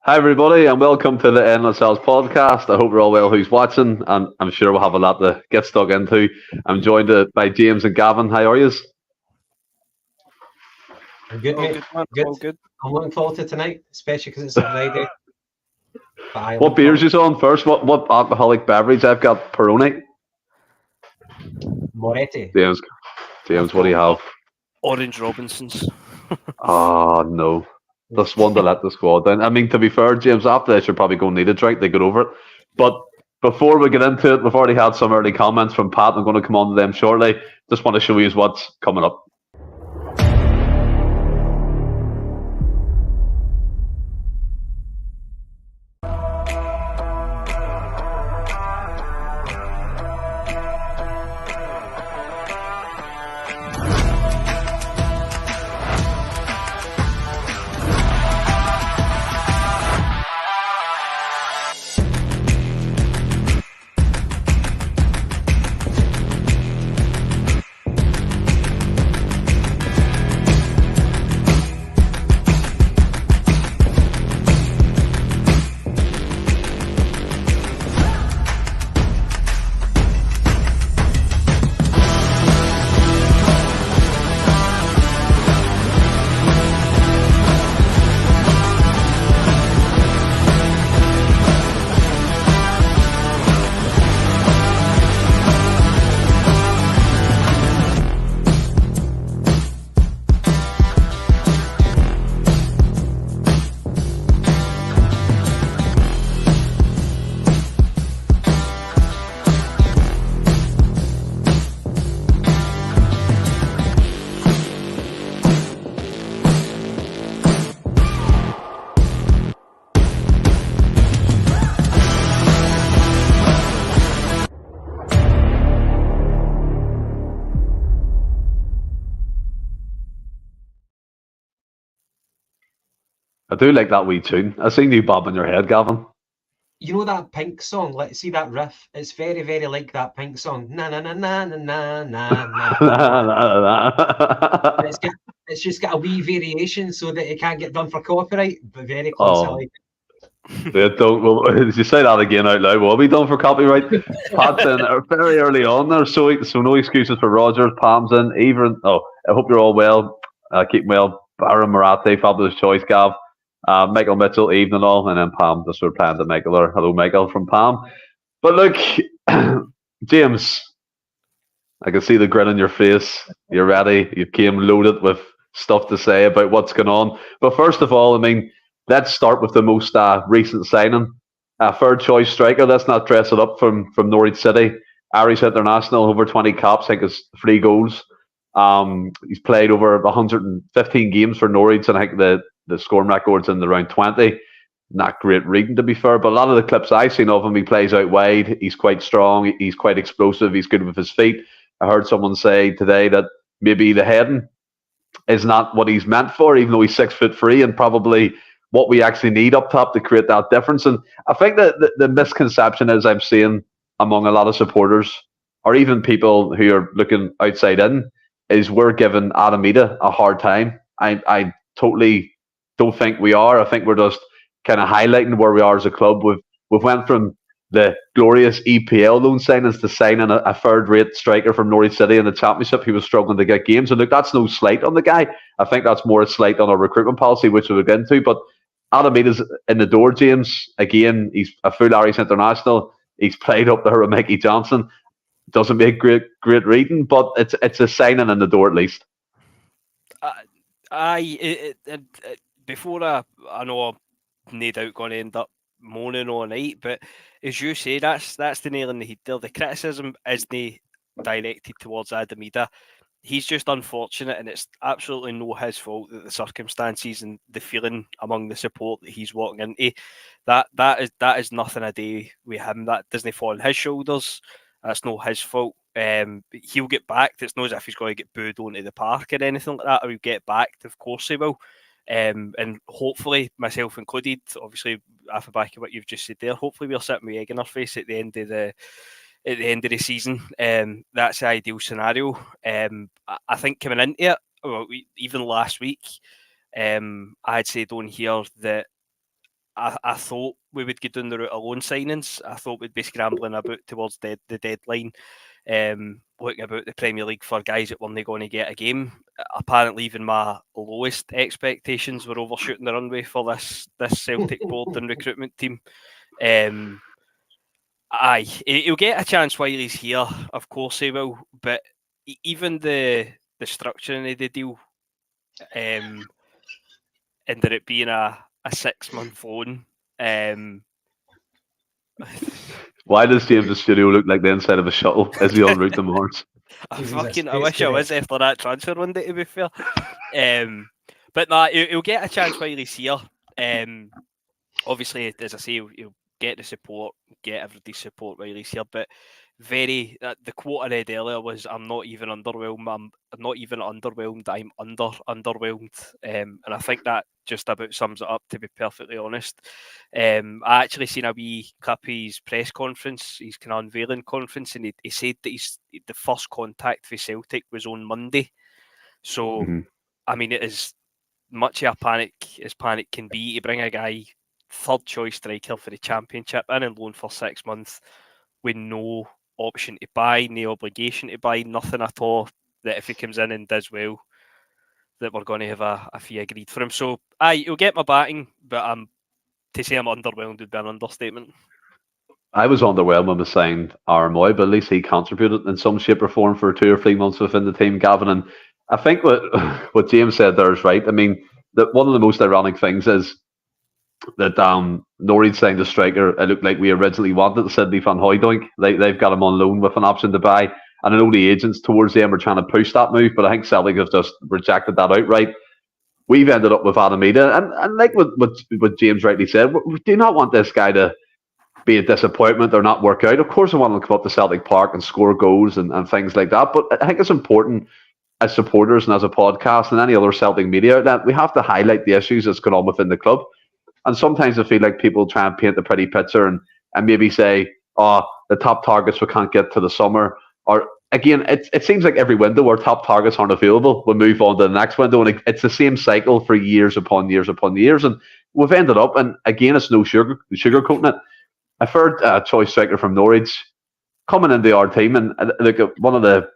Hi, everybody, and welcome to the Endless Celts Podcast. I hope you're all well who's watching, and I'm sure we'll have a lot to get stuck into. I'm joined by James and Gavin. How are you? I'm good, All mate. good, man. Good. All good. I'm looking forward to tonight, especially because it's a Friday. What beers you on first? What alcoholic beverage? I've got Peroni. Moretti. James, what do you have? Orange Robinsons. Oh, no. Just one to let the squad down. I mean, to be fair, James, after this, you're probably going to need a drink to get over it. But before we get into it, we've already had some early comments from Pat. I'm going to come on to them shortly. Just want to show you what's coming up. I do like that wee tune. I seen you bob in your head, Gavin. You know that Pink song? Let's see that riff. It's very, very like that Pink song. Na na na na na na na na. It's just got a wee variation so that it can't get done for copyright, but very close. Oh. Did you say that again out loud? Will be done for copyright? Pat's in very early on there, so no excuses for Rodgers. Palm's in. Even I hope you're all well. Keep well. Baron Marathi, fabulous choice, Gav. Michael Mitchell, evening all, and then Pam just replying to Michael there. Hello, Michael from Pam. But look, James, I can see the grin on your face. You're ready. You came loaded with stuff to say about what's going on. But first of all, I mean, let's start with the most recent signing. Third choice striker. Let's not dress it up from Norwich City. Irish international, over 20 caps. I think it's 3 goals. He's played over 115 games for Norwich, and I think the scoring record's in the round 20. Not great reading, to be fair, but a lot of the clips I've seen of him, he plays out wide. He's quite strong. He's quite explosive. He's good with his feet. I heard someone say today that maybe the heading is not what he's meant for, even though he's 6'3", and probably what we actually need up top to create that difference. And I think that the misconception is I'm seeing among a lot of supporters, or even people who are looking outside in, is we're giving Adam Idah a hard time. I totally don't think we are. I think we're just kind of highlighting where we are as a club. We've went from the glorious EPL loan signings to signing a third-rate striker from Norwich City in the Championship who was struggling to get games. And look, that's no slight on the guy. I think that's more a slight on our recruitment policy, which we'll get into. But Adam Idah's in the door, James. Again, he's a full Irish international. He's played up there with Mickey Johnson. Doesn't make great reading, but it's a signing in the door at least. Before I know I'm no doubt going to end up moaning all night, but as you say, that's the nail in the head there. The criticism isn't directed towards Adam Idah. He's just unfortunate, and it's absolutely no his fault that the circumstances and the feeling among the support that he's walking into, that is nothing a day with him. That doesn't fall on his shoulders. That's not his fault. He'll get backed. It's not as if he's going to get booed onto the park or anything like that, or he'll get backed. Of course he will. And hopefully, myself included, obviously, off the back of what you've just said there, hopefully we're sitting with egg in our face at the end of the season. That's the ideal scenario. I think coming into it, well, even last week, I'd said on here that I thought we would get down the route of loan signings. I thought we'd be scrambling about towards the deadline, looking about the Premier League for guys that weren't going to get a game. Apparently, even my lowest expectations were overshooting the runway for this Celtic board and recruitment team. Aye, he'll get a chance while he's here. Of course he will. But even the structuring of the deal, ended up being a 6-month loan. Why does James' studio look like the inside of a shuttle as he en route to Mars? I wish I was after that transfer one day, to be fair. But nah, he'll get a chance while he's here. Obviously, as I say, he'll get the support, get everybody's support while he's here. But the quote I read earlier was, "I'm not even underwhelmed. I'm not even underwhelmed. I'm underwhelmed." And I think that just about sums it up, to be perfectly honest. I actually seen a wee clip of his press conference, his kind of unveiling conference, and he said that the first contact for Celtic was on Monday. So, I mean, it is much of a panic as panic can be to bring a guy, third choice striker for the Championship, in and loan for 6 months with no option to buy, no obligation to buy, nothing at all, that if he comes in and does well, that we're going to have a fee agreed for him. So, he'll get my batting, but to say I'm underwhelmed would be an understatement. I was underwhelmed when we signed Aramoy, but at least he contributed in some shape or form for 2 or 3 months within the team, Gavin. And I think what James said there is right. I mean, that one of the most ironic things is that Norwich signed a striker. It looked like we originally wanted Sidney van Hooijdonk. They've got him on loan with an option to buy. And I know the agents towards them are trying to push that move, but I think Celtic have just rejected that outright. We've ended up with Adam Idah, and like what James rightly said, we do not want this guy to be a disappointment or not work out. Of course, I want him to come up to Celtic Park and score goals and things like that, but I think it's important as supporters and as a podcast and any other Celtic media outlet, we have to highlight the issues that's going on within the club. And sometimes I feel like people try and paint a pretty picture and maybe say, oh, the top targets we can't get to the summer. Or again, it seems like every window where top targets aren't available, we move on to the next window. And it's the same cycle for years upon years upon years. And we've ended up, and again, it's no sugarcoating it. I've heard a choice striker from Norwich coming into our team, and look, one of the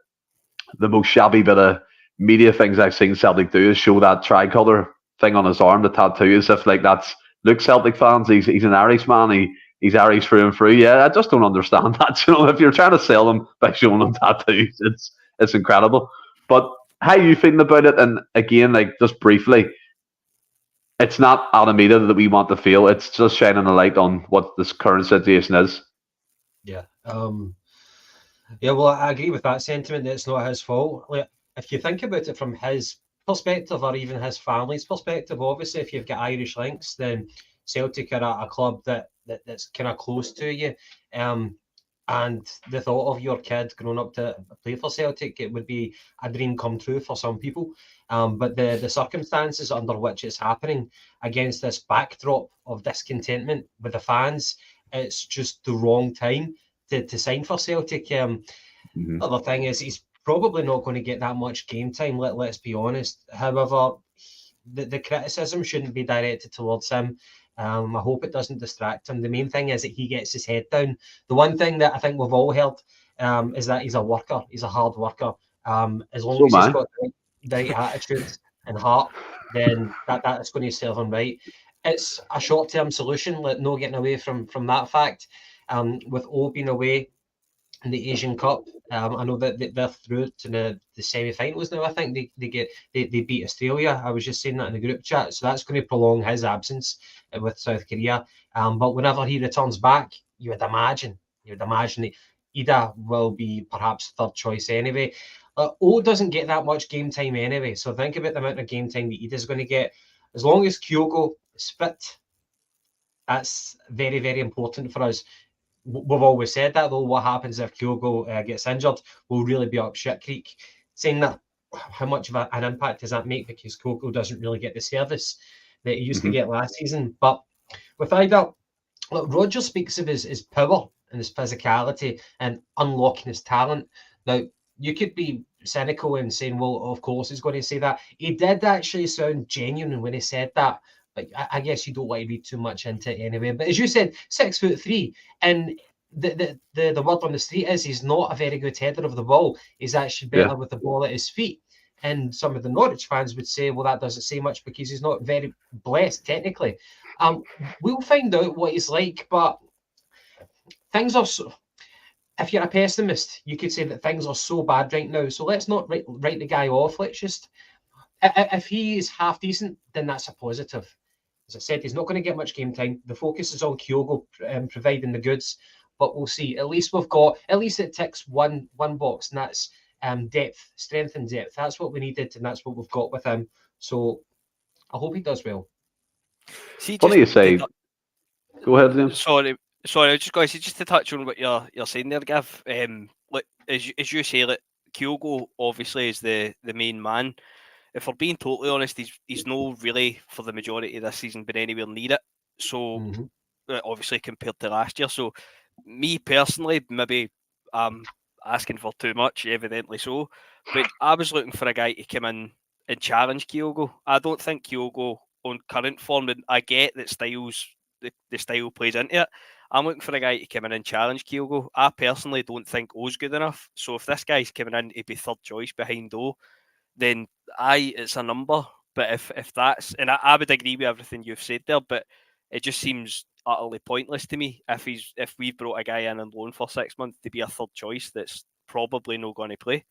most shabby bit of media things I've seen Celtic do is show that tricolour thing on his arm, the tattoo, as if like that's, look, Celtic fans, he's an Irish man, he's Irish through and through. Yeah, I just don't understand that. You know, if you're trying to sell them by showing them tattoos, it's incredible. But how are you feeling about it? And again, like just briefly, it's not Adam Idah that we want to feel. It's just shining a light on what this current situation is. Yeah. Yeah, well, I agree with that sentiment that it's not his fault. Like, if you think about it from his perspective or even his family's perspective, obviously, if you've got Irish links, then Celtic are a club that's kind of close to you. And the thought of your kid growing up to play for Celtic, it would be a dream come true for some people. But the circumstances under which it's happening against this backdrop of discontentment with the fans, it's just the wrong time to sign for Celtic. Other thing is, he's probably not going to get that much game time, let's be honest. However, the criticism shouldn't be directed towards him. I hope it doesn't distract him. The main thing is that he gets his head down. The one thing that I think we've all heard is that he's a worker. He's a hard worker. As long as he's got the right attitude and heart, then that's going to serve him right. It's a short-term solution, no getting away from that fact. With O being away in the Asian Cup, I know that they're through to the semi-finals now. I think they beat Australia. I was just saying that in the group chat. So that's going to prolong his absence with South Korea. But whenever he returns back, you would imagine Idah will be perhaps third choice anyway. O doesn't get that much game time anyway. So think about the amount of game time that Idah's going to get. As long as Kyogo is fit, that's very, very important for us. We've always said that, though. What happens if Kyogo gets injured? We'll really be up shit creek. Saying that, how much of an impact does that make? Because Kyogo doesn't really get the service that he used to get last season. But with Idah, look, Rodgers speaks of his power and his physicality and unlocking his talent. Now, you could be cynical and saying, well, of course he's going to say that. He did actually sound genuine when he said that. Like, I guess you don't want to read too much into it anyway. But as you said, 6'3", and the word on the street is he's not a very good header of the ball. He's actually better with the ball at his feet. And some of the Norwich fans would say, well, that doesn't say much because he's not very blessed technically. We'll find out what he's like, but things are so... If you're a pessimist, you could say that things are so bad right now. So let's not write the guy off. Let's just... If he is half decent, then that's a positive. As I said, he's not going to get much game time. The focus is on Kyogo providing the goods, but we'll see. At least it ticks one box, and that's depth, strength and depth. That's what we needed, and that's what we've got with him. So I hope he does well. Funny you say. Go ahead, James. Sorry, I was just going to say, just to touch on what you're saying there, Gav. Like as you say, like Kyogo obviously is the main man. If we're being totally honest, he's no really for the majority of this season been anywhere near it. So obviously compared to last year. So me personally, maybe I'm asking for too much, evidently so. But I was looking for a guy to come in and challenge Kyogo. I don't think Kyogo on current form, and I get that the style plays into it. I'm looking for a guy to come in and challenge Kyogo. I personally don't think O's good enough. So if this guy's coming in to be third choice behind O, then it's a number. But if that's, and I would agree with everything you've said there, but it just seems utterly pointless to me if we've brought a guy in on loan for 6 months to be a third choice that's probably not going to play.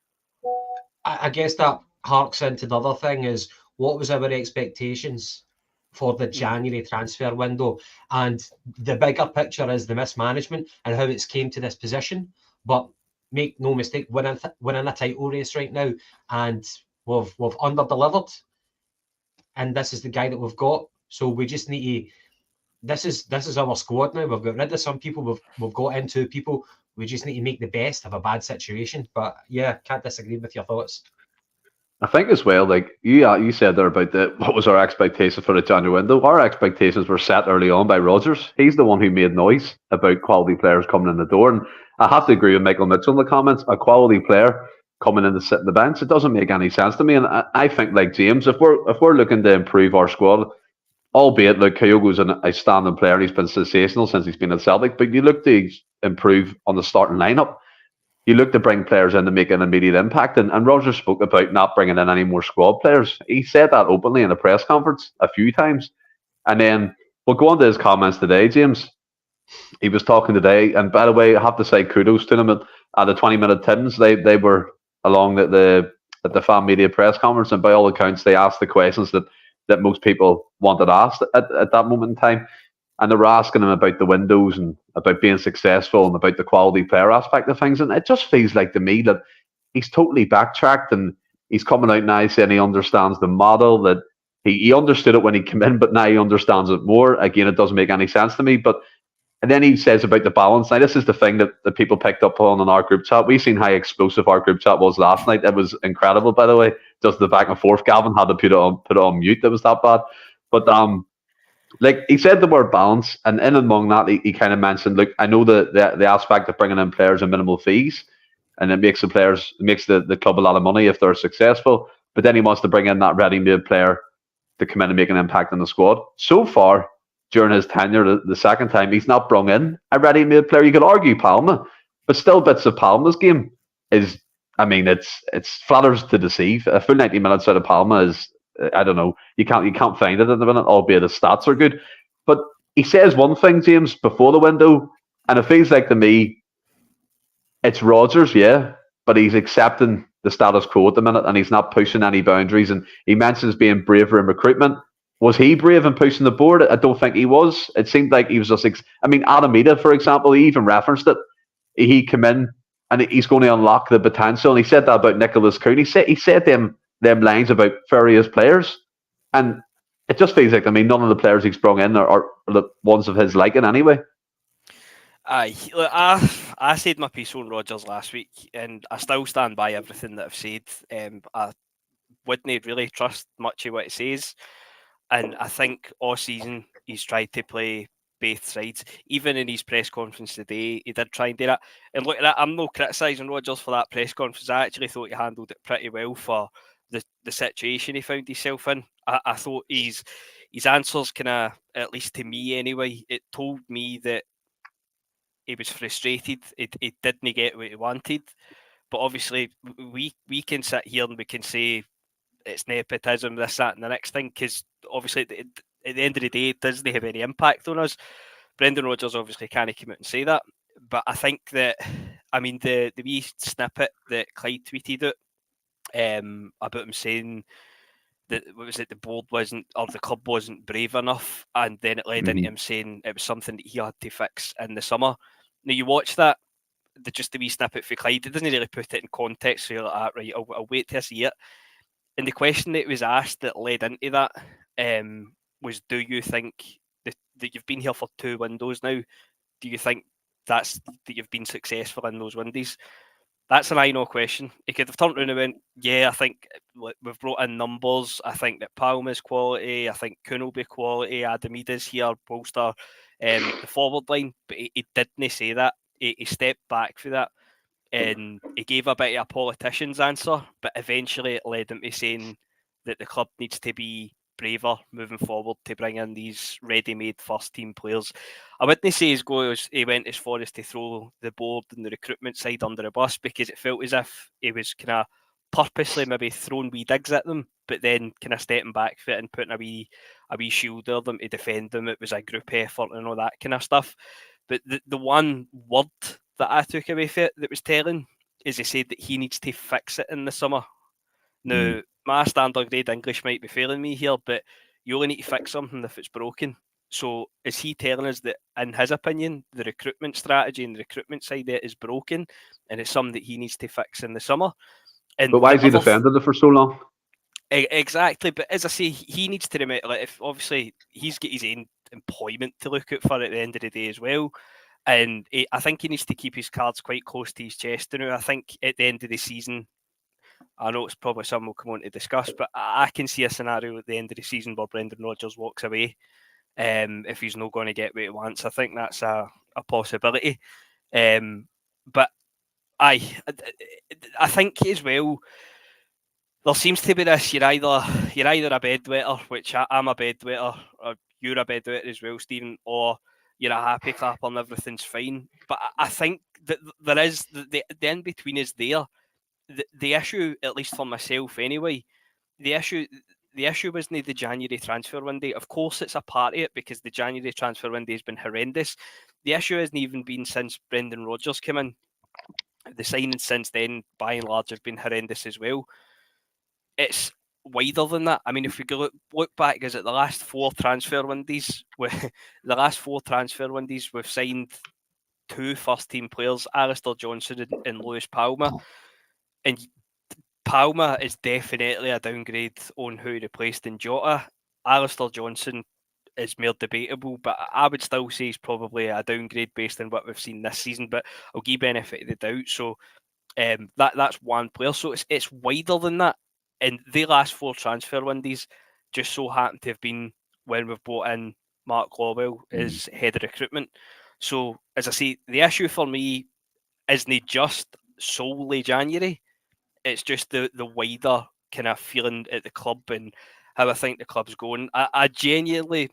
I guess that harks into the other thing is, what was our expectations for the January transfer window? And the bigger picture is the mismanagement and how it's came to this position. But make no mistake, we're in a title race right now, and we've under-delivered. And this is the guy that we've got. So we just need to... This is our squad now. We've got rid of some people. We've got in 2 people. We just need to make the best of a bad situation. But yeah, can't disagree with your thoughts. I think as well, like you said there about what was our expectations for the January window. Our expectations were set early on by Rodgers. He's the one who made noise about quality players coming in the door. And I have to agree with Michael Mitchell in the comments. A quality player coming in to sit in the bench, it doesn't make any sense to me. And I think, like James, if we're looking to improve our squad, albeit like Kyogo's an outstanding player, he's been sensational since he's been at Celtic, but you look to improve on the starting lineup. You look to bring players in to make an immediate impact. And Rodgers spoke about not bringing in any more squad players. He said that openly in a press conference a few times. And then we'll go on to his comments today, James. He was talking today, and by the way, I have to say kudos to them at the 20-minute Tims. They were along at the fan media press conference, and by all accounts, they asked the questions that most people wanted asked at that moment in time. And they were asking him about the windows and about being successful and about the quality player aspect of things. And it just feels like to me that he's totally backtracked, and he's coming out now saying he understands the model, that he understood it when he came in, but now he understands it more. Again, it doesn't make any sense to me. And then he says about the balance. Now, this is the thing that people picked up on in our group chat. We've seen how explosive our group chat was last night. It was incredible, by the way. Just the back and forth. Gavin had to put it on mute. It was that bad. But like he said the word balance, and in among that, he kind of mentioned, look, I know the aspect of bringing in players at minimal fees, and it makes the club a lot of money if they're successful. But then he wants to bring in that ready-made player to come in and make an impact on the squad. So far, during his tenure, the second time, he's not brought in a ready-made player. You could argue Palma, but still bits of Palma's game is, I mean, it's flatters to deceive. A full 90 minutes out of Palma is, I don't know, you can't find it at the minute, albeit his stats are good. But he says one thing, James, before the window, and it feels like to me, it's Rodgers, yeah, but he's accepting the status quo at the minute, and he's not pushing any boundaries. And he mentions being braver in recruitment. Was he brave in pushing the board? I don't think he was. It seemed like he was just... Adam Idah, for example, he even referenced it. He came in and he's going to unlock the potential. And he said that about Nicholas Kühn. He said them lines about various players. And it just feels like, none of the players he's brought in are the ones of his liking anyway. I said my piece on Rodgers last week, and I still stand by everything that I've said. I wouldn't really trust much of what it says. And I think all season he's tried to play both sides. Even in his press conference today, he did try and do that. And look at that, I'm not criticising Rodgers for that press conference. I actually thought he handled it pretty well for the situation he found himself in. I thought he's his answers kind of, at least to me anyway, it told me that he was frustrated. He didn't get what he wanted. But obviously, we can sit here and we can say it's nepotism, this, that, and the next thing, because obviously at the end of the day, it doesn't have any impact on us. Brendan Rodgers obviously can't come out and say that. But I think that, I mean, the wee snippet that Clyde tweeted out about him saying that, what was it, the board wasn't, or the club wasn't brave enough, and then it led into him saying it was something that he had to fix in the summer. Now, you watch that, just the wee snippet for Clyde, it doesn't really put it in context, so you're like, right, I'll wait to see it. And the question that was asked that led into that was, do you think that you've been here for 2 windows now, do you think that you've been successful in those windows? That's an I-know question. He could have turned around and went, yeah, I think we've brought in numbers. I think that Palmer's quality. I think Kühn will be quality. Adam Idah's here, bolster the forward line. But he didn't say that. He stepped back for that. And he gave a bit of a politician's answer. But eventually it led him to saying that the club needs to be braver moving forward to bring in these ready-made first-team players. I wouldn't say he went as far as to throw the board and the recruitment side under the bus, because it felt as if he was kind of purposely maybe throwing wee digs at them, but then kind of stepping back for it and putting a wee shield over them to defend them. It was a group effort and all that kind of stuff. But the one word that I took away from it that was telling is he said that he needs to fix it in the summer. Now, my standard grade English might be failing me here, but you only need to fix something if it's broken. So is he telling us that, in his opinion, the recruitment strategy and the recruitment side there is broken, and it's something that he needs to fix in the summer? And but why is he defending it for so long? Exactly. But as I say, he needs to remember, like, if obviously he's got his own employment to look out for at the end of the day as well. And I think he needs to keep his cards quite close to his chest. I think at the end of the season, I know it's probably something we'll come on to discuss, but I can see a scenario at the end of the season where Brendan Rodgers walks away if he's not going to get what he wants. I think that's a possibility. But I think as well, there seems to be this, you're either a bedwetter, which I'm a bedwetter, or you're a bedwetter as well, Stephen, or you're a happy clapper and everything's fine. But I think that there is, the in-between is there. The issue, at least for myself anyway, the issue wasn't the January transfer window. Of course, it's a part of it because the January transfer window has been horrendous. The issue hasn't even been since Brendan Rodgers came in. The signings since then, by and large, have been horrendous as well. It's wider than that. I mean, if we look back, is it the last 4 transfer windows? We've signed 2 first-team players, Alistair Johnson and Lewis Palmer. And Palmer is definitely a downgrade on who replaced in Jota. Alistair Johnson is more debatable, but I would still say he's probably a downgrade based on what we've seen this season, but I'll give benefit of the doubt. So that's one player. So it's wider than that. And the last 4 transfer windows just so happen to have been when we've brought in Mark Lawwell as head of recruitment. So, as I say, the issue for me isn't just solely January. It's just the wider kind of feeling at the club and how I think the club's going. I genuinely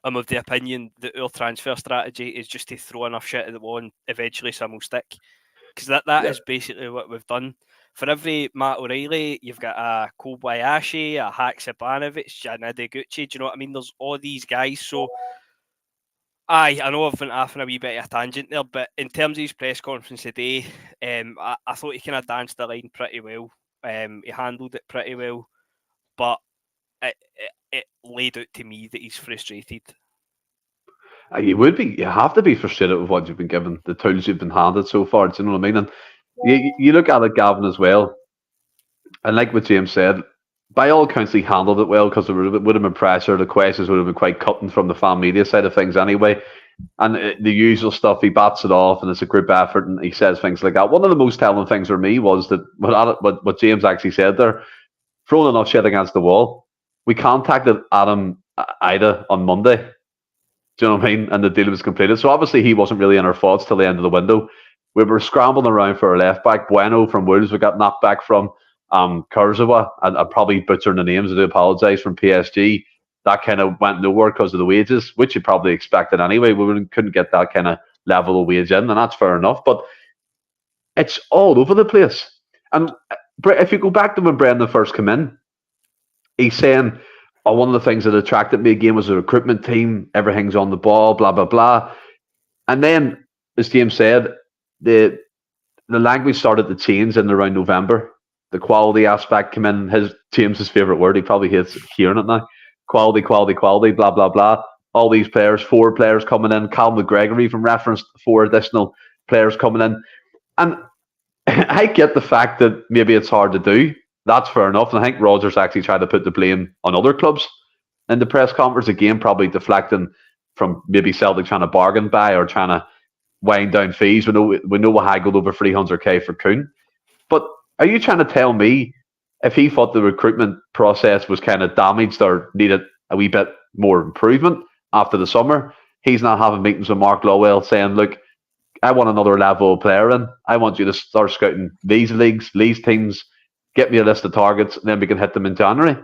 am of the opinion that our transfer strategy is just to throw enough shit at the wall and eventually some will stick. Because that is basically what we've done. For every Matt O'Reilly, you've got a Kobayashi, a Haksabanovic, a Idah Kühn. Do you know what I mean? There's all these guys. So, I know I've been off on a wee bit of a tangent there, but in terms of his press conference today, I thought he kind of danced the line pretty well. He handled it pretty well, but it laid out to me that he's frustrated. You would be. You have to be frustrated with what you've been given, the tools you've been handed so far. Do you know what I mean? And you look at it, Gavin, as well, and like what James said, by all accounts, he handled it well because there would have been pressure. The questions would have been quite cutting from the fan media side of things anyway. And the usual stuff, he bats it off and it's a group effort and he says things like that. One of the most telling things for me was that what James actually said there, throwing enough shit against the wall. We contacted Adam Idah on Monday. Do you know what I mean? And the deal was completed. So obviously he wasn't really in our thoughts till the end of the window. We were scrambling around for our left back. Bueno from Wolves, we got knocked back from. Kurzawa, and I'm probably butchering the names, I do apologise, from PSG. that kind of went nowhere because of the wages, which you probably expected anyway. Couldn't get that kind of level of wage in, and that's fair enough. But it's all over the place. And if you go back to when Brendan first came in, he's saying, "Oh, one of the things that attracted me again was the recruitment team. Everything's on the ball, blah blah blah." And then, as James said, the language started to change in around November. The quality aspect came in. James's favourite word. He probably hates hearing it now. Quality, blah blah blah. All these players, 4 players coming in. Cal McGregor even referenced 4 additional players coming in. And I get the fact that maybe it's hard to do. That's fair enough. And I think Rodgers actually tried to put the blame on other clubs in the press conference, again, probably deflecting from maybe Celtic trying to bargain buy or trying to wind down fees. We know we haggled over 300k for Kühn. But are you trying to tell me if he thought the recruitment process was kind of damaged or needed a wee bit more improvement after the summer, he's not having meetings with Mark Lowell saying, look, I want another level of player in. I want you to start scouting these leagues, these teams, get me a list of targets, and then we can hit them in January.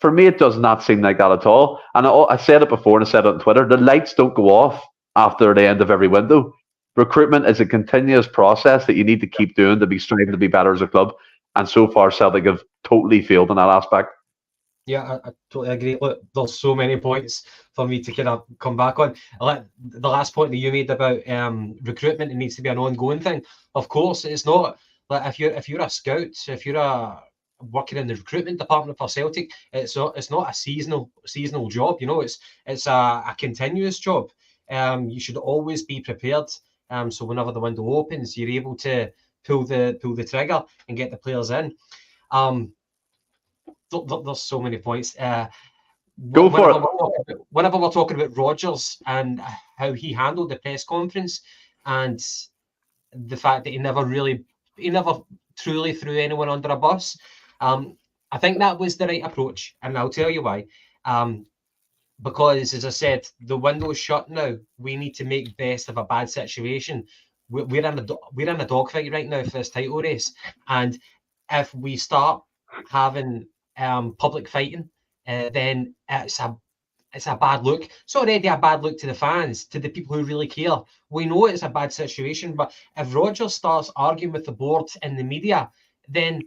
For me, it does not seem like that at all. And I said it before, and I said it on Twitter, the lights don't go off after the end of every window. Recruitment is a continuous process that you need to keep doing to be striving to be better as a club. And so far, Celtic have totally failed in that aspect. Yeah, I totally agree. Look, there's so many points for me to kind of come back on. Like the last point that you made about recruitment, it needs to be an ongoing thing. Of course, it's not. Like if you're a scout, if you're working in the recruitment department for Celtic, it's not a seasonal job. You know, it's a continuous job. You should always be prepared. So whenever the window opens, you're able to pull the trigger and get the players in. There's so many points. Go for it. Whenever we're talking about Rodgers and how he handled the press conference and the fact that he never truly threw anyone under a bus, I think that was the right approach, and I'll tell you why. Because, as I said, the window's shut now. We need to make best of a bad situation. We're in a dogfight right now for this title race, and if we start having public fighting, then it's a bad look. It's already a bad look to the fans, to the people who really care. We know it's a bad situation, but if Rodgers starts arguing with the board and the media, then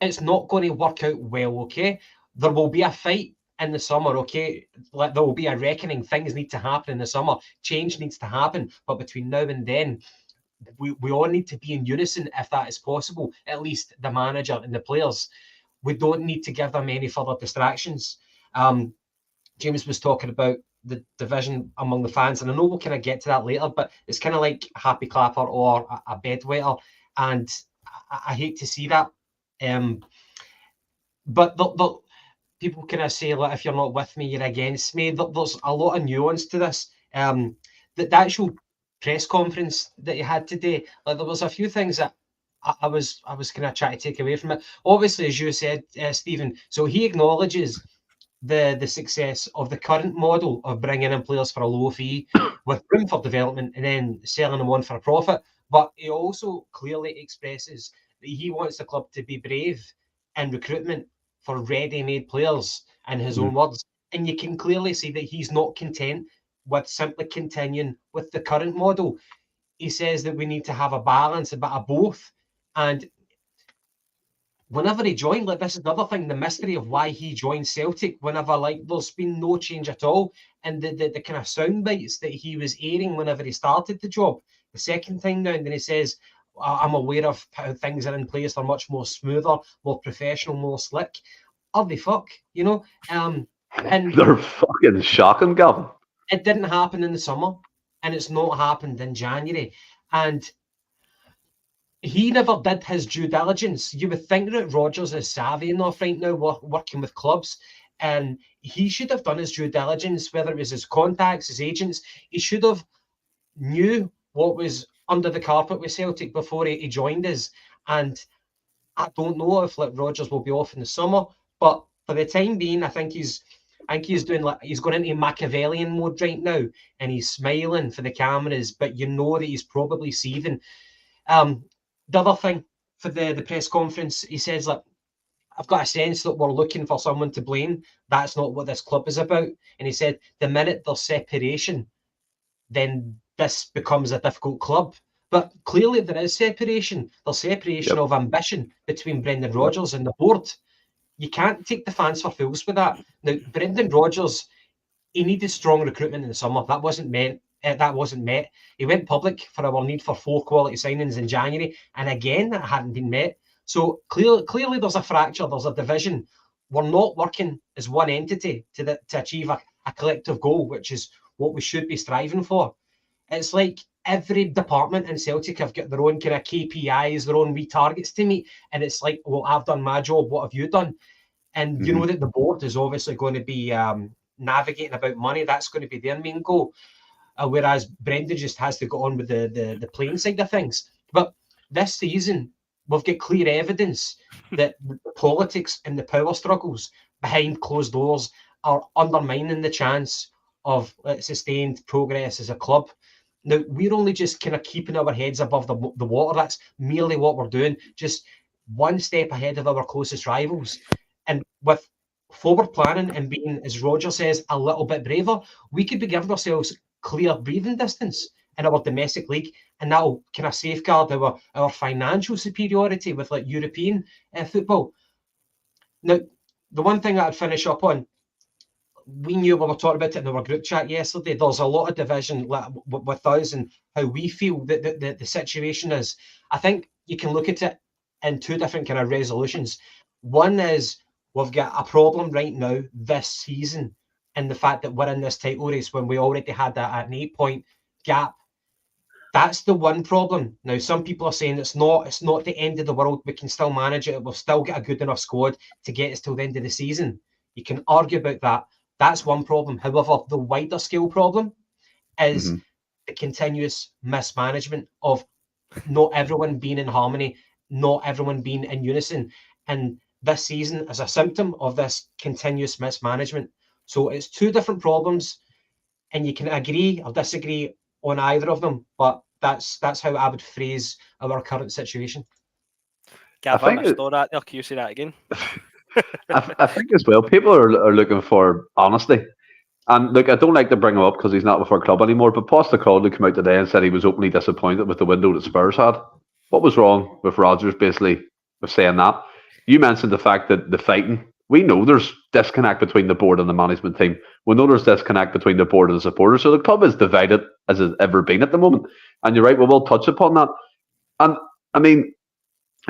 it's not going to work out well, okay? There will be a fight in the summer, okay? There will be a reckoning. Things need to happen in the summer. Change needs to happen. But between now and then, we all need to be in unison if that is possible, at least the manager and the players. We don't need to give them any further distractions. James was talking about the division among the fans, and I know we'll kind of get to that later, but it's kind of like Happy Clapper or a bedwetter, and I hate to see that. But the people kind of say, like, if you're not with me, you're against me. There's a lot of nuance to this. The actual press conference that you had today, there was a few things that I was kind of trying to take away from it. Obviously, as you said, Stephen, so he acknowledges the success of the current model of bringing in players for a low fee with room for development and then selling them on for a profit. But he also clearly expresses that he wants the club to be brave in recruitment for ready-made players, in his own words. And you can clearly see that he's not content with simply continuing with the current model. He says that we need to have a balance, a bit of both. And whenever he joined, like, this is another thing, the mystery of why he joined Celtic, whenever, like, there's been no change at all. And the kind of sound bites that he was airing whenever he started the job. The second thing now, and then he says, I'm aware of how things are in place. They're much more smoother, more professional, more slick. Are they fuck, you know? And they're fucking shocking, Gavin. It didn't happen in the summer, and it's not happened in January. And he never did his due diligence. You would think that Rodgers is savvy enough right now, working with clubs, and he should have done his due diligence, whether it was his contacts, his agents. He should have knew what was under the carpet with Celtic before he joined us. And I don't know if, like, Rodgers will be off in the summer, but for the time being, I think he's doing, like, he's going into Machiavellian mode right now, and he's smiling for the cameras, but you know that he's probably seething. The other thing for the press conference, he says, like, I've got a sense that we're looking for someone to blame. That's not what this club is about. And he said, the minute there's separation, then this becomes a difficult club. But clearly there is separation. There's separation of ambition between Brendan Rodgers and the board. You can't take the fans for fools with that. Now, Brendan Rodgers, he needed strong recruitment in the summer. That wasn't met. He went public for our need for 4 quality signings in January, and again that hadn't been met. So clearly there's a fracture, there's a division. We're not working as one entity to achieve a collective goal, which is what we should be striving for. It's like every department in Celtic have got their own kind of KPIs, their own wee targets to meet, and it's like, well, I've done my job, what have you done? And you know that the board is obviously going to be navigating about money. That's going to be their main goal. Whereas Brendan just has to go on with the playing side of things. But this season, we've got clear evidence that the politics and the power struggles behind closed doors are undermining the chance of sustained progress as a club. Now, we're only just kind of keeping our heads above the water. That's merely what we're doing, just one step ahead of our closest rivals. And with forward planning and being, as Roger says, a little bit braver, we could be giving ourselves clear breathing distance in our domestic league, and that'll kind of safeguard our financial superiority with like European football. Now, the one thing that I'd finish up on, we knew we were talking about it in our group chat yesterday. There's a lot of division with us and how we feel that the situation is. I think you can look at it in 2 different kind of resolutions. One is we've got a problem right now this season in the fact that we're in this title race when we already had an 8-point gap. That's the one problem. Now, some people are saying it's not the end of the world. We can still manage it. We've still got a good enough squad to get us till the end of the season. You can argue about that. That's one problem. However, the wider scale problem is the continuous mismanagement of not everyone being in harmony, not everyone being in unison. And this season is a symptom of this continuous mismanagement. So it's 2 different problems, and you can agree or disagree on either of them, but that's how I would phrase our current situation. Gav, I missed all that. Can you say that again? I think as well, people are looking for honesty. And look, I don't like to bring him up because he's not with our club anymore, but Postecoglou came out today and said he was openly disappointed with the window that Spurs had. What was wrong with Rodgers, basically, with saying that? You mentioned the fact that the fighting, we know there's disconnect between the board and the management team. We know there's disconnect between the board and the supporters. So the club is divided as it's ever been at the moment. And you're right, we will touch upon that. And, I mean,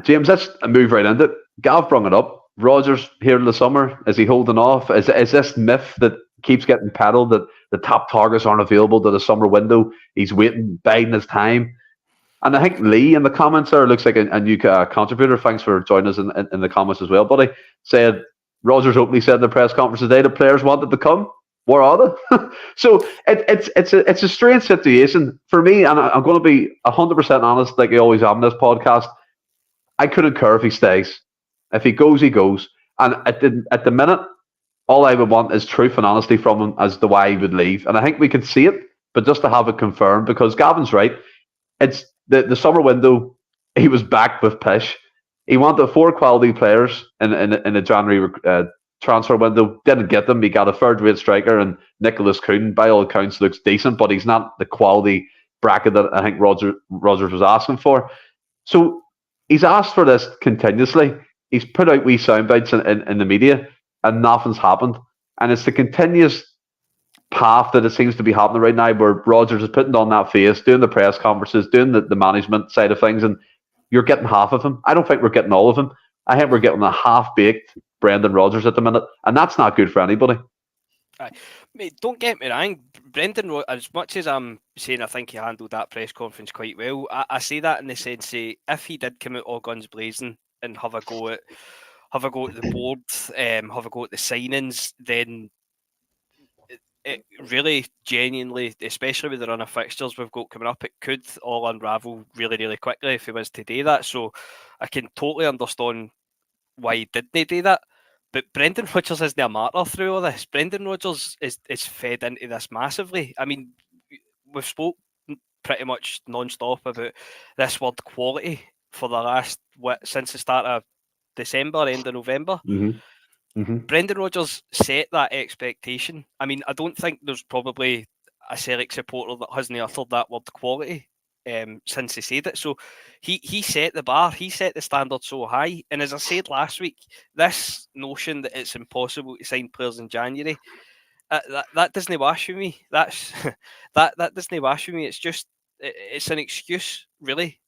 James, let's move right into it. Gav brought it up. Rodgers here in the summer, is he holding off? Is this myth that keeps getting peddled that the top targets aren't available to the summer window? He's waiting, biding his time. And I think Lee in the comments there looks like a new contributor. Thanks for joining us in the comments as well, buddy. Said Rodgers openly said in the press conference today the players wanted to come. Where are they? So it's a strange situation for me, and I'm going to be 100% honest, like I always am in this podcast. I couldn't care if he stays. If he goes, he goes. And at the minute, all I would want is truth and honesty from him as to why he would leave. And I think we can see it, but just to have it confirmed, because Gavin's right. It's the summer window. He was back with Pish. He wanted 4 quality players in the January transfer window. Didn't get them. He got a third-rate striker, and Nicholas Kühn, by all accounts, looks decent, but he's not the quality bracket that I think Rodgers was asking for. So he's asked for this continuously. He's put out wee sound bites in the media, and nothing's happened. And it's the continuous path that it seems to be happening right now, where Rodgers is putting on that face, doing the press conferences, doing the management side of things, and you're getting half of him. I don't think we're getting all of him. I think we're getting a half-baked Brendan Rodgers at the minute, and that's not good for anybody. Mate, don't get me wrong. Brendan, as much as I'm saying I think he handled that press conference quite well, I say that in the sense that if he did come out all guns blazing and have a go at the board, have a go at the signings, then it really genuinely, especially with the run of fixtures we've got coming up, it could all unravel really, really quickly if he was to do that. So I can totally understand why he didn't do that. But Brendan Rodgers isn't a martyr through all this. Brendan Rodgers is fed into this massively. I mean, we've spoke pretty much non-stop about this word quality for the last, since the start of December, end of November. Mm-hmm. Brendan Rodgers set that expectation. I mean, I don't think there's probably a Celtic supporter that hasn't uttered that word quality since he said it. So he set the bar, he set the standard so high. And as I said last week, this notion that it's impossible to sign players in January, that doesn't wash with me. That's that doesn't wash with me. It's just it's an excuse, really.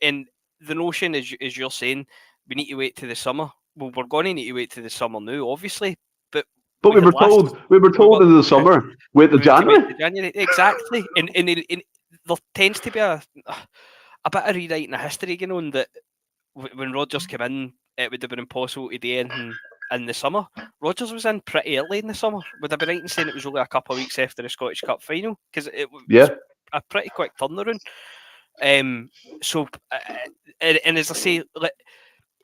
And the notion is you're saying we need to wait to the summer. Well, we're going to need to wait to the summer now, obviously. But we were told in the summer wait to January. Exactly. And there tends to be a bit of rewriting of history going on that when Rodgers came in, it would have been impossible to do anything in the summer. Rodgers was in pretty early in the summer. Would I be right in saying it was only a couple of weeks after the Scottish Cup final? Because it was a pretty quick turnaround. So, and as I say,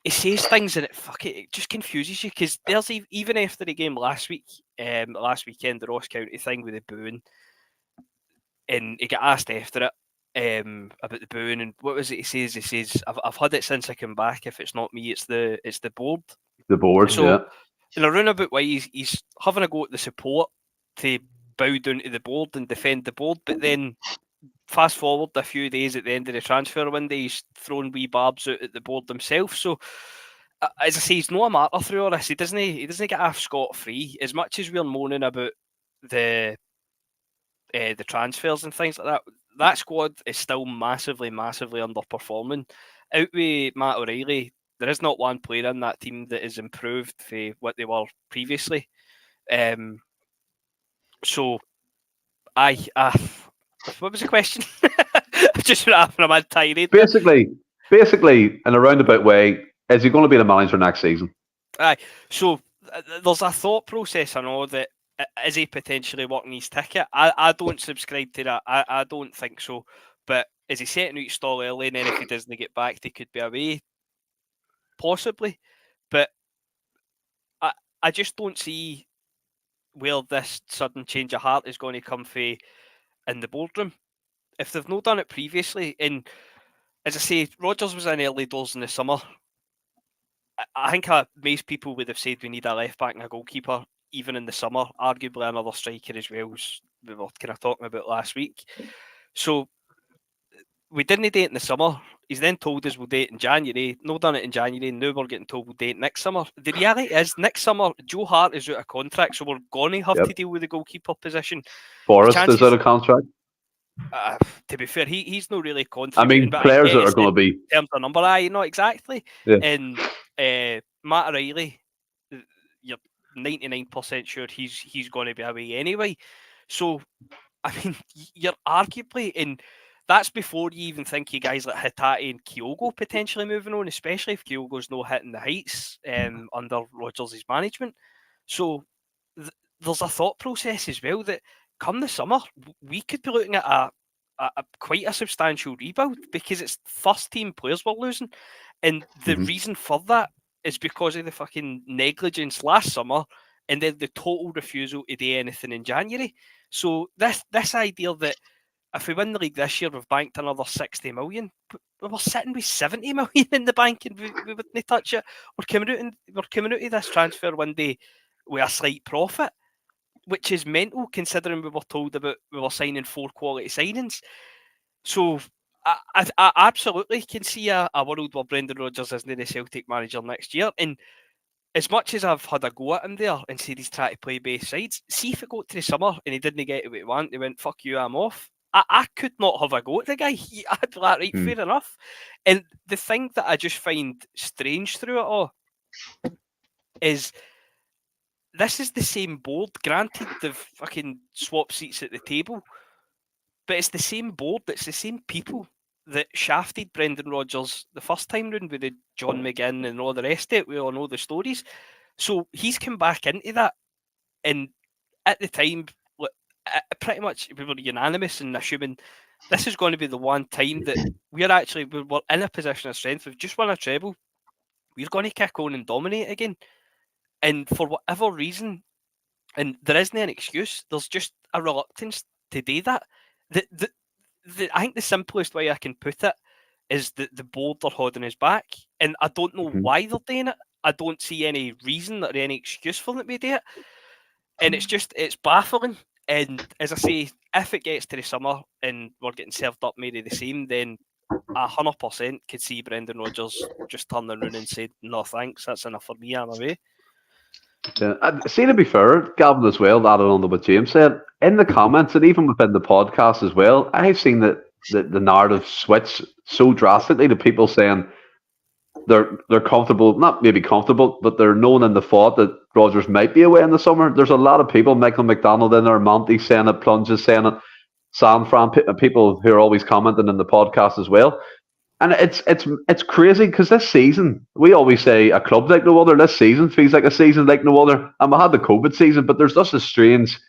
he says things and it just confuses you, because there's even after the game last weekend, the Ross County thing with the booing, and he got asked after it about the booing, and what was it he says? He says, I've had it since I came back. If it's not me, it's the board. The board. So in a roundabout way, he's having a go at the support to bow down to the board and defend the board, but then fast forward a few days at the end of the transfer window, he's throwing wee barbs out at the board himself. So, as I say, he's not a martyr through all this. He doesn't get off scot-free. As much as we're moaning about the transfers and things like that, that squad is still massively, massively underperforming. Out with Matt O'Reilly, there is not one player in that team that is improved for what they were previously. So, what was the question? I'm just laughing. I'm tirade. Basically, in a roundabout way, is he going to be the manager next season? Aye. So there's a thought process. I know that is he potentially working his ticket. I don't subscribe to that. I don't think so. But is he setting out stall early, and then if he doesn't get back, they could be away? Possibly. But I just don't see where this sudden change of heart is going to come from in the boardroom. If they've not done it previously, and as I say, Rodgers was in early doors in the summer. I think most people would have said we need a left back and a goalkeeper, even in the summer, arguably another striker as well, as we were kind of talking about last week. So we didn't do it in the summer. He's then told us we'll do it in January. No done it in January. Now we're getting told we'll do it next summer. The reality is, next summer, Joe Hart is out of contract, so we're going to have to deal with the goalkeeper position. Forrest is out of contract. To be fair, he's not really contributing. I mean, players that are going to be in terms of number, not exactly. Yeah. And Matt O'Reilly, you're 99% sure he's going to be away anyway. So, I mean, you're arguably, and that's before you even think you guys like Hatate and Kyogo potentially moving on, especially if Kyogo's not hitting the heights under Rodgers' management. So, there's a thought process as well that come the summer, we could be looking at a quite a substantial rebuild, because it's first team players we're losing. And the reason for that is because of the fucking negligence last summer, and then the total refusal to do anything in January. So this idea that if we win the league this year, we've banked another 60 million, we're sitting with 70 million in the bank and we wouldn't touch it. We're coming out of this transfer window with a slight profit, which is mental considering we were told about we were signing 4 quality signings. So I absolutely can see a world where Brendan Rodgers isn't the Celtic manager next year. And as much as I've had a go at him there and said he's trying to play both sides, see if it got to the summer and he didn't get what he wanted, he went, fuck you, I'm off. I could not have a go at the guy. I'd be like, right, fair enough. And the thing that I just find strange through it all is this is the same board. Granted, they've fucking swapped seats at the table, but it's the same board, it's the same people that shafted Brendan Rodgers the first time round with the John McGinn and all the rest of it. We all know the stories. So he's come back into that. And at the time, pretty much we were unanimous in assuming this is going to be the one time that we're in a position of strength. We've just won a treble. We're going to kick on and dominate again. And for whatever reason, and there isn't an excuse, there's just a reluctance to do that. I think the simplest way I can put it is that the board are holding his back, and I don't know why they're doing it. I don't see any reason or any excuse for them to do it, and it's baffling. And as I say, if it gets to the summer and we're getting served up maybe the same, then 100% could see Brendan Rodgers just turning around and saying, "No thanks, that's enough for me, I'm away." Yeah. And see, to be fair, Gavin, as well, added on to what James said, in the comments and even within the podcast as well, I've seen that the narrative switch so drastically to people saying they're comfortable, not maybe comfortable, but they're known in the thought that Rodgers might be away in the summer. There's a lot of people, Michael McDonald in there, Monty saying it, Plunges saying it, Sam Fran, people who are always commenting in the podcast as well. And it's crazy because this season, we always say a club like no other. This season feels like a season like no other. And we had the COVID season, but there's just a strange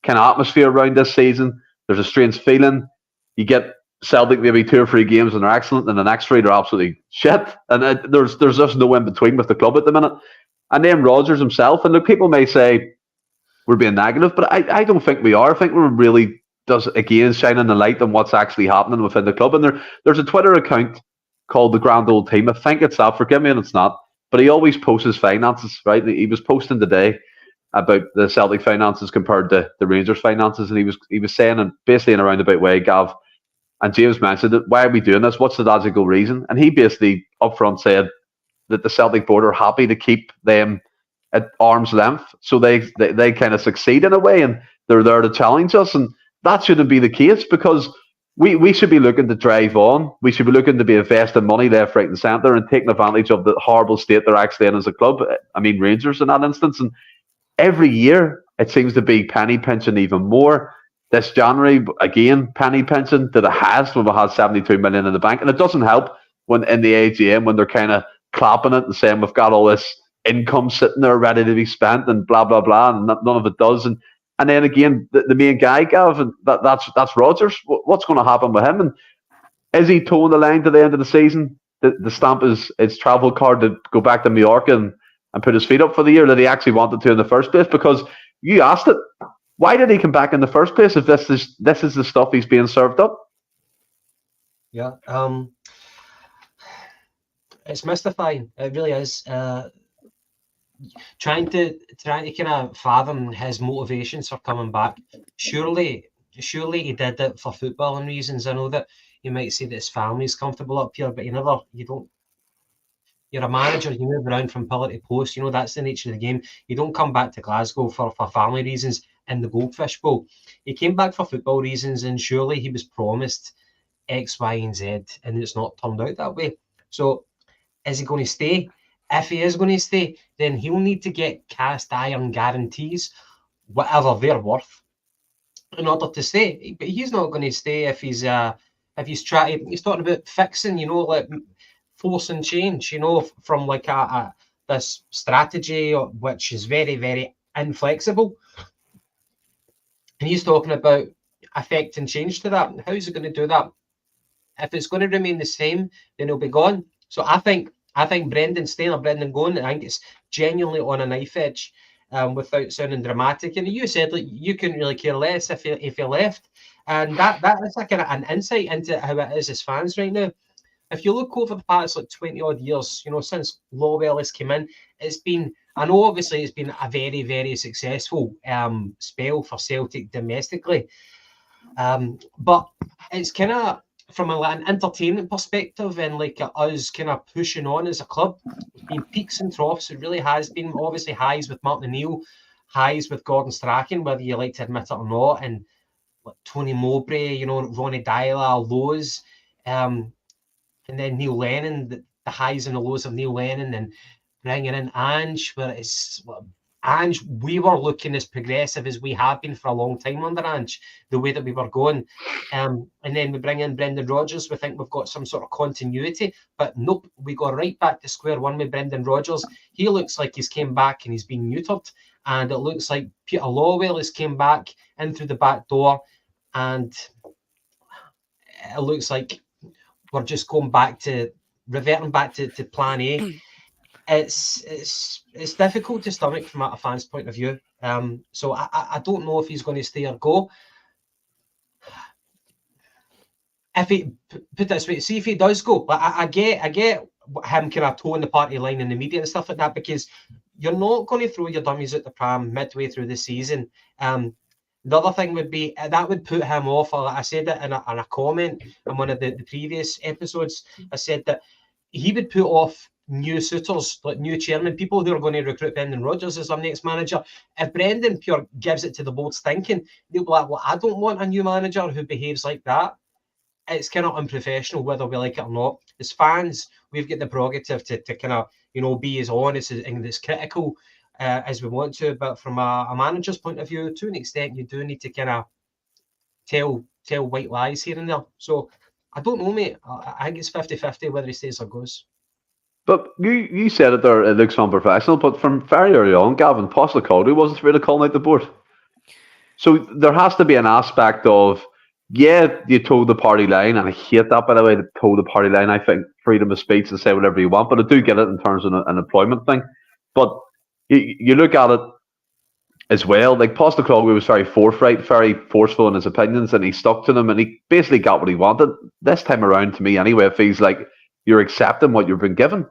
kind of atmosphere around this season. There's a strange feeling. You get Celtic maybe 2 or 3 games and they're excellent, and the next 3 they're absolutely shit. And there's just no in between with the club at the minute. And then Rodgers himself, and look, people may say we're being negative, but I don't think we are. I think we're really does again shining the light on what's actually happening within the club. And there's a Twitter account called the Grand Old Team. I think it's that. Forgive me, and it's not. But he always posts his finances, right? He was posting today about the Celtic finances compared to the Rangers finances, and he was saying, and basically in a roundabout way, Gav, and James mentioned it, why are we doing this? What's the logical reason? And he basically upfront said that the Celtic board are happy to keep them at arm's length, so they kind of succeed in a way, and they're there to challenge us. And that shouldn't be the case, because we should be looking to drive on. We should be looking to be investing money left, right, and centre, and taking advantage of the horrible state they're actually in as a club. I mean, Rangers in that instance. And every year it seems to be penny pinching even more. This January, again, penny pinching to the highest when we had 72 million in the bank. And it doesn't help when in the AGM, when they're kind of clapping it and saying we've got all this income sitting there ready to be spent and blah, blah, blah, and none of it does. And then again, the main guy, Gavin, that's Rodgers. What's going to happen with him? And is he towing the line to the end of the season? The stamp his travel card to go back to Mallorca and put his feet up for the year that he actually wanted to in the first place? Because you asked it. Why did he come back in the first place if this is the stuff he's being served up? Yeah, it's mystifying. It really is. Trying to kind of fathom his motivations for coming back. Surely he did it for footballing reasons. I know that you might say that his family's comfortable up here, but you're a manager, you move around from pillar to post, that's the nature of the game. You don't come back to Glasgow for family reasons in the Goldfish Bowl. He came back for football reasons, and surely he was promised X, Y, and Z, and it's not turned out that way. So is he going to stay? If he is going to stay, then he'll need to get cast iron guarantees, whatever they're worth, in order to stay. But he's not going to stay if he's trying. He's talking about fixing, like forcing change, from like this strategy which is very, very inflexible. And he's talking about affecting change to that. How's he going to do that? If it's going to remain the same, then he'll be gone. So I think Brendan staying or Brendan going, I think it's genuinely on a knife edge, without sounding dramatic. And you said you couldn't really care less if he left, and that's like an insight into how it is as fans right now. If you look over the past 20 odd years, since Lowell has come in, I know obviously it's been a very, very successful spell for Celtic domestically, but it's kind of from an entertainment perspective and us kind of pushing on as a club. It's been peaks and troughs. It really has been. Obviously highs with Martin O'Neill, highs with Gordon Strachan, whether you like to admit it or not, and Tony Mowbray, Ronnie Dyla, lows, and then Neil Lennon, the highs and the lows of Neil Lennon, and bringing in Ange, where it's Ange, we were looking as progressive as we have been for a long time under Ange, the way that we were going. And then we bring in Brendan Rodgers. We think we've got some sort of continuity, but nope, we go right back to square one with Brendan Rodgers. He looks like he's came back and he's been neutered. And it looks like Peter Lawwell has came back in through the back door. And it looks like we're just reverting back to plan A. It's difficult to stomach from a fan's point of view. So I don't know if he's going to stay or go. if he put it this way, see if he does go, like I get him kind of towing the party line in the media and stuff like that, because you're not going to throw your dummies at the pram midway through the season. The other thing would be that would put him off. I said that in a comment in one of the previous episodes. I said that he would put off new suitors, like new chairman, people who are going to recruit Brendan Rodgers as our next manager. If Brendan pure gives it to the board's thinking, they'll be like, well, I don't want a new manager who behaves like that. It's kind of unprofessional, whether we like it or not. As fans, we've got the prerogative to kind of, be as honest and as critical as we want to. But from a manager's point of view, to an extent, you do need to kind of tell white lies here and there. So I don't know, mate. I think it's 50-50 whether he stays or goes. But you said it there, it looks unprofessional, but from very early on, Gavin, Postecoglou wasn't really calling out the board. So there has to be an aspect of, yeah, you toe the party line, and I hate that, by the way, to toe the party line. I think freedom of speech and say whatever you want, but I do get it in terms of an employment thing. But you look at it as well, like Postecoglou was very forthright, very forceful in his opinions, and he stuck to them, and he basically got what he wanted. This time around, to me anyway, it feels like you're accepting what you've been given.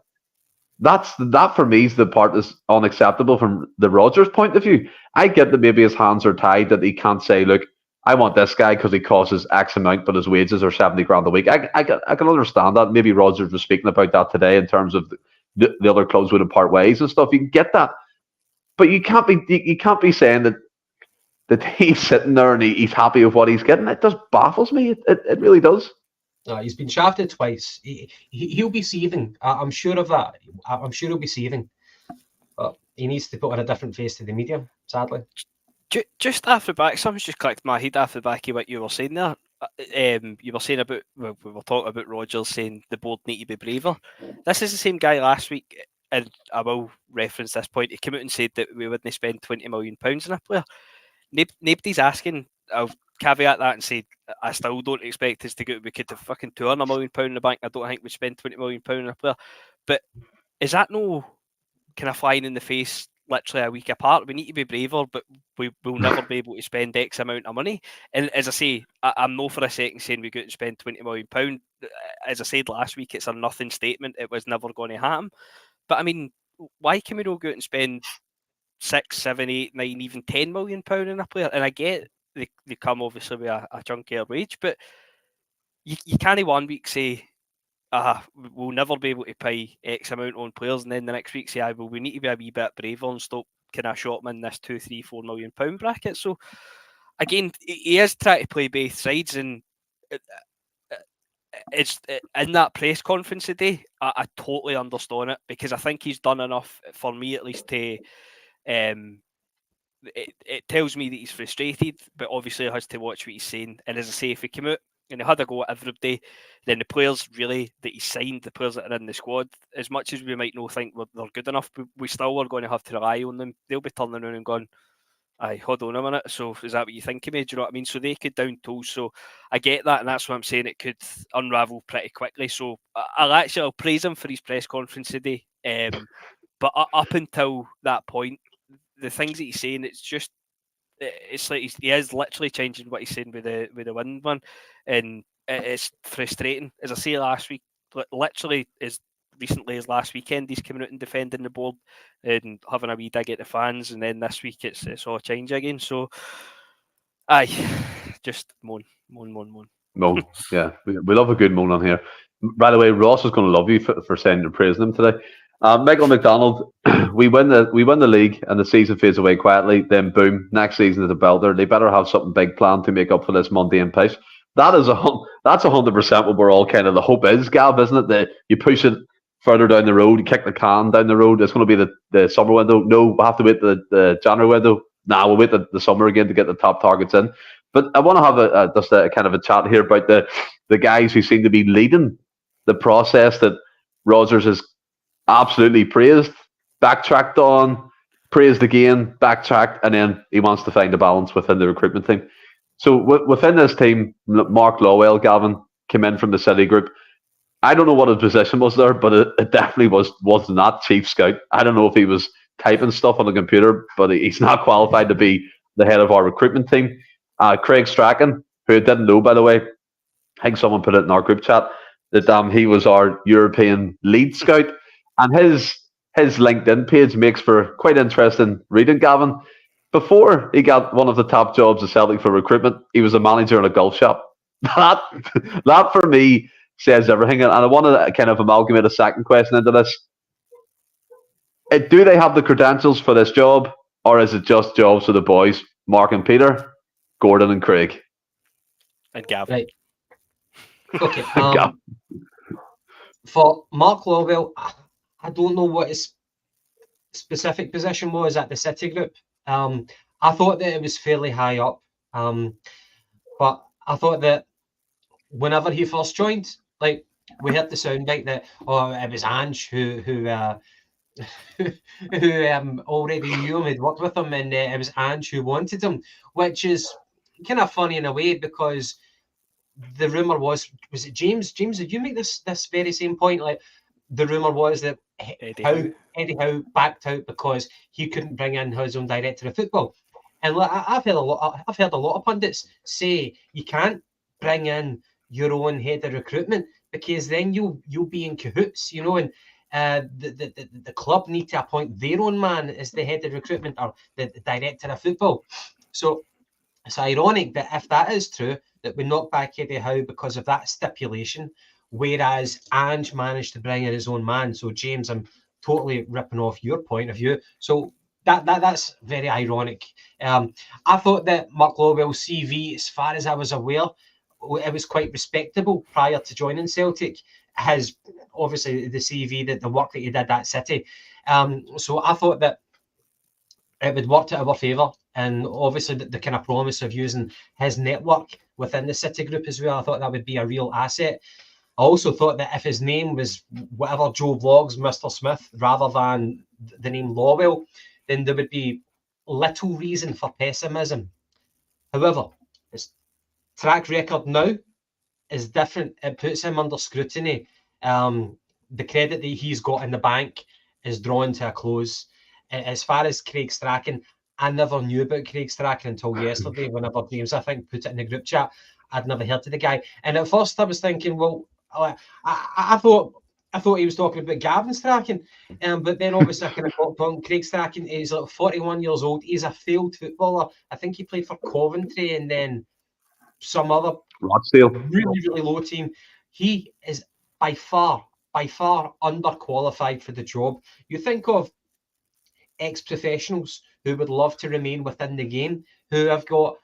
That for me is the part that's unacceptable from the Rodgers point of view. I get that maybe his hands are tied, that he can't say, look, I want this guy because he costs X amount, but his wages are 70 grand a week. I can understand that. Maybe Rodgers was speaking about that today in terms of the other clubs would part ways and stuff. You can get that, but you can't be saying that he's sitting there and he's happy with what he's getting. It just baffles me. It really does. He's been shafted twice. He'll be seething. I'm sure of that. I'm sure he'll be seething. But he needs to put on a different face to the media, sadly. Just after the back, something's just clicked in my head after the back of what you were saying there. You were saying about, we were talking about Rodgers saying the board need to be braver. This is the same guy last week, and I will reference this point. He came out and said that we wouldn't spend £20 million on a player. Nobody's asking. I'll caveat that and say I still don't expect us to go. We could have fucking £200 million in the bank. I don't think we'd spend £20 million on a player. But is that no kind of flying in the face? Literally a week apart. We need to be braver, but we will never be able to spend X amount of money. And as I say, I'm no for a second saying we go and spend £20 million. As I said last week, it's a nothing statement. It was never going to happen. But I mean, why can we not go out and spend 6, 7, 8, 9, even £10 million in a player? And I get they come obviously with a chunkier wage, but you can't 1 week say, we'll never be able to pay X amount on players, and then the next week say, well, we need to be a wee bit braver and stop kind of shot them in this £2, £3, £4 million bracket. So again, he is trying to play both sides, and it's in that press conference today, I totally understand it, because I think he's done enough for me at least to it tells me that he's frustrated, but obviously he has to watch what he's saying. And as I say, if he came out and he had a go at everybody, then the players really that he signed, the players that are in the squad, as much as we might not think they're good enough, we still are going to have to rely on them. They'll be turning around and going, aye, hold on a minute, so is that what you think of me? Do you know what I mean? So they could down tools. So I get that, and that's what I'm saying, it could unravel pretty quickly. So I'll praise him for his press conference today. But up until that point, the things that he's saying, it's like he is literally changing what he's saying with the wind one, and it's frustrating. As I say last week, literally as recently as last weekend, he's coming out and defending the board and having a wee dig at the fans, and then this week it's all change again. So, aye, just moan. Moan, yeah, we love a good moan on here. By the way, Ross is going to love you for saying you're praising him today. Michael McDonald, we win the league and the season fades away quietly. Then boom, next season is a belter. They better have something big planned to make up for this mundane pace. That's 100% what we're all kind of the hope is, Gav, isn't it? That you push it further down the road, you kick the can down the road. It's going to be the summer window. No, we'll have to wait the January window. We'll wait the summer again to get the top targets in. But I want to have just a kind of a chat here about the guys who seem to be leading the process that Rodgers has absolutely praised, backtracked on, praised again, backtracked, and then he wants to find a balance within the recruitment team. So within this team, Mark Lawwell, Gavin, came in from the City group. I don't know what his position was there, but it definitely was not chief scout. I don't know if he was typing stuff on the computer, but he's not qualified to be the head of our recruitment team. Craig Strachan, who I didn't know, by the way, I think someone put it in our group chat that he was our European lead scout, and his LinkedIn page makes for quite interesting reading, Gavin. Before he got one of the top jobs at Celtic for recruitment, he was a manager in a golf shop. That for me says everything. And I want to kind of amalgamate a second question into this. Do they have the credentials for this job, or is it just jobs for the boys, Mark and Peter, Gordon and Craig? And Gavin. Right. Okay. For Mark Lawwell, I don't know what his specific position was at the City Group. I thought that it was fairly high up. But I thought that whenever he first joined, like we heard the soundbite that it was Ange who already knew him, had worked with him, and it was Ange who wanted him, which is kind of funny in a way because the rumor was it James? James, did you make this very same point? Like the rumor was that Eddie Howe backed out because he couldn't bring in his own director of football. And I've heard a lot of pundits say you can't bring in your own head of recruitment because then you'll be in cahoots, you know, and the club need to appoint their own man as the head of recruitment or the director of football. So it's ironic that if that is true, that we knocked back Eddie Howe because of that stipulation, whereas Ange managed to bring in his own man. So James, I'm totally ripping off your point of view. So that's very ironic. I thought that Mark Lawwell's CV, as far as I was aware, it was quite respectable prior to joining Celtic. Has obviously the CV, that the work that he did at City. So I thought that it would work to our favour, and obviously the kind of promise of using his network within the City Group as well. I thought that would be a real asset. I also thought that if his name was whatever Joe Vlogs, Mr. Smith, rather than the name Lawwell, then there would be little reason for pessimism. However, his track record now is different. It puts him under scrutiny. The credit that he's got in the bank is drawn to a close. As far as Craig Strachan, I never knew about Craig Strachan until yesterday, whenever James, I think, put it in the group chat. I'd never heard of the guy. And at first I was thinking, well, I thought he was talking about Gavin Strachan. But then obviously I kind of got on Craig Strachan. He's like 41 years old. He's a failed footballer. I think he played for Coventry and then some other really, really low team. He is by far underqualified for the job. You think of ex-professionals who would love to remain within the game, who have got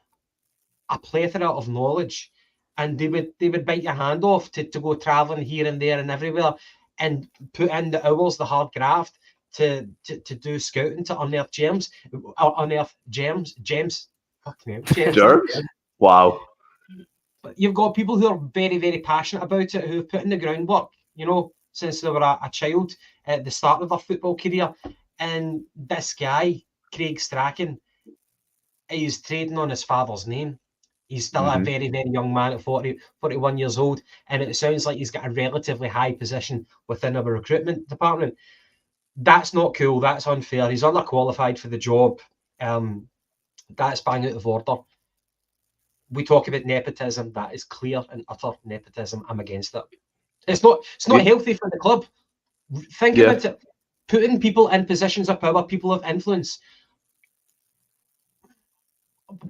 a plethora of knowledge, and they would bite your hand off to go travelling here and there and everywhere and put in the hours, the hard graft to do scouting, to unearth gems. Wow. But you've got people who are very, very passionate about it, who have put in the groundwork, you know, since they were a child at the start of their football career. And this guy, Craig Strachan, is trading on his father's name. He's still a very, very young man at 41 years old. And it sounds like he's got a relatively high position within our recruitment department. That's not cool. That's unfair. He's underqualified for the job. That's bang out of order. We talk about nepotism. That is clear and utter nepotism. I'm against it. It's not healthy for the club. Think about it. Putting people in positions of power, people of influence.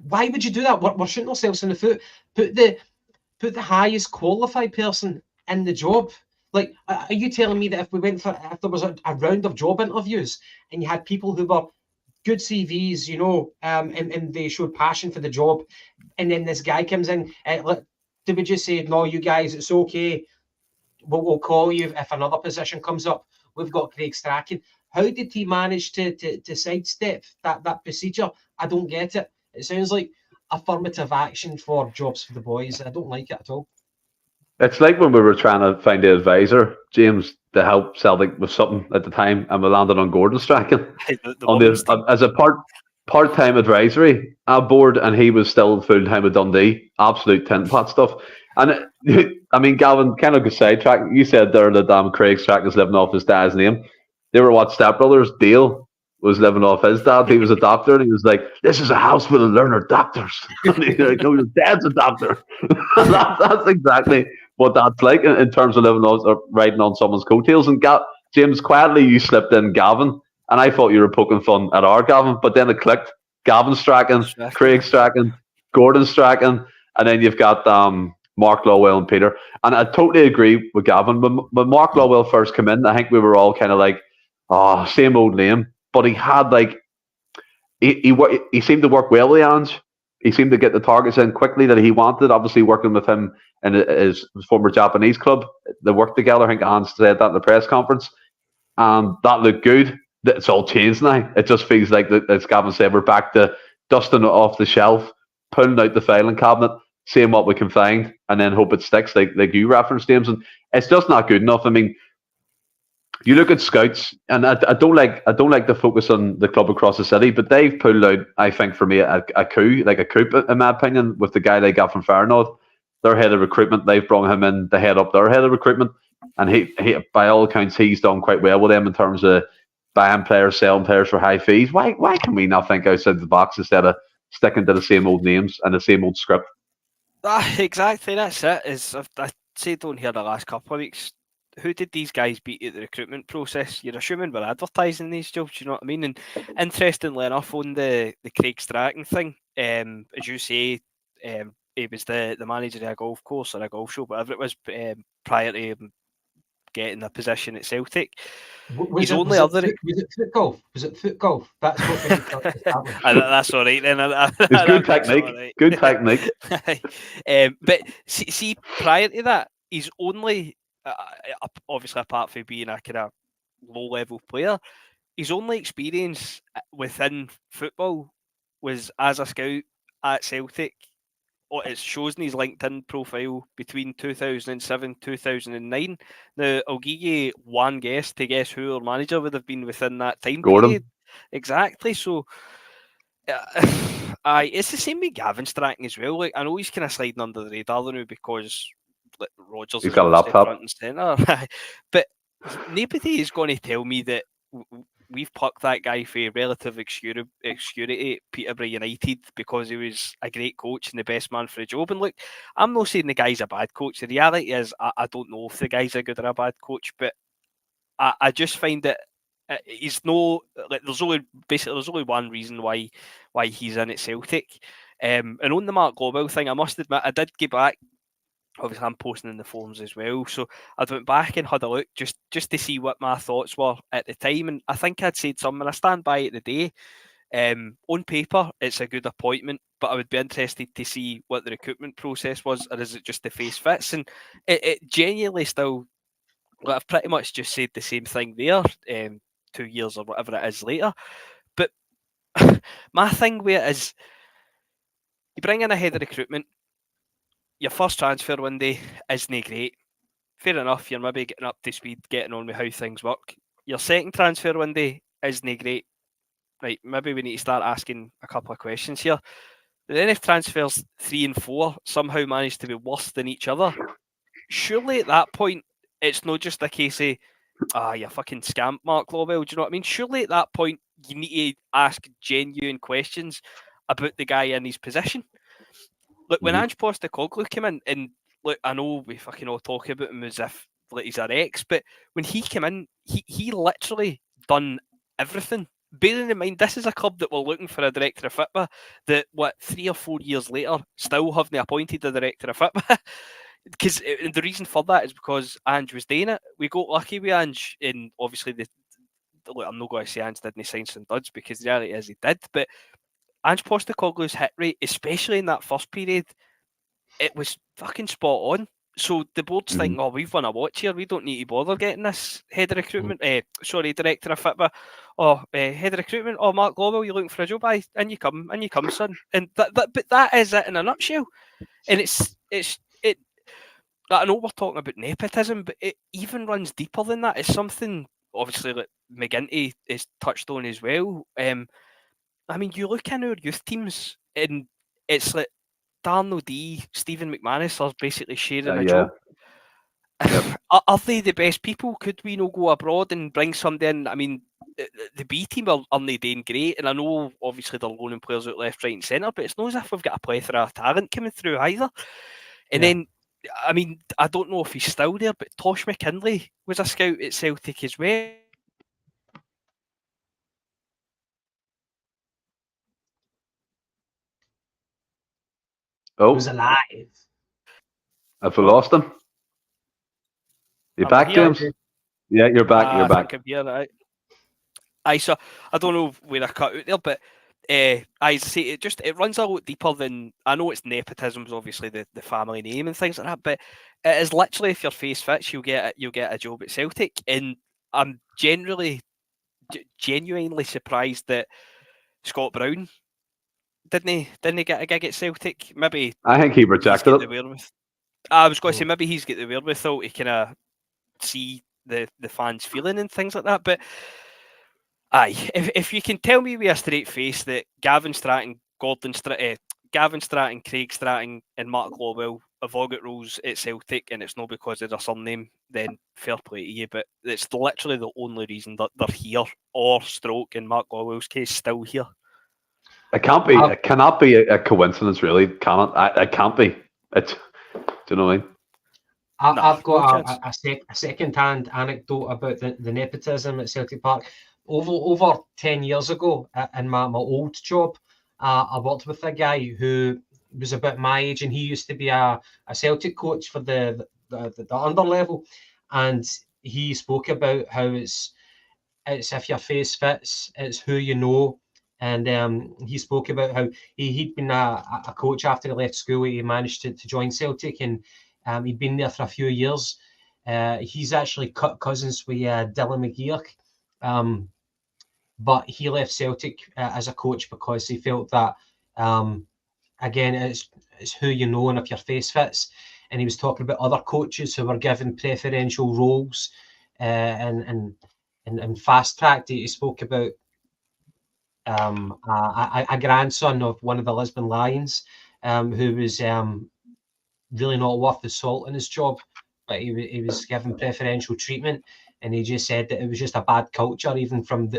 Why would you do that? We're shooting ourselves in the foot. Put the highest qualified person in the job. Like, are you telling me that if there was a round of job interviews and you had people who were good CVs, you know, and they showed passion for the job, and then this guy comes in, they would just say, no, you guys, it's okay. We'll call you if another position comes up. We've got Craig Strachan. How did he manage to sidestep that procedure? I don't get it. It sounds like affirmative action for jobs for the boys. I don't like it at all. It's like when we were trying to find an advisor, James, to help Celtic with something at the time, and we landed on Gordon Strachan as a part-time advisory board, and he was still full-time at Dundee. Absolute tin pot stuff. And I mean, Gavin, kind of a sidetrack. You said there that Craig Strachan's living off his dad's name. They were what, stepbrothers? Dale was living off his dad. He was a doctor, and he was like, "This is a house full of learned doctors." And he's like, "No, your dad's a doctor." That's exactly what that's like in terms of living on or riding on someone's coattails. And James, quietly you slipped in Gavin, and I thought you were poking fun at our Gavin, but then it clicked. Gavin Strachan, Craig Strachan, Gordon Strachan, and then you've got Mark Lawwell and Peter. And I totally agree with Gavin. When Mark Lawwell first came in, I think we were all kind of like, "Oh, same old name." But he had like he seemed to work well with Ange. He seemed to get the targets in quickly that he wanted. Obviously, working with him in his former Japanese club, they worked together. I think Ange said that in the press conference. That looked good. It's all changed now. It just feels like, as Gavin said, we're back to dusting it off the shelf, pulling out the filing cabinet, seeing what we can find, and then hope it sticks, like you referenced, James. And it's just not good enough. I mean, you look at scouts, and I don't like to focus on the club across the city, but they've pulled out, I think, for me, a coup in my opinion, with the guy they got from Feyenoord, their head of recruitment. They've brought him in to head up their head of recruitment, and he by all accounts, he's done quite well with them in terms of buying players, selling players for high fees. Why can we not think outside the box instead of sticking to the same old names and the same old script? Exactly, that's it. I said on here the last couple of weeks, who did these guys beat at the recruitment process? You're assuming we're advertising these jobs, you know what I mean? And interestingly enough, on the Craig Stratton thing, as you say, he was the manager of a golf course or a golf show, whatever it was, prior to him getting a position at Celtic. Was it foot golf? Was it foot golf? That's what that's all right then. It's good technique. Right. Good technique. But see, prior to that, he's only, obviously apart from being a kind of low-level player, his only experience within football was as a scout at Celtic. It shows in his LinkedIn profile between 2007 2009. Now, I'll give you one guess to guess who our manager would have been within that time period. Exactly. So, it's the same with Gavin Strachan as well. Like, I know he's kind of sliding under the radar now because Rodgers he's got a laptop front and centre. But nobody is going to tell me that we've plucked that guy for relative obscurity at Peterborough United because he was a great coach and the best man for the job. And look, I'm not saying the guy's a bad coach. The reality is, I don't know if the guy's a good or a bad coach, but I just find that he's no, like, there's only one reason why he's in at Celtic. And on the Mark Lawwell thing, I must admit, I did get back. Obviously, I'm posting in the forums as well, so I went back and had a look just to see what my thoughts were at the time, and I think I'd said something. I stand by it today. On paper, it's a good appointment, but I would be interested to see what the recruitment process was, or is it just the face fits? And it genuinely still, well, I've pretty much just said the same thing there 2 years or whatever it is later. But my thing with it is, you bring in a head of recruitment, your first transfer window isn't great. Fair enough, you're maybe getting up to speed, getting on with how things work. Your second transfer window isn't great. Right, maybe we need to start asking a couple of questions here. But then if transfers 3 and 4 somehow manage to be worse than each other, surely at that point, it's not just a case of, you fucking scamp Mark Lawwell, do you know what I mean? Surely at that point, you need to ask genuine questions about the guy in his position. Look, when Ange Postecoglou came in, and look, I know we fucking all talk about him as if like he's our ex, but when he came in, he literally done everything. Bearing in mind, this is a club that were looking for a director of football that, 3 or 4 years later, still haven't appointed a director of football. Because the reason for that is because Ange was doing it. We got lucky with Ange, and obviously, look, I'm not going to say Ange didn't sign some duds, because the reality is he did, but Ange Postecoglou's hit rate, especially in that first period, it was fucking spot on. So the board's thinking, we've won a watch here. We don't need to bother getting this head of recruitment. Director of football. Head of recruitment. Mark Lawwell, you're looking for a job? And you come, son. And but that is it in a nutshell. And it's I know we're talking about nepotism, but it even runs deeper than that. It's something obviously like McGinty is touched on as well. I mean, you look in our youth teams, and it's like Darnell D, Stephen McManus are basically sharing a job. Yep. Are they the best people? Could we not go abroad and bring somebody in? I mean, the B team are not doing great, and I know obviously they're loaning players out left, right, and centre, but it's not as if we've got a plethora of talent coming through either. And then, I mean, I don't know if he's still there, but Tosh McKinley was a scout at Celtic as well. Oh, He was alive. have we lost him? You back, James? Yeah, you're back. You're back. So I don't know where I cut out there, but I say it runs a lot deeper than, I know it's nepotism is obviously the family name and things like that, but it is literally, if your face fits, you'll get a job at Celtic. And I'm genuinely surprised that Scott Brown didn't get a gig at Celtic. Maybe I think he rejected it. I was going to say maybe he's got the wherewithal to kind of see the fans feeling and things like that. But aye, if you can tell me with a straight face that Gavin Stratton, Craig Stratton, and Mark Lawwell have all got roles at Celtic, and it's not because of their surname, then fair play to you. But it's literally the only reason that they're here, or stroke in Mark Lawwell's case, still here. It can't be. It cannot be a coincidence, really. It can't be. Do you know what I mean? I've got a second-hand anecdote about the nepotism at Celtic Park. Over 10 years ago, in my old job, I worked with a guy who was about my age, and he used to be a Celtic coach for the under level, and he spoke about how it's if your face fits, it's who you know. And he spoke about how he'd been a coach after he left school. He managed to join Celtic, and he'd been there for a few years. He's actually cut cousins with Dylan McGeoch, but he left Celtic as a coach because he felt that, again, it's who you know and if your face fits. And he was talking about other coaches who were given preferential roles and fast tracked. He spoke about a grandson of one of the Lisbon Lions, who was really not worth the salt in his job, but he was given preferential treatment, and he just said that it was just a bad culture, even from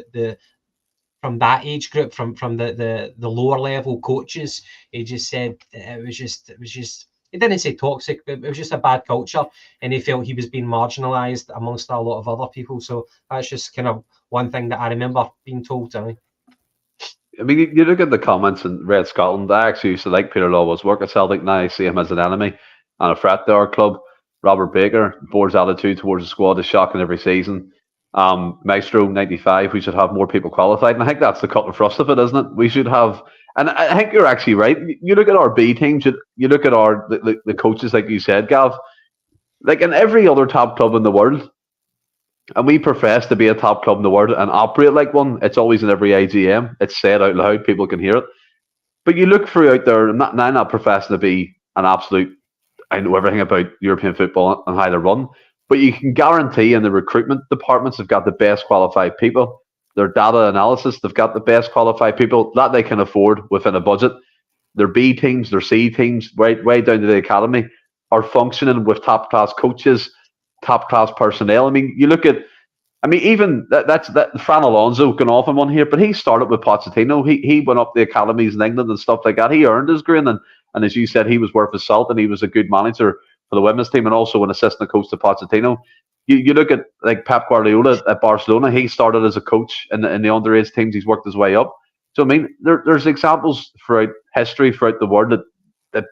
from that age group, from the lower level coaches. He just said it was just. He didn't say toxic, but it was just a bad culture, and he felt he was being marginalised amongst a lot of other people. So that's just kind of one thing that I remember being told to me. I mean, you look at the comments in Red Scotland. I actually used to like Peter Lawwell's work at Celtic. Now I see him as an enemy and a threat to our club. Robert Baker, board's attitude towards the squad is shocking every season. Maestro 95, we should have more people qualified. And I think that's the cut and thrust of it, isn't it? We should have, and I think you're actually right. You look at our B teams, you look at the coaches, like you said, Gav, like in every other top club in the world, and we profess to be a top club in the world and operate like one. It's always in every AGM. It's said out loud. People can hear it. But you look throughout there, and I'm not professing to be an absolute, I know everything about European football and how they run, but you can guarantee in the recruitment departments have got the best qualified people. Their data analysis, they've got the best qualified people that they can afford within a budget. Their B teams, their C teams, way down to the academy, are functioning with top-class coaches, top-class personnel. I mean, you look at, even that's Fran Alonso going off on one here, but he started with Pochettino. He went up the academies in England and stuff like that. He earned his grain, and as you said, he was worth his salt, and he was a good manager for the women's team and also an assistant coach to Pochettino. You look at like Pep Guardiola at Barcelona. He started as a coach in the underage teams. He's worked his way up. So I mean, there's examples throughout history, throughout the world that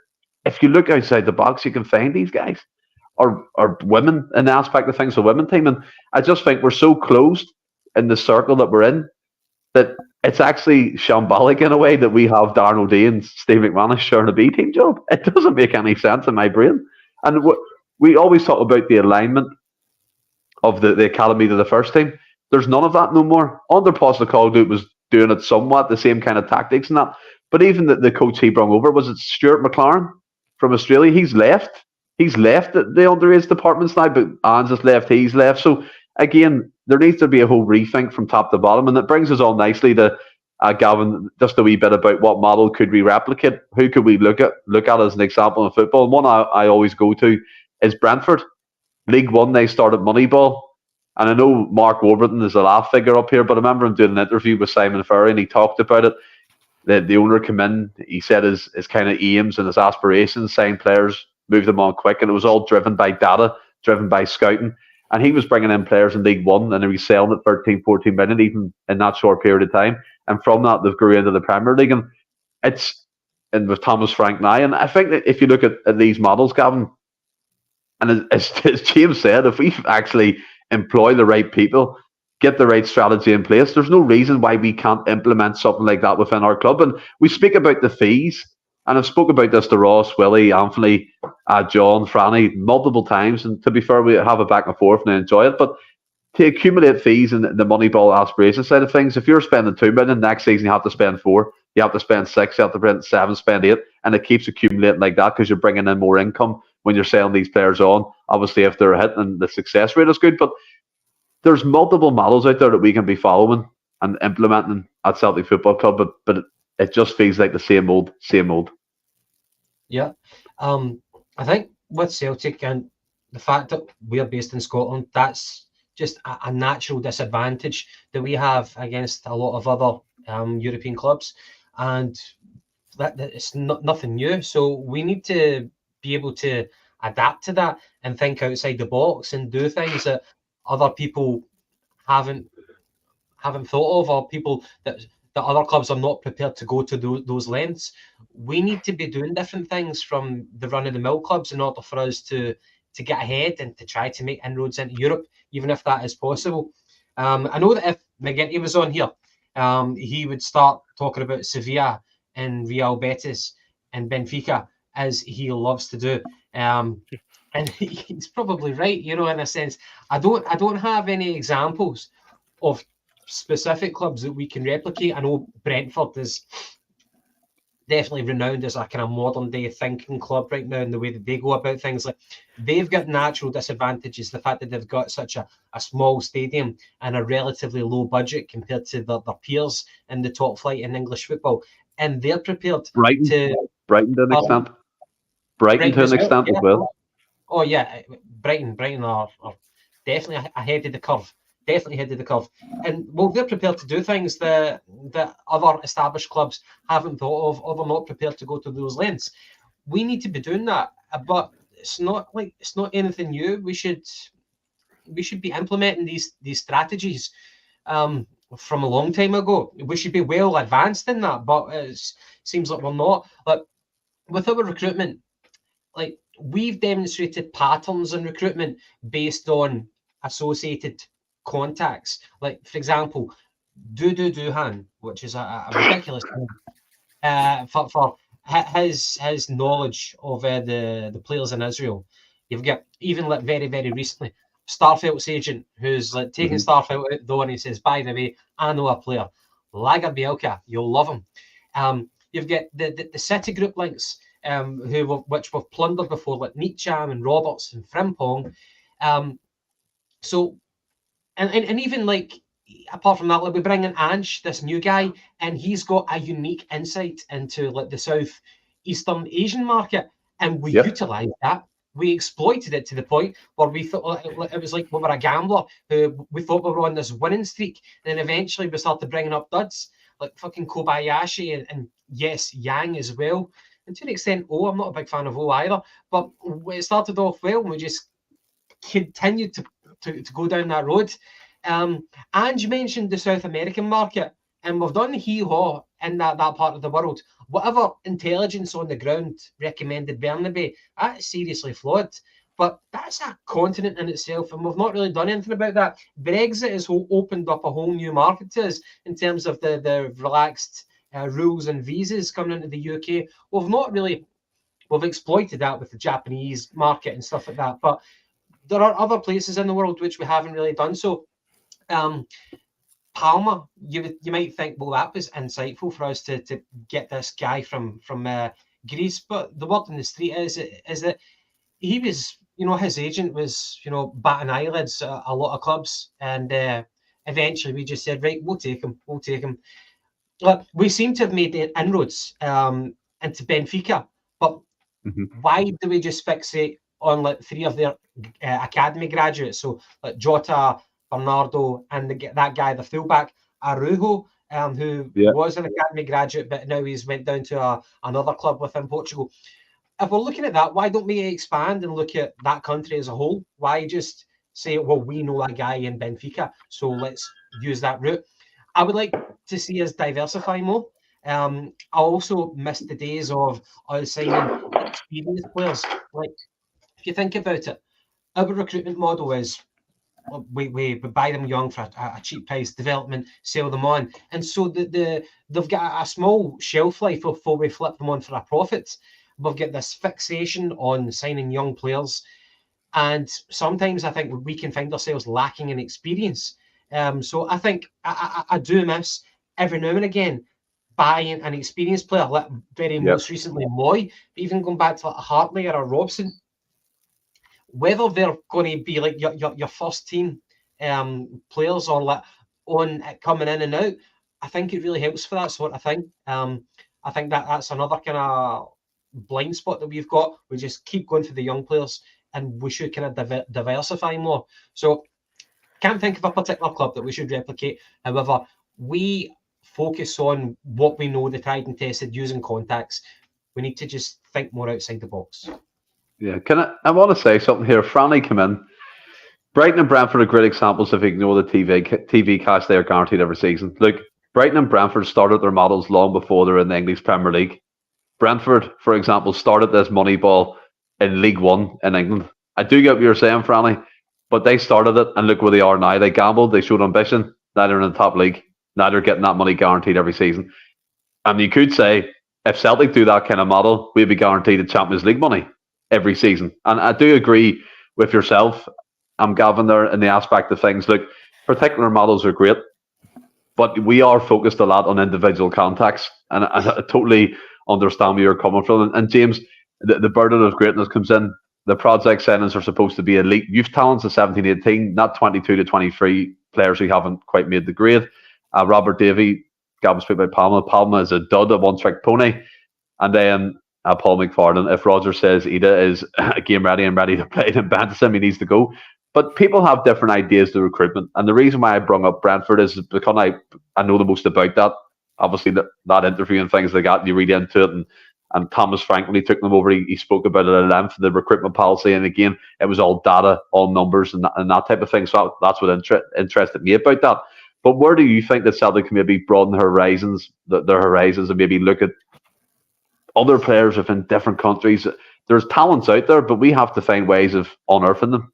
if you look outside the box, you can find these guys. Or women in the aspect of things, the women team. And I just think we're so closed in the circle that we're in that it's actually shambolic in a way that we have Darren O'Dea and Steve McManus sharing a B team job. It doesn't make any sense in my brain. And we always talk about the alignment of the academy to the first team. There's none of that no more. Under Postecoglou was doing it somewhat, the same kind of tactics and that. But even the coach he brought over, was it Stuart McLaren from Australia? He's left. He's left the underage departments now, but Anne's has left, he's left. So, again, there needs to be a whole rethink from top to bottom. And that brings us on nicely to, Gavin, just a wee bit about what model could we replicate? Who could we look at as an example in football? And one I always go to is Brentford. League One, they started Moneyball. And I know Mark Warburton is the last figure up here, but I remember him doing an interview with Simon Ferry, and he talked about it. The owner came in, he said his kind of aims and his aspirations, sign players, move them on quick, and it was all driven by data, driven by scouting. And he was bringing in players in League One, and he was selling at 13, 14 million, even in that short period of time. And from that, they've grew into the Premier League. And with Thomas Frank now. And I think that if you look at these models, Gavin, and as James said, if we actually employ the right people, get the right strategy in place, there's no reason why we can't implement something like that within our club. And we speak about the fees, and I've spoken about this to Ross, Willie, Anthony, John, Franny multiple times. And to be fair, we have it back and forth and I enjoy it. But to accumulate fees and the Moneyball aspiration side of things, if you're spending 2 million, next season you have to spend 4, you have to spend 6, you have to spend 7, spend 8, and it keeps accumulating like that because you're bringing in more income when you're selling these players on. Obviously, if they're a hit and the success rate is good, but there's multiple models out there that we can be following and implementing at Celtic Football Club, but it just feels like the same old, same old. Yeah, I think with Celtic and the fact that we're based in Scotland, that's just a natural disadvantage that we have against a lot of other European clubs, and that it's nothing new. So we need to be able to adapt to that and think outside the box and do things that other people haven't thought of, or people that other clubs are not prepared to go to those lengths. We need to be doing different things from the run-of-the-mill clubs in order for us to get ahead and to try to make inroads into Europe, even if that is possible. I know that if McGinty was on here, he would start talking about Sevilla and Real Betis and Benfica, as he loves to do. And he's probably right, in a sense. I don't have any examples of specific clubs that we can replicate. I know Brentford is definitely renowned as a kind of modern day thinking club right now in the way that they go about things. Like, they've got natural disadvantages, the fact that they've got such a small stadium and a relatively low budget compared to their peers in the top flight in English football, and they're prepared Brighton to an extent. Brighton to an extent as well. Oh yeah, Brighton are definitely ahead of the curve. Definitely ahead of the curve. And well, they're prepared to do things that other established clubs haven't thought of, or they're not prepared to go to those lengths. We need to be doing that, but it's not anything new. We should be implementing these strategies from a long time ago. We should be well advanced in that, but it seems like we're not. Like, with our recruitment, like, we've demonstrated patterns in recruitment based on associated contacts. Like, for example, Dudu Duhan, which is a ridiculous name, for his knowledge of the players in Israel. You've got, even like very, very recently, Starfelt's agent, who's like taking Starfelt out the door, and he says, by the way, I know a player, Lager Bielka, you'll love him. You've got the City Group links, which we've plundered before, like Nietzscham and Roberts and Frimpong. So, and even like, apart from that, like, we bring in Ange, this new guy, and he's got a unique insight into like the Southeastern Asian market, and we utilised that. We exploited it to the point where we thought it was like we were a gambler who we thought we were on this winning streak, and then eventually we started bringing up duds like fucking Kobayashi and yes, Yang as well. And to an extent, I'm not a big fan of either, but it started off well, and we just continued to go down that road. Ange mentioned the South American market, and we've done hee-haw in that part of the world. Whatever intelligence on the ground recommended Bernabe, that's seriously flawed. But that's a continent in itself, and we've not really done anything about that. Brexit has opened up a whole new market to us in terms of the relaxed rules and visas coming into the UK. We've exploited that with the Japanese market and stuff like that. But there are other places in the world which we haven't really done so. Palmer, you might think, well, that was insightful for us to get this guy from Greece, but the word in the street is that he was, his agent was, batting eyelids at a lot of clubs, and eventually we just said, right, we'll take him. Look, we seem to have made inroads into Benfica, but why do we just fixate on like 3 of their academy graduates? So like Jota, Bernardo, and that guy, the fullback, Arujo, who was an academy graduate, but now he's went down to another club within Portugal. If we're looking at that, why don't we expand and look at that country as a whole? Why just say, well, we know a guy in Benfica, so let's use that route? I would like to see us diversify more. I also miss the days of us signing experienced players. Like, if you think about it, our recruitment model is we buy them young for a cheap price, development, sell them on, and so they've got a small shelf life before we flip them on for a profit. We've got this fixation on signing young players, and sometimes I think we can find ourselves lacking in experience. So I think I do miss every now and again buying an experienced player, like most recently Moy, even going back to like Hartley or a Robson. Whether they're going to be like your first team players or like on coming in and out, I think it really helps for that sort of thing. I think that's another kind of blind spot that we've got. We just keep going for the young players, and we should kind of diversify more. So can't think of a particular club that we should replicate. However, we focus on what we know, the tried and tested, using contacts. We need to just think more outside the box. Yeah, I want to say something here. Franny come in. Brighton and Brentford are great examples if you ignore the TV cash they are guaranteed every season. Look, Brighton and Brentford started their models long before they're in the English Premier League. Brentford, for example, started this money ball in League One in England. I do get what you're saying, Franny, but they started it, and look where they are now. They gambled, they showed ambition. Now they're in the top league. Now they're getting that money guaranteed every season. And you could say, if Celtic do that kind of model, we'd be guaranteed the Champions League money every season. And I do agree with yourself, Gavin, there in the aspect of things. Look, particular models are great, but we are focused a lot on individual contacts. And I totally understand where you're coming from. And James, the burden of greatness comes in. The project signings are supposed to be elite youth talents of 17, 18, not 22 to 23 players who haven't quite made the grade. Robert Davey, Gavin spoke about Palma. Palma is a dud, a one-trick pony. And then Paul McFarlane, if Rodgers says Idah is game ready and ready to play, then bench him, he needs to go. But people have different ideas to recruitment. And the reason why I brought up Brentford is because I know the most about that. Obviously, that interview and things like that, you read into it. And Thomas Frank, when he took them over, he spoke about it at length, the recruitment policy. And again, it was all data, all numbers, and that type of thing. So that's what interested me about that. But where do you think that Celtic can maybe broaden their horizons, and maybe look at other players within different countries? There's talents out there, but we have to find ways of unearthing them.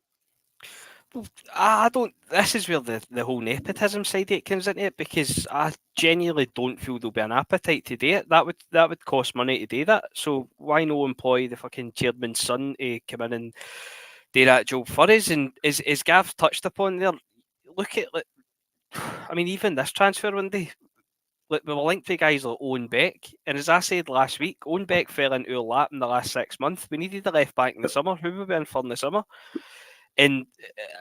Well, this is where the whole nepotism side of it comes into it, because I genuinely don't feel there'll be an appetite to do it. That would cost money to do that. So why not employ the fucking chairman's son to come in and do that job for us? And as Gav touched upon there, look at, I mean, even this transfer window, we were linked to guys like Owen Beck, and as I said last week, Owen Beck fell into our lap in the last 6 months. We needed a left back in the summer. Who were we in for in the summer? And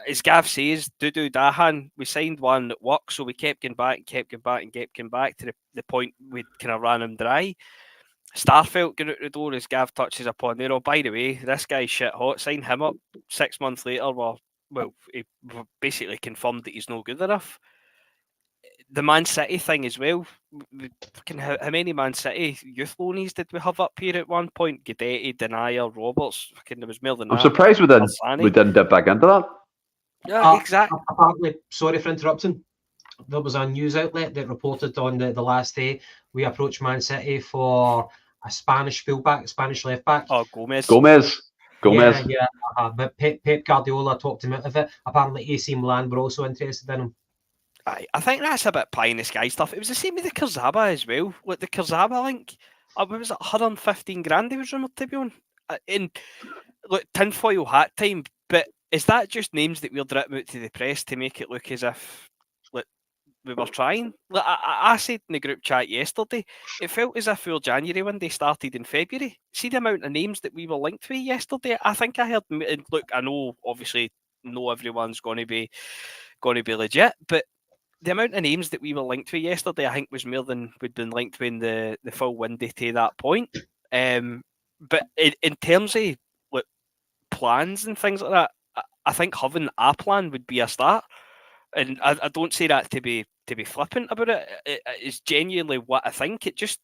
as Gav says, Dudu Dahan, we signed one that worked, so we kept going back to the point we'd kind of ran him dry. Starfelt going out the door, as Gav touches upon there. Oh, by the way, this guy's shit hot. Sign him up. 6 months later, he basically confirmed that he's no good enough. The Man City thing as well. How many Man City youth loanies did we have up here at one point? Guidetti, Denier, Roberts. There was more than I'm that. surprised we didn't dip back into that. Yeah, exactly. Apparently, sorry for interrupting. There was a news outlet that reported on the last day we approached Man City for a Spanish fullback, Spanish left back. Oh, Gomez. Yeah. But Pep Guardiola talked him out of it. Apparently, AC Milan were also interested in him. I think that's a bit pie in the sky stuff. It was the same with the Kurzawa as well. Like the Kurzawa link, what was it, 115 grand he was rumoured to be on? In tinfoil hat time. But is that just names that we're dripping out to the press to make it look as if we were trying? I said in the group chat yesterday, it felt as if our January when they started in February. See the amount of names that we were linked with yesterday? I think I heard, and look, I know obviously not everyone's going to be legit, but the amount of names that we were linked with yesterday, I think, was more than we'd been linked with in the full window to that point. But in terms of plans and things like that, I think having a plan would be a start. And I don't say that to be flippant about it. It's genuinely what I think. It just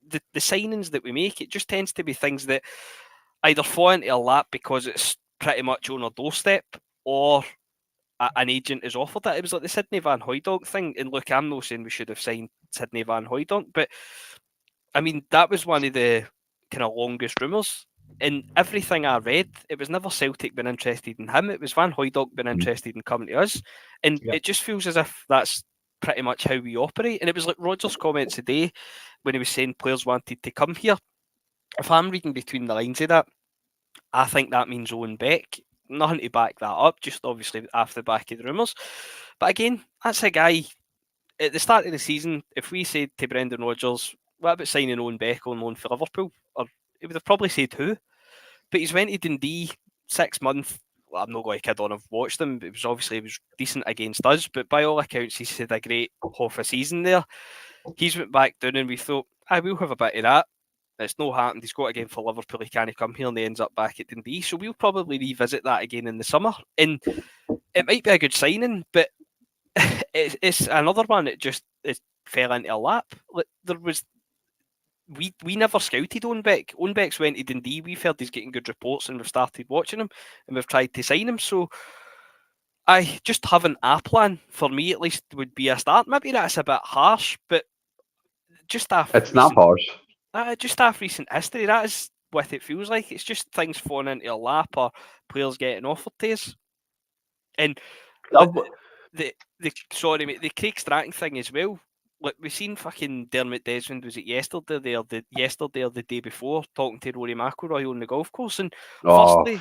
the signings that we make, it just tends to be things that either fall into a lap because it's pretty much on our doorstep, or an agent is offered that. It was like the Sydney Van Hooijdonk thing. And look, I'm not saying we should have signed Sydney Van Hooijdonk, but I mean, that was one of the kind of longest rumours. In everything I read, it was never Celtic being interested in him. It was Van Hooijdonk being interested in coming to us. And it just feels as if that's pretty much how we operate. And it was like Rodgers' comments today when he was saying players wanted to come here. If I'm reading between the lines of that, I think that means Owen Beck. Nothing to back that up, just obviously after the back of the rumours. But again, that's a guy, at the start of the season, if we said to Brendan Rodgers, what about signing Owen Beck on loan for Liverpool? Or he would have probably said who. But he's went to Dundee 6 months. Well, I'm not going to kid on, I've watched him. It was decent against us, but by all accounts, he's had a great half a season there. He's went back down and we thought, I will have a bit of that. It's no happened. He's got a game for Liverpool. He can't come here and he ends up back at Dundee. So we'll probably revisit that again in the summer. And it might be a good signing, but it's another one that just it fell into a lap. There was we never scouted Owen Beck. Owen Beck's went to Dundee. We've heard he's getting good reports and we've started watching him and we've tried to sign him. So I just having a plan, for me at least, would be a start. Maybe that's a bit harsh, but just after it's not harsh. Just after recent history, that is what it feels like. It's just things falling into a lap or players getting offered to us. And the Craig Stratton thing as well. Look, we've seen fucking Dermot Desmond, was it yesterday or the day before, talking to Rory McIlroy on the golf course. And firstly,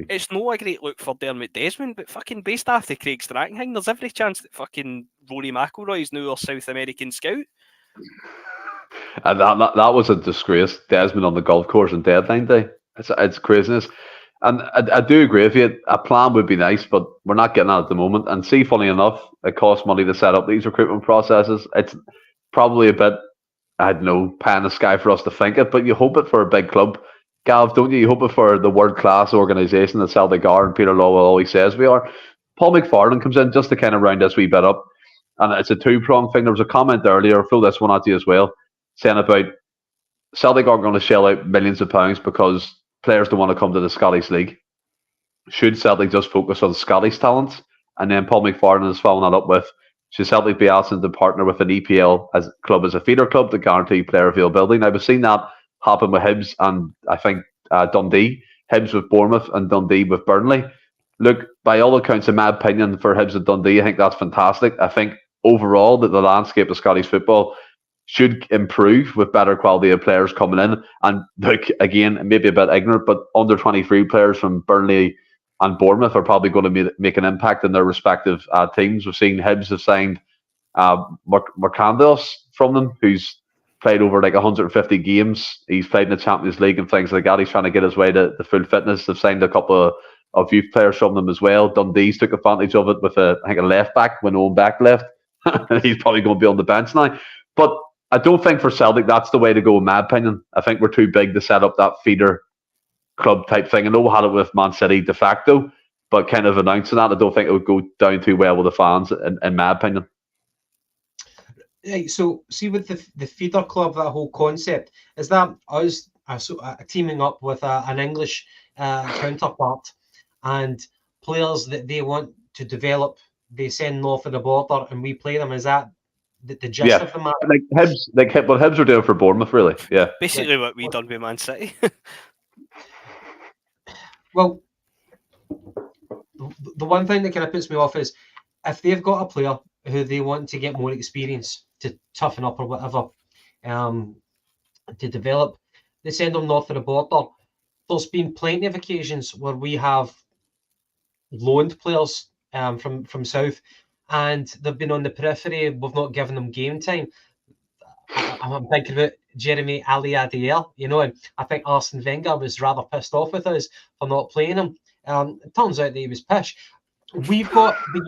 it's not a great look for Dermot Desmond, but fucking based off the Craig Stratton thing, there's every chance that fucking Rory McIlroy is now our South American scout. And that was a disgrace. Desmond on the golf course on deadline day. It's craziness. And I do agree with you. A plan would be nice, but we're not getting that at the moment. And see, funny enough, it costs money to set up these recruitment processes. It's probably a bit, I don't know, pie in the sky for us to think it, but you hope it for a big club. Gav, don't you? You hope it for the world-class organisation that Celtic are, and Peter Lawwell always says we are. Paul McFarlane comes in just to kind of round this wee bit up. And it's a two-pronged thing. There was a comment earlier, I'll throw this one at you as well, saying about Celtic aren't going to shell out millions of pounds because players don't want to come to the Scottish League. Should Celtic just focus on Scottish talents? And then Paul McFarlane is following that up with, should Celtic be asked to partner with an EPL as a feeder club to guarantee player availability? Now, we've seen that happen with Hibs and I think Dundee. Hibs with Bournemouth and Dundee with Burnley. Look, by all accounts, in my opinion, for Hibs and Dundee, I think that's fantastic. I think overall that the landscape of Scottish football should improve with better quality of players coming in. And look, again, maybe a bit ignorant, but under 23 players from Burnley and Bournemouth are probably going to make an impact in their respective teams. We've seen Hibs have signed Marcandos from them, who's played over like 150 games. He's played in the Champions League and things like that. He's trying to get his way to full fitness. They've signed a couple of youth players from them as well. Dundee's took advantage of it with a left back when Owen Beck left. He's probably going to be on the bench now. But I don't think for Celtic that's the way to go, in my opinion. I think we're too big to set up that feeder club type thing. I know we had it with Man City de facto, but kind of announcing that, I don't think it would go down too well with the fans, in my opinion. Right, so see with the feeder club, that whole concept, is that us teaming up with an English counterpart, and players that they want to develop, they send north of the border and we play them? Is that the gist of the matter? What Hibs are doing for Bournemouth, really. Yeah. Basically what we done with Man City. Well, the one thing that kind of puts me off is if they've got a player who they want to get more experience, to toughen up or whatever, to develop, they send them north of the border. There's been plenty of occasions where we have loaned players from south, and they've been on the periphery. We've not given them game time. I'm thinking about Jeremy Aliadier, and I think Arsene Wenger was rather pissed off with us for not playing him. It turns out that he was pish. We've got the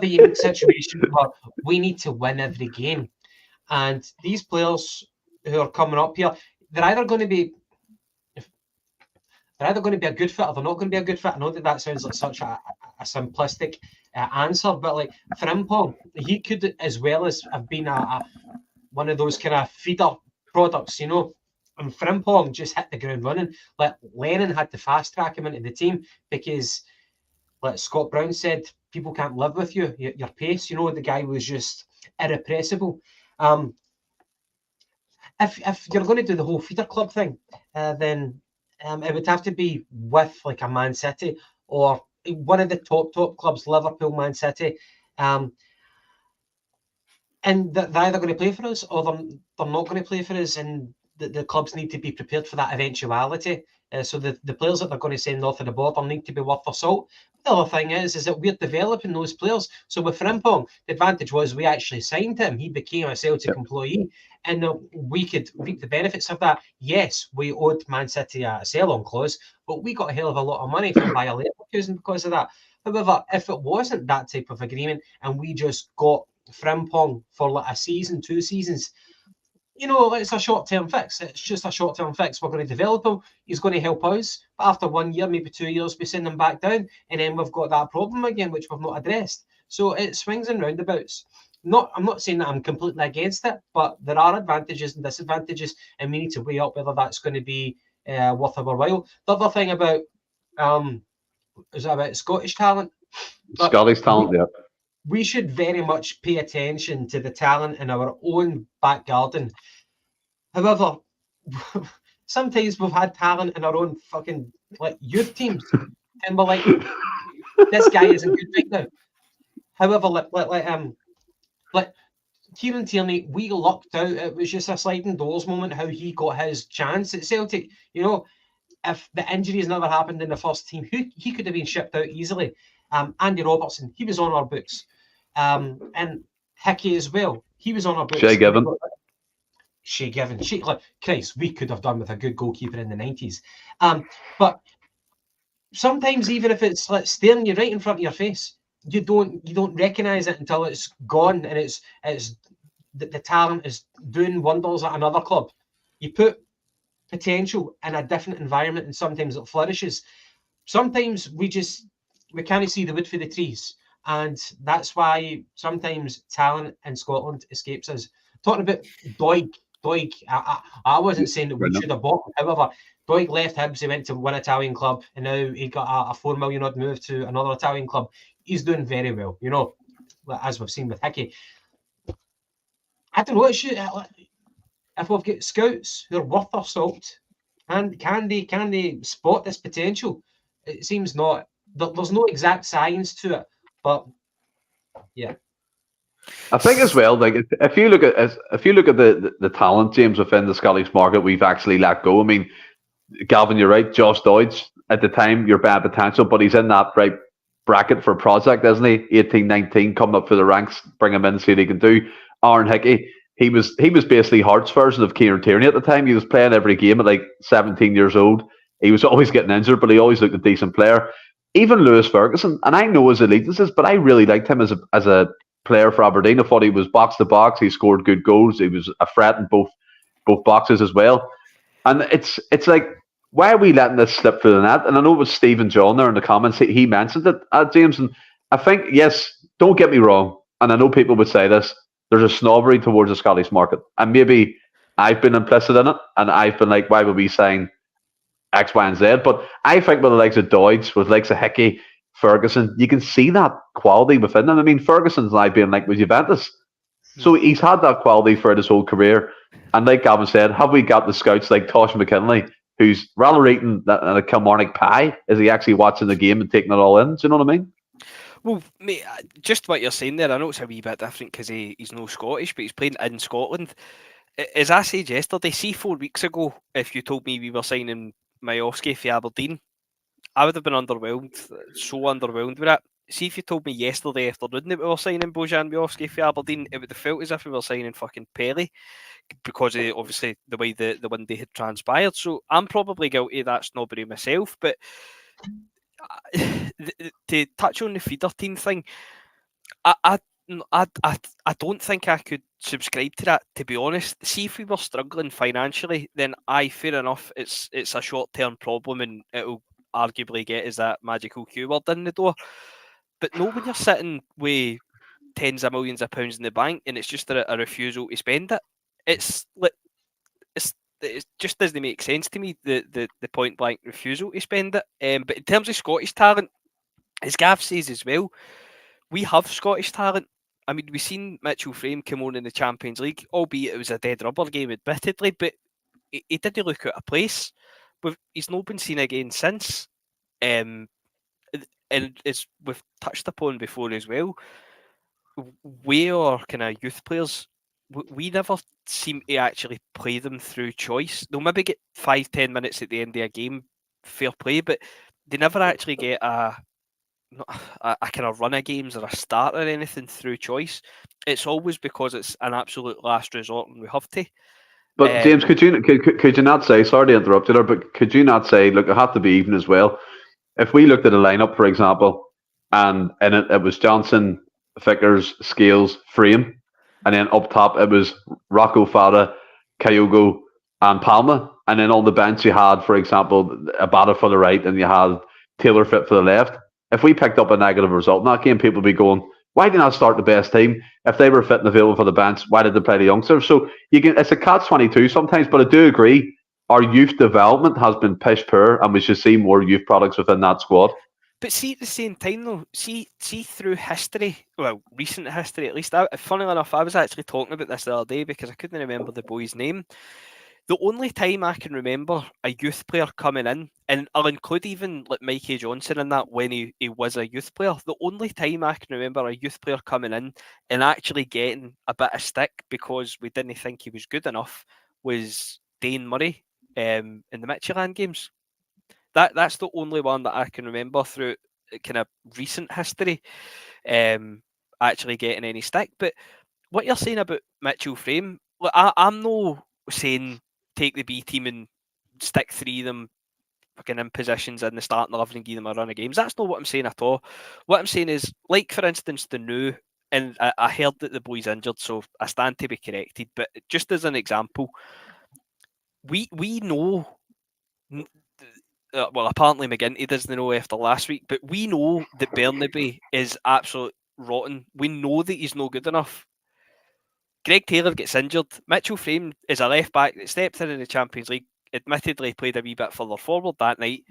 unique situation where we need to win every game, and these players who are coming up here, they're either going to be they're either going to be a good fit or they're not going to be a good fit. I know that sounds like such a simplistic answer, but like Frimpong, he could as well as have been one of those kind of feeder products, you know. And Frimpong just hit the ground running. Like Lennon had to fast track him into the team because, like Scott Brown said, people can't live with you. Your pace, you know, the guy was just irrepressible. If you're going to do the whole feeder club thing, then it would have to be with like a Man City or one of the top clubs, Liverpool, Man City, and they're either going to play for us or they're not going to play for us, and the clubs need to be prepared for that eventuality. So the players that they're going to send north of the border need to be worth their salt. The other thing is that we're developing those players. So with Frimpong, the advantage was we actually signed him. He became a Celtic employee, and we could reap the benefits of that. Yes, we owed Man City a sell-on clause, but we got a hell of a lot of money from Bayer Leverkusen because of that. However, if it wasn't that type of agreement and we just got Frimpong for like a season, 2 seasons, you know, it's a short-term fix. It's just a short-term fix. We're going to develop him. He's going to help us. But after 1 year, maybe 2 years, we send him back down. And then we've got that problem again, which we've not addressed. So it swings and roundabouts. I'm not saying that I'm completely against it, but there are advantages and disadvantages, and we need to weigh up whether that's going to be worth our while. The other thing about, is that about Scottish talent? Scottish talent, yeah. We should very much pay attention to the talent in our own back garden. However, sometimes we've had talent in our own fucking like youth teams, and we're like, this guy isn't good right now. However, like Kieran Tierney, we lucked out. It was just a sliding doors moment how he got his chance at Celtic. You know, if the injuries never happened in the first team, he could have been shipped out easily. Andy Robertson, he was on our books. And Hickey as well. He was on our books. Shea Given. Like, Christ, we could have done with a good goalkeeper in the 90s. But sometimes even if it's like staring you right in front of your face, you don't recognise it until it's gone and it's the talent is doing wonders at another club. You put potential in a different environment and sometimes it flourishes. Sometimes we can't see the wood for the trees. And that's why sometimes talent in Scotland escapes us. Talking about Doig, I wasn't saying that we should have bought him. However, Doig left Hibs, he went to one Italian club, and now he got a $4 million odd move to another Italian club. He's doing very well, you know, as we've seen with Hickey. I don't know, if we've got scouts who are worth their salt, and can they spot this potential? It seems not. There's no exact science to it. But yeah, I think as well, like if you look at the talent, James, within the Scottish market, we've actually let go. I mean, Galvin, you're right. Josh Doidge at the time, you're bad potential, but he's in that right bracket for project, isn't he? 18, 19, coming up for the ranks, bring him in, see what he can do. Aaron Hickey, he was basically Hearts' version of Kieran Tierney at the time. He was playing every game at like 17 years old. He was always getting injured, but he always looked a decent player. Even Lewis Ferguson, and I know his eliteness, but I really liked him as a player for Aberdeen. I thought he was box to box. He scored good goals. He was a threat in both boxes as well. And it's like, why are we letting this slip through the net? And I know it was Stephen John there in the comments. He mentioned it, James. And I think, yes, don't get me wrong. And I know people would say this. There's a snobbery towards the Scottish market. And maybe I've been implicit in it. And I've been like, why would we sign X, Y, and Z? But I think with the likes of Doidge, with the likes of Hickey, Ferguson, you can see that quality within them. I mean, Ferguson's now being like with Juventus. So he's had that quality throughout his whole career. And like Gavin said, have we got the scouts like Tosh McKinley, who's rather eating a Kilmarnock pie? Is he actually watching the game and taking it all in? Do you know what I mean? Well, mate, just what you're saying there, I know it's a wee bit different because he's no Scottish, but he's playing in Scotland. As I said yesterday, see 4 weeks ago, if you told me we were signing Majowski for Aberdeen, I would have been underwhelmed, so underwhelmed with that. See, if you told me yesterday afternoon that we were signing Bojan Majowski for Aberdeen, it would have felt as if we were signing fucking Perry, because of obviously the way the one day had transpired. So I'm probably guilty of that snobbery myself. But to touch on the feeder team thing, I I don't think I could subscribe to that, to be honest. See, if we were struggling financially, then fair enough. It's a short-term problem, and it'll arguably get us that magical Q word in the door. But no, when you're sitting with tens of millions of pounds in the bank and it's just a refusal to spend it, it's it just doesn't make sense to me, the point blank refusal to spend it. But in terms of Scottish talent, as Gav says as well, we have Scottish talent. I mean, we've seen Mitchell Frame come on in the Champions League, albeit it was a dead rubber game, admittedly, but he didn't look out of place. He's not been seen again since. And as we've touched upon before as well, we are kind of youth players. We never seem to actually play them through choice. They'll maybe get 5-10 minutes at the end of a game, fair play, but they never actually get a kind of run of games or a start or anything through choice. It's always because it's an absolute last resort and we have to. But James, could you not say, sorry to interrupt you there, but could you not say, look, it have to be even as well? If we looked at a lineup, for example, and it was Johnson, Vickers, Scales, Frame, and then up top it was Rocco Fada, Kyogo, and Palma, and then on the bench you had, for example, Abada for the right, and you had Taylor Fit for the left. If we picked up a negative result in that game, people would be going, why did not start the best team? If they were fit and available for the bench, why did they play the youngsters? So it's a catch-22 sometimes, but I do agree our youth development has been pish poor, and we should see more youth products within that squad. But see, at the same time, though, see through history, well, recent history at least. Funnily enough, I was actually talking about this the other day because I couldn't remember the boy's name. The only time I can remember a youth player coming in, and I'll include even like Mikey Johnson in that when he was a youth player, the only time I can remember a youth player coming in and actually getting a bit of stick because we didn't think he was good enough was Dane Murray in the Midtjylland games. That's the only one that I can remember through kind of recent history actually getting any stick. But what you're saying about Mitchell Frame, look, I'm no saying take the B team and stick three of them fucking in positions in the starting 11 and give them a run of games. That's not what I'm saying at all. What I'm saying is, like for instance, the new, and I heard that the boy's injured, so I stand to be corrected. But just as an example, we know. Well, apparently McGinty doesn't know after last week, but we know that Bernaby is absolute rotten. We know that he's no good enough. Greg Taylor gets injured. Mitchell Frame is a left back that stepped in the Champions League. Admittedly, played a wee bit further forward that night,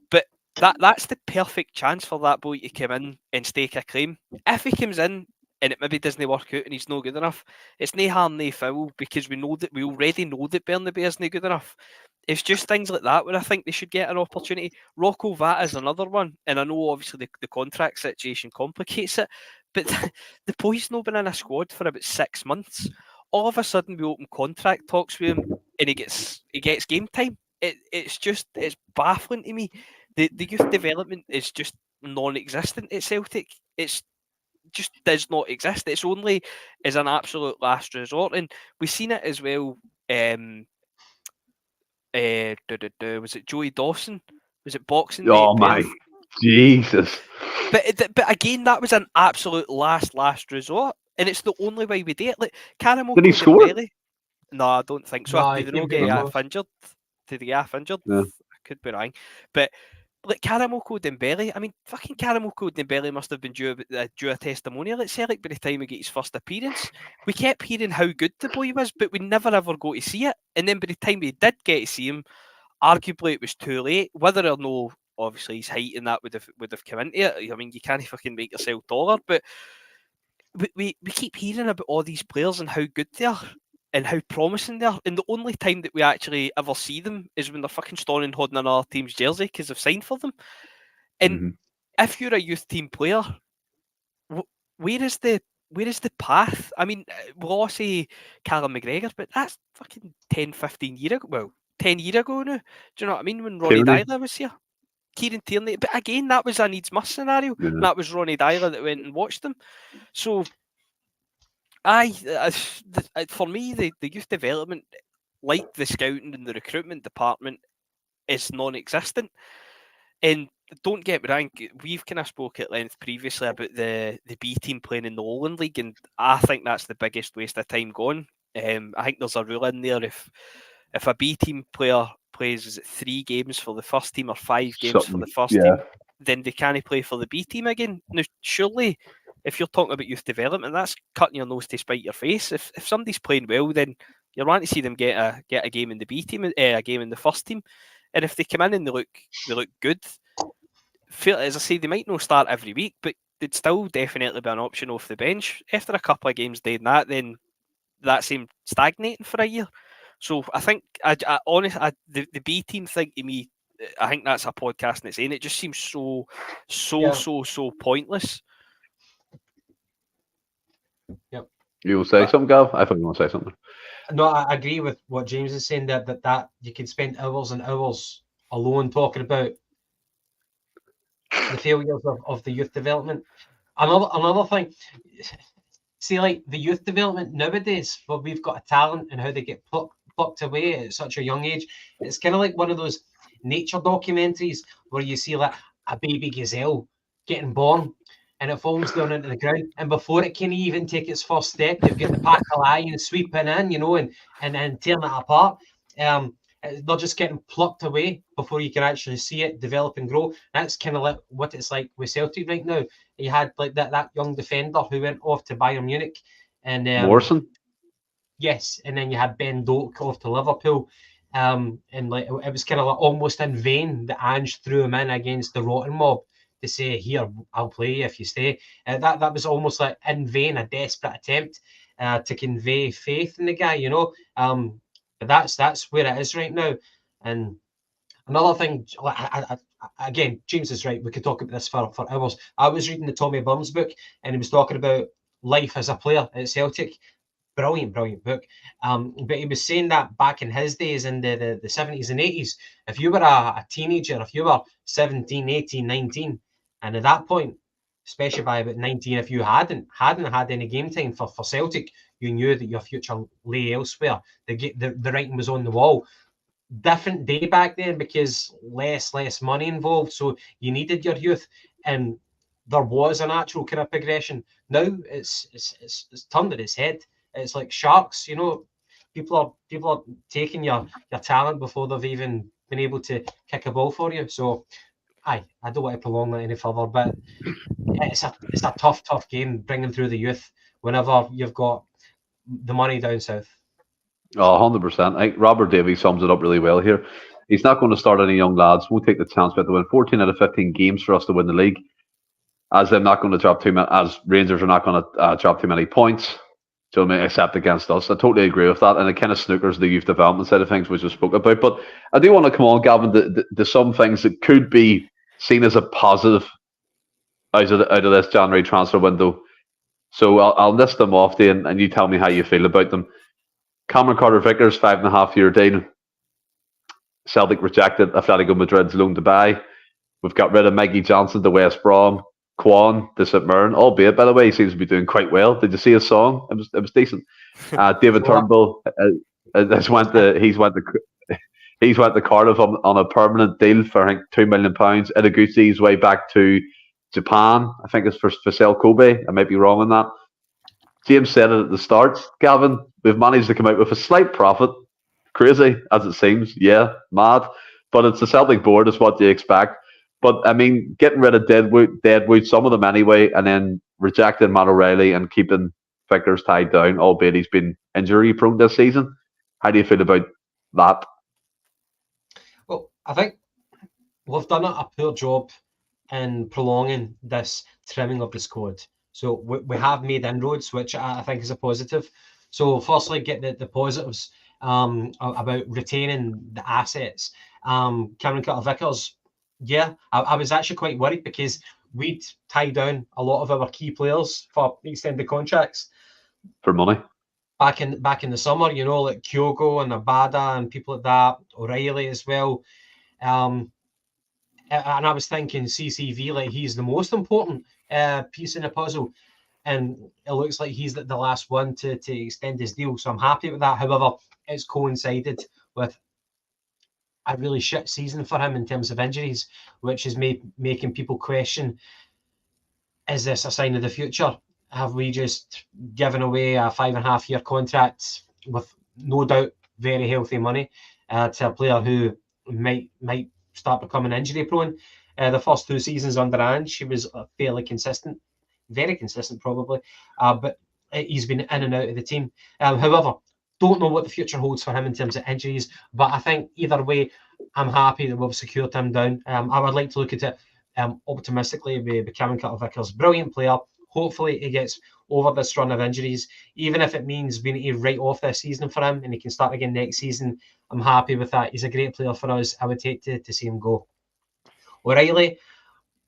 but that's the perfect chance for that boy to come in and stake a claim. If he comes in and it maybe doesn't work out and he's no good enough, it's no harm, no foul, because we already know that Bernaby isn't good enough. It's just things like that where I think they should get an opportunity. Rocco Vata is another one, and I know obviously the contract situation complicates it, but the boy's not been in a squad for about 6 months. All of a sudden, we open contract talks with him, and he gets game time. It's baffling to me. The youth development is just non-existent at Celtic. It's just does not exist. It's only as an absolute last resort, and we've seen it as well. Was it Joey Dawson? Was it Boxing Day? Oh my Jesus! But again, that was an absolute last resort, and it's the only way we do it. Like Caramel. Did he score? No, I don't think so. No, Did they not get half injured? Did he get half injured? Yeah. I could be wrong, but like Caramel Dembele, I mean, fucking Caramel Dembele must have been due a testimonial at Celtic by the time he got his first appearance. We kept hearing how good the boy was, but we never ever got to see it. And then by the time we did get to see him, arguably it was too late. Whether or no, obviously his height and that would have come into it. I mean, you can't fucking make yourself taller, but we keep hearing about all these players and how good they are and how promising they are. And the only time that we actually ever see them is when they're fucking stoning holding another team's jersey because they've signed for them. And if you're a youth team player, where is the path? I mean, we'll all say Callum McGregor, but that's fucking 10, 15 years ago. Well, 10 years ago now. Do you know what I mean? When Ronnie Dyler was here. Kieran Tierney. But again, that was a needs-must scenario. Yeah. That was Ronnie Dyler that went and watched them. So, for me, the youth development, like the scouting and the recruitment department, is non-existent. And don't get me wrong, we've kind of spoke at length previously about the B team playing in the Lowland League, and I think that's the biggest waste of time gone. I think there's a rule in there if a B team player plays, is it 3 games for the first team or 5 games for the first team, then they can't play for the B team again. Now, surely, if you're talking about youth development, that's cutting your nose to spite your face. If somebody's playing well, then you're wanting to see them get a game in the B team, a game in the first team, and if they come in and they look good, as I say, they might not start every week, but they'd still definitely be an option off the bench. After a couple of games doing that, then that seemed stagnating for a year. So I think, the B team thing to me, I think that's a podcast in its own. It just seems so pointless. Yep. You will say something, Gav? I thought you want to say something. No, I agree with what James is saying, that you can spend hours and hours alone talking about the failures of the youth development. Another thing, see, like the youth development nowadays, where we've got a talent and how they get plucked away at such a young age, it's kind of like one of those nature documentaries where you see like a baby gazelle getting born and it falls down into the ground, and before it can even take its first step, they've got the pack of lion sweeping in, and tearing it apart. They're just getting plucked away before you can actually see it develop and grow. That's kind of like what it's like with Celtic right now. You had like that young defender who went off to Bayern Munich, and Morrison. Yes, and then you had Ben Doak off to Liverpool, and like it was kind of like almost in vain that Ange threw him in against the Rotten Mob to say, "Here, I'll play you if you stay." That was almost like in vain, a desperate attempt to convey faith in the guy, But that's where it is right now. And another thing, again, James is right. We could talk about this for hours. I was reading the Tommy Burns book, and he was talking about life as a player at Celtic. Brilliant book. But he was saying that back in his days in the 70s and 80s, if you were a teenager, if you were 17, 18, 19, and at that point, especially by about 19, if you hadn't had any game time for Celtic, you knew that your future lay elsewhere. The writing was on the wall. Different day back then because less money involved, so you needed your youth, and there was a natural kind of progression. Now it's turned on its head. It's like sharks, People are taking your talent before they've even been able to kick a ball for you. So, I don't want to prolong that any further, but it's a tough game bringing through the youth whenever you've got the money down south. Oh, 100%. I think Robert Davies sums it up really well here. He's not going to start any young lads. We'll take the chance to win 14 out of 15 games for us to win the league. As they're not going to drop too many, as Rangers are not going to drop too many points. So, except against us. I totally agree with that. And it kind of snookers the youth development side of things, which we spoke about. But I do want to come on, Gavin, to some things that could be seen as a positive out of this January transfer window. So I'll list them off to you, and you tell me how you feel about them. Cameron Carter-Vickers, 5.5-year deal. Celtic rejected Atletico Madrid's loan to buy. We've got rid of Mikey Johnson to West Brom. Quan to St Mirren, albeit, by the way, he seems to be doing quite well. Did you see his song? It was decent. David Turnbull he's went to Cardiff on a permanent deal for I think £2 million. Idaguchi's way back to Japan. I think it's for Vissel Kobe. I might be wrong on that. James said it at the start. Gavin, we've managed to come out with a slight profit. Crazy as it seems, yeah, mad. But it's the Celtic board, is what you expect. But I mean, getting rid of Deadwood, some of them anyway, and then rejecting Matt O'Reilly and keeping Vickers tied down, albeit he's been injury prone this season. How do you feel about that? Well, I think we've done a poor job in prolonging this trimming of the squad. So we have made inroads, which I think is a positive. So firstly, get the positives about retaining the assets. Cameron Carter-Vickers. Yeah, I was actually quite worried because we'd tied down a lot of our key players for extended contracts for money back in the summer. Like Kyogo and Abada and people like that, O'Reilly as well. And I was thinking CCV, like he's the most important piece in the puzzle, and it looks like he's the last one to extend his deal. So I'm happy with that. However, it's coincided with a really shit season for him in terms of injuries, which is making people question, is this a sign of the future? Have we just given away a 5.5-year contract with no doubt very healthy money to a player who might start becoming injury prone? The first 2 seasons under Ange, she was fairly consistent, very consistent probably, but he's been in and out of the team. However, don't know what the future holds for him in terms of injuries, but I think either way, I'm happy that we've secured him down. I would like to look at it optimistically with Cameron Carter-Vickers. Brilliant player. Hopefully he gets over this run of injuries, even if it means we need to write off this season for him and he can start again next season. I'm happy with that. He's a great player for us. I would hate to see him go. O'Reilly,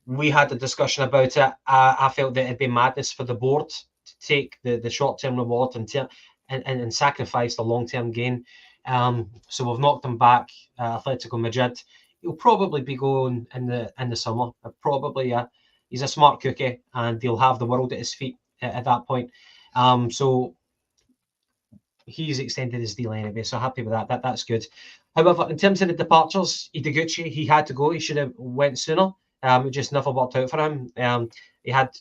we had a discussion about it. I felt that it'd be madness for the board to take the short-term reward and sacrifice the long-term gain. So we've knocked him back. Atletico Madrid. He'll probably be going in the summer. Probably, yeah. He's a smart cookie, and he'll have the world at his feet at that point. So he's extended his deal anyway. So happy with that. That's good. However, in terms of the departures, Idah, he had to go. He should have went sooner. It just never worked out for him. He had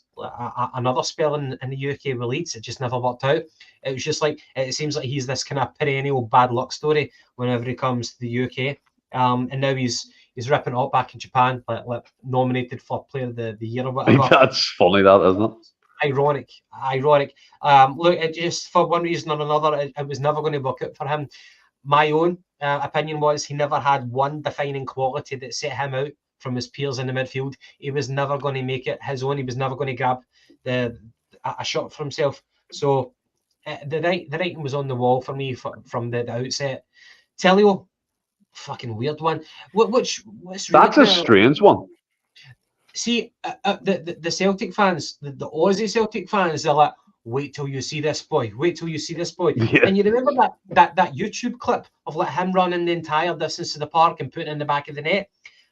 another spell in the UK with Leeds. It just never worked out. It was just like, it seems like he's this kind of perennial bad luck story whenever he comes to the UK. And now he's ripping it up back in Japan, like nominated for Player of the Year or whatever. That's funny, that, isn't it? Ironic. Look, it just, for one reason or another, it was never going to work out for him. My own opinion was he never had one defining quality that set him out from his peers in the midfield. He was never going to make it his own. He was never going to grab a shot for himself. So the writing was on the wall for me from the outset. Telio, fucking weird one. What's that's really a strange one. See, the Celtic fans, the Aussie Celtic fans, they're like, wait till you see this boy. Wait till you see this boy. Yeah. And you remember that YouTube clip of like him running the entire distance to the park and putting it in the back of the net?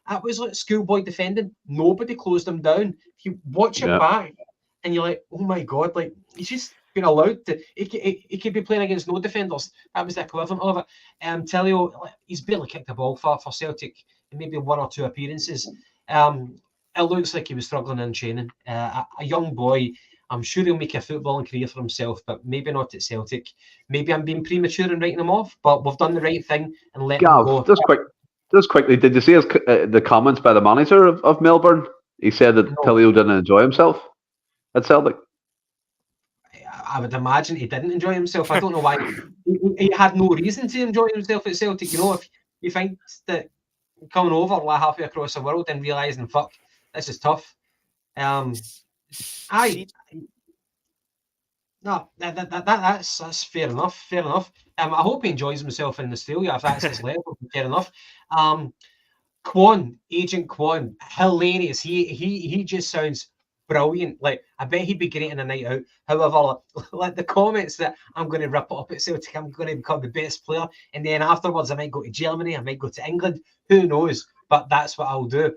That was like schoolboy defending. Nobody closed him down. If you watch it back, and you're like, oh my God, like he's just been allowed to. He could be playing against no defenders. That was the equivalent of it. Telio, he's barely kicked the ball for Celtic in maybe 1 or 2 appearances. It looks like he was struggling in training. A young boy. I'm sure he'll make a footballing career for himself, but maybe not at Celtic. Maybe I'm being premature in writing him off, but we've done the right thing and let him go. Just quickly, did you see the comments by the manager of Melbourne? He said that Telio didn't enjoy himself at Celtic. I would imagine he didn't enjoy himself. I don't know why. He had no reason to enjoy himself at Celtic. You know, if you think that coming over like halfway across the world and realising, fuck, this is tough. No, that's fair enough. Fair enough. I hope he enjoys himself in Australia if that's his level. Fair enough. Agent Kwon, hilarious. He just sounds brilliant. Like I bet he'd be great in a night out. However, like the comments that I'm going to rip it up at Celtic, I'm going to become the best player, and then afterwards I might go to Germany, I might go to England. Who knows? But that's what I'll do.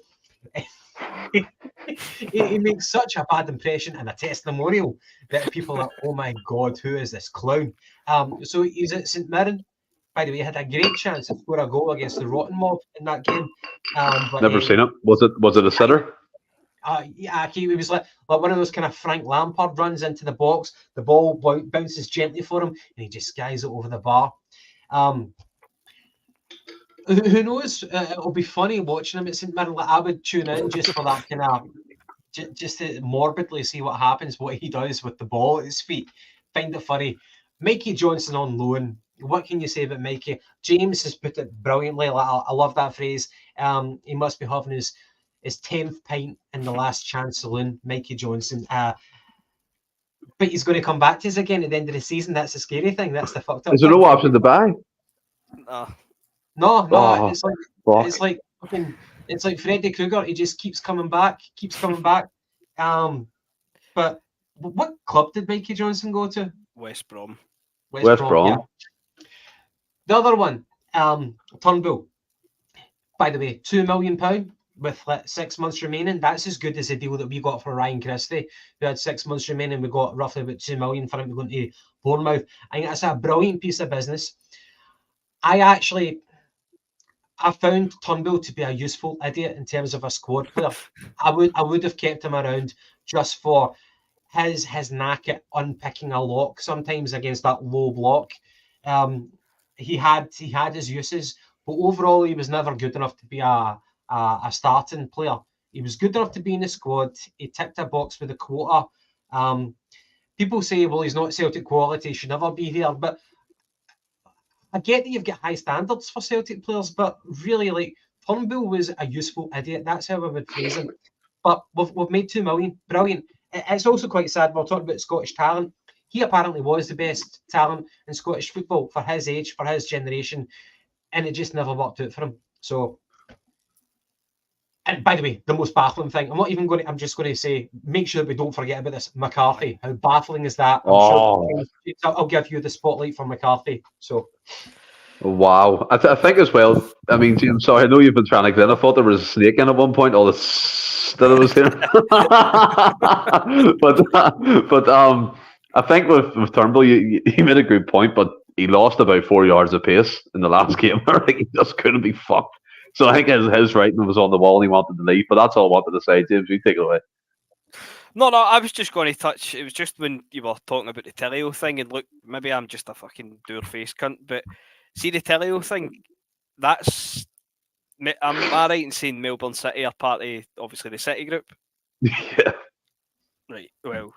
He makes such a bad impression and a testimonial that people are, oh my God, who is this clown? So he's at St Mirren. By the way, he had a great chance to score a goal against the Rotten Mob in that game. Never seen it. Was it a sitter? Yeah, he was like one of those kind of Frank Lampard runs into the box. The ball bounces gently for him, and he just skies it over the bar. Who knows? It'll be funny watching him at St Mirren. Like, I would tune in just for that kind of, just to morbidly see what happens, what he does with the ball at his feet. Find it funny. Mikey Johnson on loan. What can you say about Mikey? James has put it brilliantly. Like, I love that phrase. He must be having his 10th pint in the last chance saloon, Mikey Johnson. But he's going to come back to us again at the end of the season. That's the scary thing. That's the fucked up. Is there no option to buy? No. It's like Freddy Krueger. He just keeps coming back. But what club did Mikey Johnson go to? West Brom. West Brom. Yeah. The other one, Turnbull. By the way, £2 million with 6 months remaining. That's as good as the deal that we got for Ryan Christie, who had 6 months remaining. We got roughly about £2 million for him to go into Bournemouth. I think that's a brilliant piece of business. I I found Turnbull to be a useful idiot in terms of a squad player. I would have kept him around just for his knack at unpicking a lock sometimes against that low block. He had his uses, but overall he was never good enough to be a starting player. He was good enough to be in the squad. He ticked a box with the quota. People say, well, he's not Celtic quality, he should never be here, but I get that you've got high standards for Celtic players, but really, like, Turnbull was a useful idiot. That's how I would phrase him. But we've made 2 million. Brilliant. It's also quite sad. We're talking about Scottish talent. He apparently was the best talent in Scottish football for his age, for his generation, and it just never worked out for him. So, and by the way, the most baffling thing, I'm just going to say, make sure that we don't forget about this. McCarthy. How baffling is that? I'm sure I'll give you the spotlight for McCarthy. So. Wow. I think as well, I mean, James, sorry, I know you've been trying to get in. I thought there was a snake in at one point, all the that I was here. but I think with Turnbull, he made a good point, but he lost about 4 yards of pace in the last game. I think he just couldn't be fucked. So I think his writing was on the wall and he wanted to leave. But that's all I wanted to say, James. You take it away. No, I was just going to touch. It was just when you were talking about the Teleo thing, and look, maybe I'm just a fucking door-faced cunt, but see the Teleo thing. Am I right in saying Melbourne City are part of obviously the City group? Yeah. Right. Well,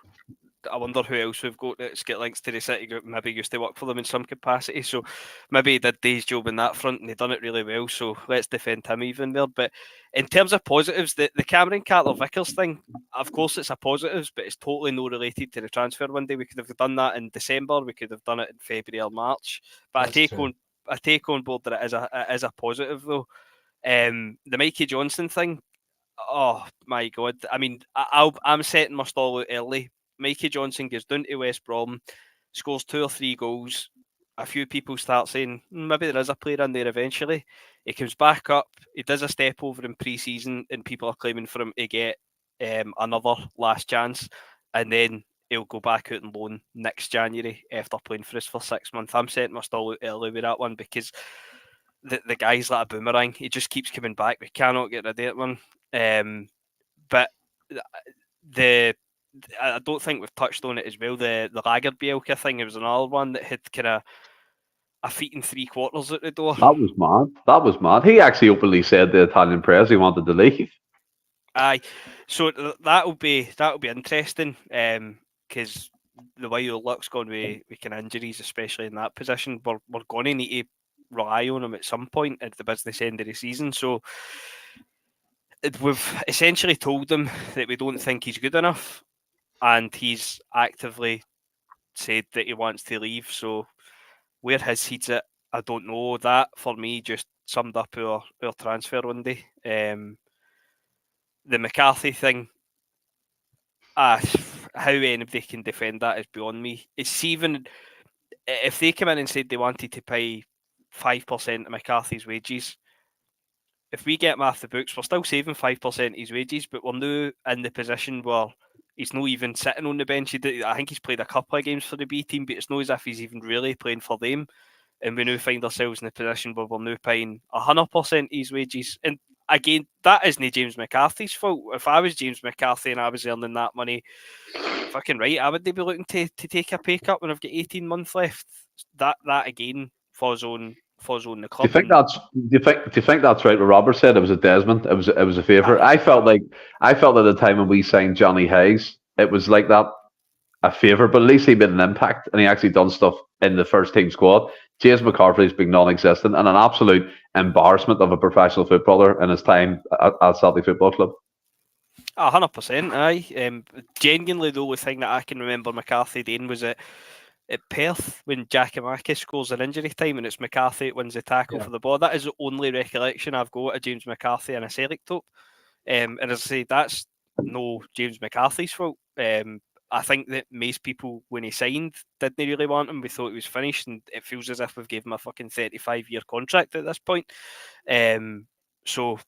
I wonder who else we've got that's got links to the City group. Maybe used to work for them in some capacity. So maybe he did Day's job in that front and he done it really well. So let's defend him even there. But in terms of positives, the Cameron Carter-Vickers thing, of course it's a positives, but it's totally no related to the transfer window. We could have done that in December. We could have done it in February or March. But I take on board that it is a positive though. The Mikey Johnson thing, oh my God. I mean, I'm setting my stall out early. Mikey Johnson goes down to West Brom, scores 2 or 3 goals. A few people start saying, maybe there is a player in there eventually. He comes back up, he does a step over in pre-season, and people are claiming for him to get another last chance. And then he'll go back out and loan next January after playing for us for 6 months. I'm setting my stall out early with that one because the guy's like a boomerang. He just keeps coming back. We cannot get rid of one. But I don't think we've touched on it as well. The Lagerbielke thing, it was another one that had kind of a feet and 3/4 at the door. That was mad. He actually openly said to the Italian press he wanted to leave. Aye, so that'll be interesting because the way your luck's gone with kind of injuries, especially in that position, we're going to need to rely on him at some point at the business end of the season. So we've essentially told him that we don't think he's good enough. And he's actively said that he wants to leave. So where his head's at, I don't know. That, for me, just summed up our transfer window. The McCarthy thing, how anybody can defend that is beyond me. It's even, if they come in and said they wanted to pay 5% of McCarthy's wages, if we get him off the books, we're still saving 5% of his wages, but we're now in the position where he's not even sitting on the bench. I think he's played a couple of games for the B team, but it's not as if he's even really playing for them. And we now find ourselves in a position where we're now paying 100% of his wages. And again, that isn't James McCarthy's fault. If I was James McCarthy and I was earning that money, fucking right, I would be looking to take a pay cut when I've got 18 months left. That again falls on the club. Do you think that's right? What Robert said, it was a Desmond. It was a favour. I felt at the time when we signed Johnny Hayes, it was like that, a favour. But at least he made an impact and he actually done stuff in the first team squad. James McCarthy's been non-existent and an absolute embarrassment of a professional footballer in his time at Celtic Football Club. 100%. Aye. Genuinely, the only thing that I can remember McCarthy doing was at Perth when Giacomakis scores an injury time and it's McCarthy that wins the tackle for the ball. That is the only recollection I've got of James McCarthy in a Celtic top. And as I say, that's no James McCarthy's fault. I think that most people, when he signed, didn't really want him. We thought he was finished, and it feels as if we've given him a fucking 35-year contract at this point. So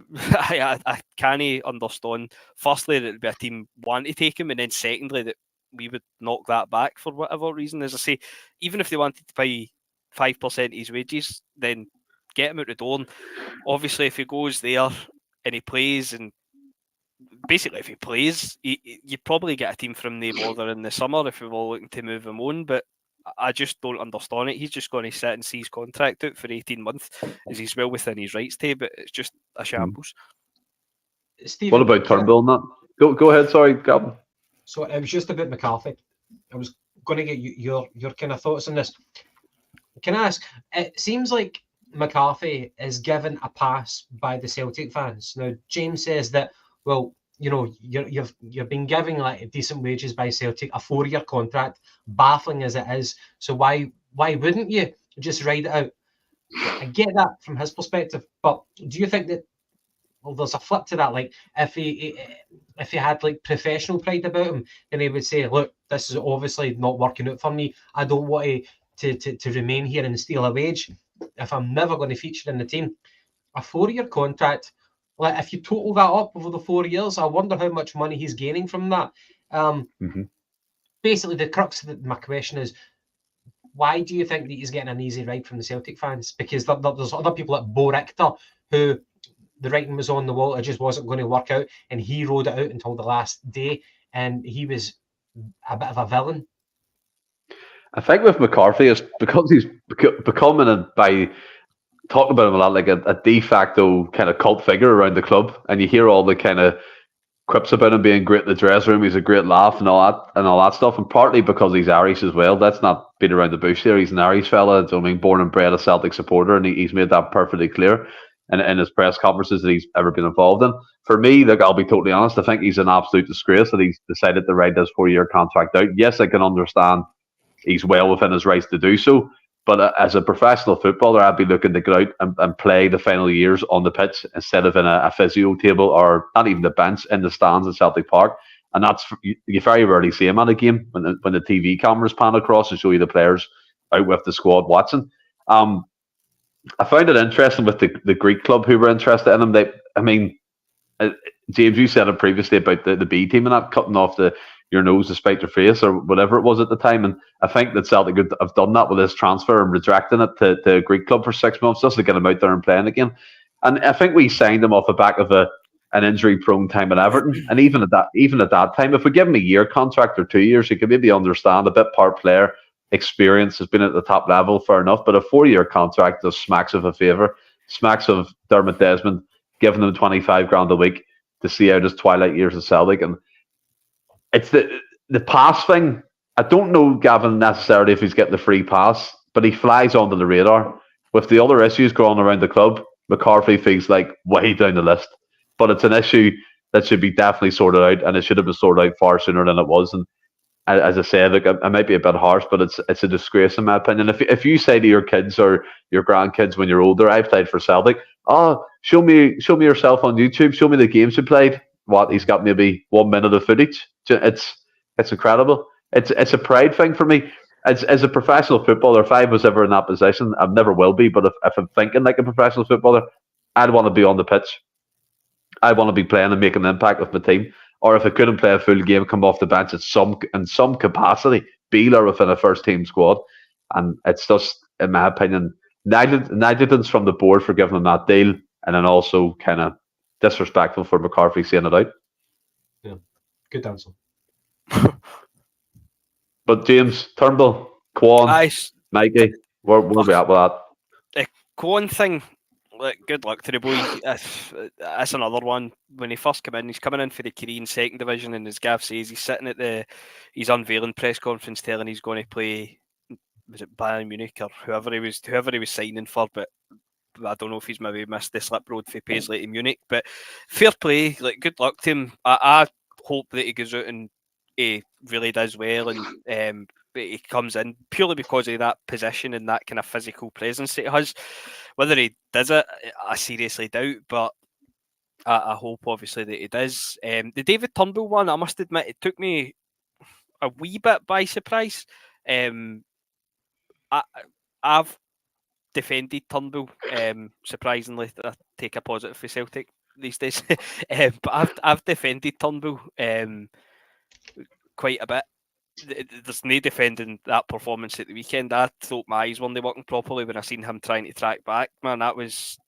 I can't understand, firstly, that it'd be a team wanting to take him, and then secondly, that we would knock that back for whatever reason. As I say, even if they wanted to pay 5% of his wages, then get him out the door. And obviously, if he goes there and he plays, and basically if he plays, you probably get a team from the bother in the summer if we're all looking to move him on. But I just don't understand it. He's just going to sit and see his contract out for 18 months, as he's well within his rights to, but it's just a shambles. Stephen, what about Turnbull and that? Go ahead, sorry, Gavin. So it was just about McCarthy. I was going to get your kind of thoughts on this. Can I ask, it seems like McCarthy is given a pass by the Celtic fans. Now, James says that, well, you know, you've been giving like decent wages by Celtic, a 4-year contract, baffling as it is. So why wouldn't you just ride it out? I get that from his perspective, but do you think that, well, there's a flip to that? Like if he had like professional pride about him, then he would say, look, this is obviously not working out for me. I don't want to remain here and steal a wage if I'm never going to feature in the team. A 4-year contract, like if you total that up over the 4 years, I wonder how much money he's gaining from that. Basically, the crux of my question is, why do you think that he's getting an easy ride from the Celtic fans? Because there's other people like Bo Richter who the writing was on the wall, it just wasn't going to work out, and he rode it out until the last day, and he was a bit of a villain. I think with McCarthy, it's because he's becoming by talking about him a lot like a de facto kind of cult figure around the club, and you hear all the kind of quips about him being great in the dressing room. He's a great laugh and all that stuff, and partly because he's Irish as well. That's not being around the bush there. He's an Irish fella. I mean, born and bred a Celtic supporter, and he's made that perfectly clear in his press conferences that he's ever been involved in. For me, look, I'll be totally honest, I think he's an absolute disgrace that he's decided to ride this 4-year contract out. Yes, I can understand he's well within his rights to do so, but as a professional footballer, I'd be looking to go out and play the final years on the pitch instead of in a physio table, or not even the bench, in the stands at Celtic Park. And that's, you very rarely see him at a game when the TV cameras pan across and show you the players out with the squad watching. I found it interesting with the Greek club who were interested in him. James, you said it previously about the B team and that cutting off your nose to spite your face or whatever it was at the time. And I think that Celtic have done that with this transfer and rejecting it to a Greek club for 6 months just to get him out there and playing again. And I think we signed him off the back of an injury-prone time at Everton. And even at that time, if we give him a year contract or 2 years, you could maybe understand a bit part player. Experience has been at the top level, fair enough, but a 4-year contract just smacks of a favour, smacks of Dermot Desmond giving him 25 grand a week to see out his twilight years at Celtic. And it's the pass thing. I don't know, Gavin, necessarily if he's getting the free pass, but he flies onto the radar. With the other issues going around the club, McCarthy feels like way down the list, but it's an issue that should be definitely sorted out, and it should have been sorted out far sooner than it was. And as I said, look, I might be a bit harsh, but it's a disgrace in my opinion. If you say to your kids or your grandkids when you're older, I've played for Celtic, show me yourself on YouTube, show me the games you played. What, he's got maybe 1 minute of footage. It's incredible. It's a pride thing for me. As a professional footballer, if I was ever in that position, I never will be, but if I'm thinking like a professional footballer, I'd want to be on the pitch. I want to be playing and making an impact with my team. Or if I couldn't play a full game, come off the bench in some capacity, be there within a first team squad. And it's just, in my opinion, negligence from the board for giving him that deal, and then also kind of disrespectful for McCarthy seeing it out. Yeah, good answer. But James, Turnbull, Quan, Mikey, where we at with that? The Quan thing, good luck to the boy. That's another one. When he first came in, he's coming in for the Korean second division, and as Gav says, he's sitting at his unveiling press conference telling he's going to play, was it Bayern Munich or whoever he was signing for, but I don't know if he's maybe missed the slip road for Paisley to Munich. But fair play, good luck to him. I hope that he goes out and he really does well, and he comes in purely because of that position and that kind of physical presence that he has. Whether he does it, I seriously doubt, but I hope obviously that he does. The David Turnbull one, I must admit, it took me a wee bit by surprise. I've defended Turnbull, surprisingly. I take a positive for Celtic these days, but I've defended Turnbull quite a bit there's no defending that performance at the weekend. I thought my eyes weren't working properly when I seen him trying to track back. Man, that was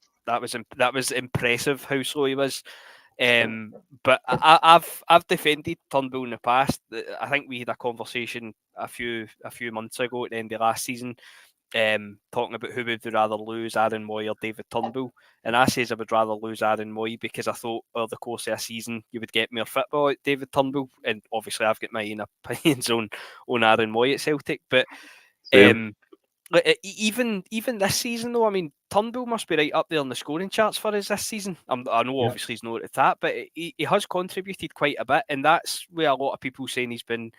impressive how slow he was. But I've defended Turnbull in the past. I think we had a conversation a few months ago at the end of last season, talking about who would rather lose, Aaron Moy or David Turnbull. And I says I would rather lose Aaron Moy because I thought over the course of a season you would get more football at David Turnbull. And obviously I've got my own opinions on Aaron Moy at Celtic. But even this season though, I mean, Turnbull must be right up there on the scoring charts for us this season. I know obviously he's not at that, but he has contributed quite a bit, and that's where a lot of people saying he's been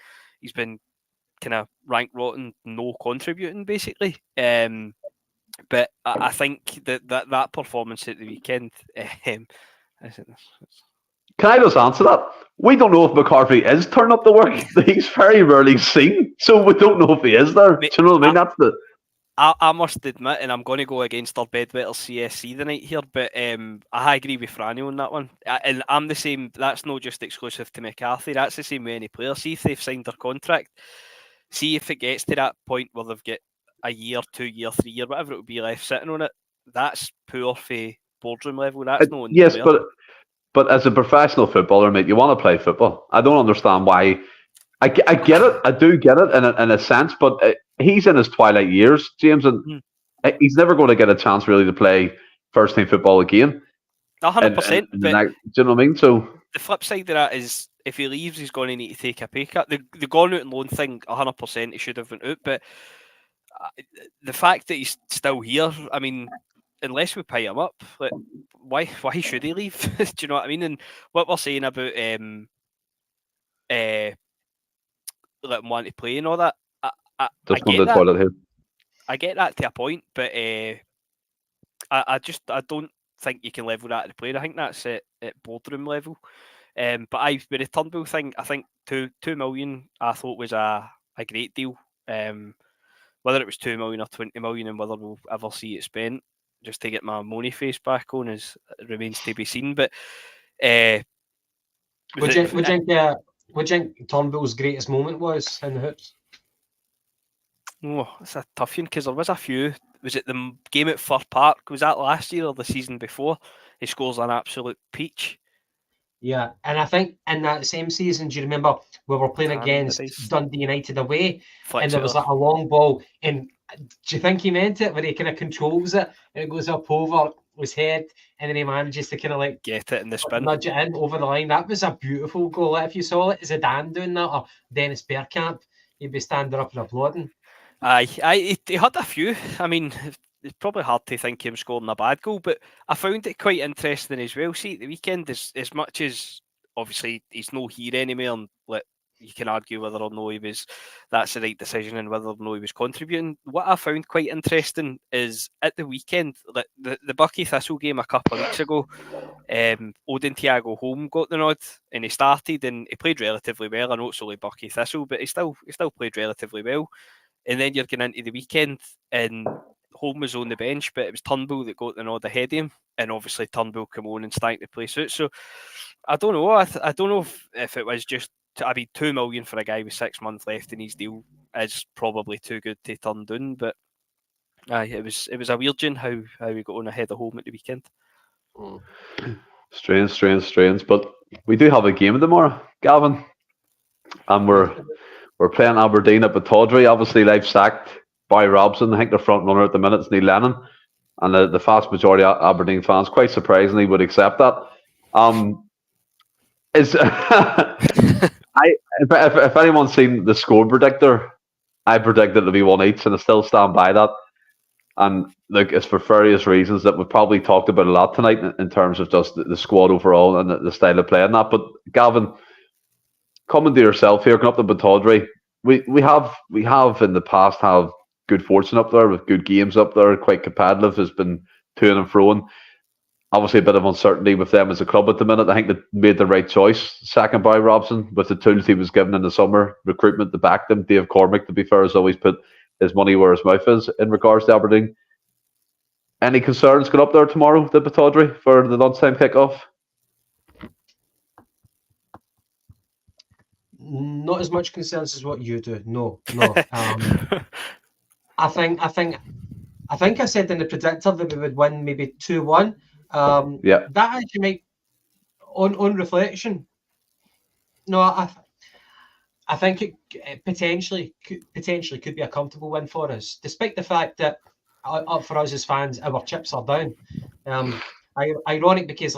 kind of rank rotten, no contributing basically. But I think that performance at the weekend. Can I just answer that? We don't know if McCarthy is turning up the work. He's very rarely seen, so we don't know if he is there. Do you know what I mean? That's the. I must admit, and I'm going to go against our bedwetter CSC tonight here, but I agree with Franny on that one. And I'm the same. That's not just exclusive to McCarthy. That's the same with any player. See if they've signed their contract. See if it gets to that point where they've got a year, 2 year, 3 year, whatever it will be left sitting on it. That's poor for boardroom level. That's no. Yes, but as a professional footballer, mate, you want to play football. I don't understand why. I get it. I do get it in a sense, but he's in his twilight years, James, and he's never going to get a chance really to play first team football again. 100%. Do you know what I mean? So the flip side of that is if he leaves, he's going to need to take a pay cut. The gone out and loan thing, 100%, he should have went out. But the fact that he's still here, I mean, unless we pay him up, like, why should he leave? Do you know what I mean? And what we're saying about let him want to play and all that, I get that. I get that to a point, but I don't think you can level that at the player. I think that's at boardroom level. But with the Turnbull thing, I think 2 million I thought was a great deal. Whether it was 2 million or 20 million and whether we'll ever see it spent just to get my money face back on remains to be seen. But would you think Turnbull's greatest moment was in the hoops? Oh, it's a tough one because there was a few. Was it the game at Fir Park? Was that last year or the season before? He scores an absolute peach. Yeah, and I think in that same season, do you remember we were playing against Dundee United away, and there was like a long ball, and do you think he meant it, where he kind of controls it, and it goes up over his head, and then he manages to kind of like get it in the spin, nudge it in over the line? That was a beautiful goal. If you saw it, Zidane doing that, or Dennis Bergkamp, he'd be standing up and applauding. He had a few. I mean, it's probably hard to think him scoring a bad goal, but I found it quite interesting as well. See, at the weekend, as much as obviously he's no here anymore, and you can argue whether or no that's the right decision and whether or no he was contributing. What I found quite interesting is at the weekend, the Bucky Thistle game a couple of weeks ago, Odin Thiago Holm got the nod and he started and he played relatively well. I know it's only Bucky Thistle, but he still played relatively well. And then you're getting into the weekend and Holm was on the bench, but it was Turnbull that got the nod ahead of him, and obviously Turnbull came on and started to play suit. So I don't know. I don't know if it was just. I mean, 2 million for a guy with 6 months left in his deal is probably too good to turn down. But it was a weird one how we got on ahead of Holm at the weekend. Strange. But we do have a game tomorrow, Gavin, and we're playing Aberdeen at Bataudry. Obviously, they've sacked Barry Robson. I think their front runner at the minute is Neil Lennon. And the vast majority of Aberdeen fans, quite surprisingly, would accept that. If anyone's seen the score predictor, I predicted it'll be 1 each, and I still stand by that. And look, it's for various reasons that we've probably talked about a lot tonight in terms of just the squad overall and the style of play and that. But Gavin, coming to yourself here, going up to Bataudry, we have in the past have good fortune up there with good games up there, quite competitive, has been to and fro. Obviously a bit of uncertainty with them as a club at the minute. I think they made the right choice, sacking Barry Robson with the tools he was given in the summer, recruitment to back them. Dave Cormack, to be fair, has always put his money where his mouth is in regards to Aberdeen. Any concerns going up there tomorrow to Bataudry for the lunchtime kickoff? not as much concerns as what you do. No. I think I said in the predictor that we would win maybe 2-1. Yeah. That actually might, on reflection. No, I think it potentially could be a comfortable win for us, despite the fact that up for us as fans, our chips are down. Ironic because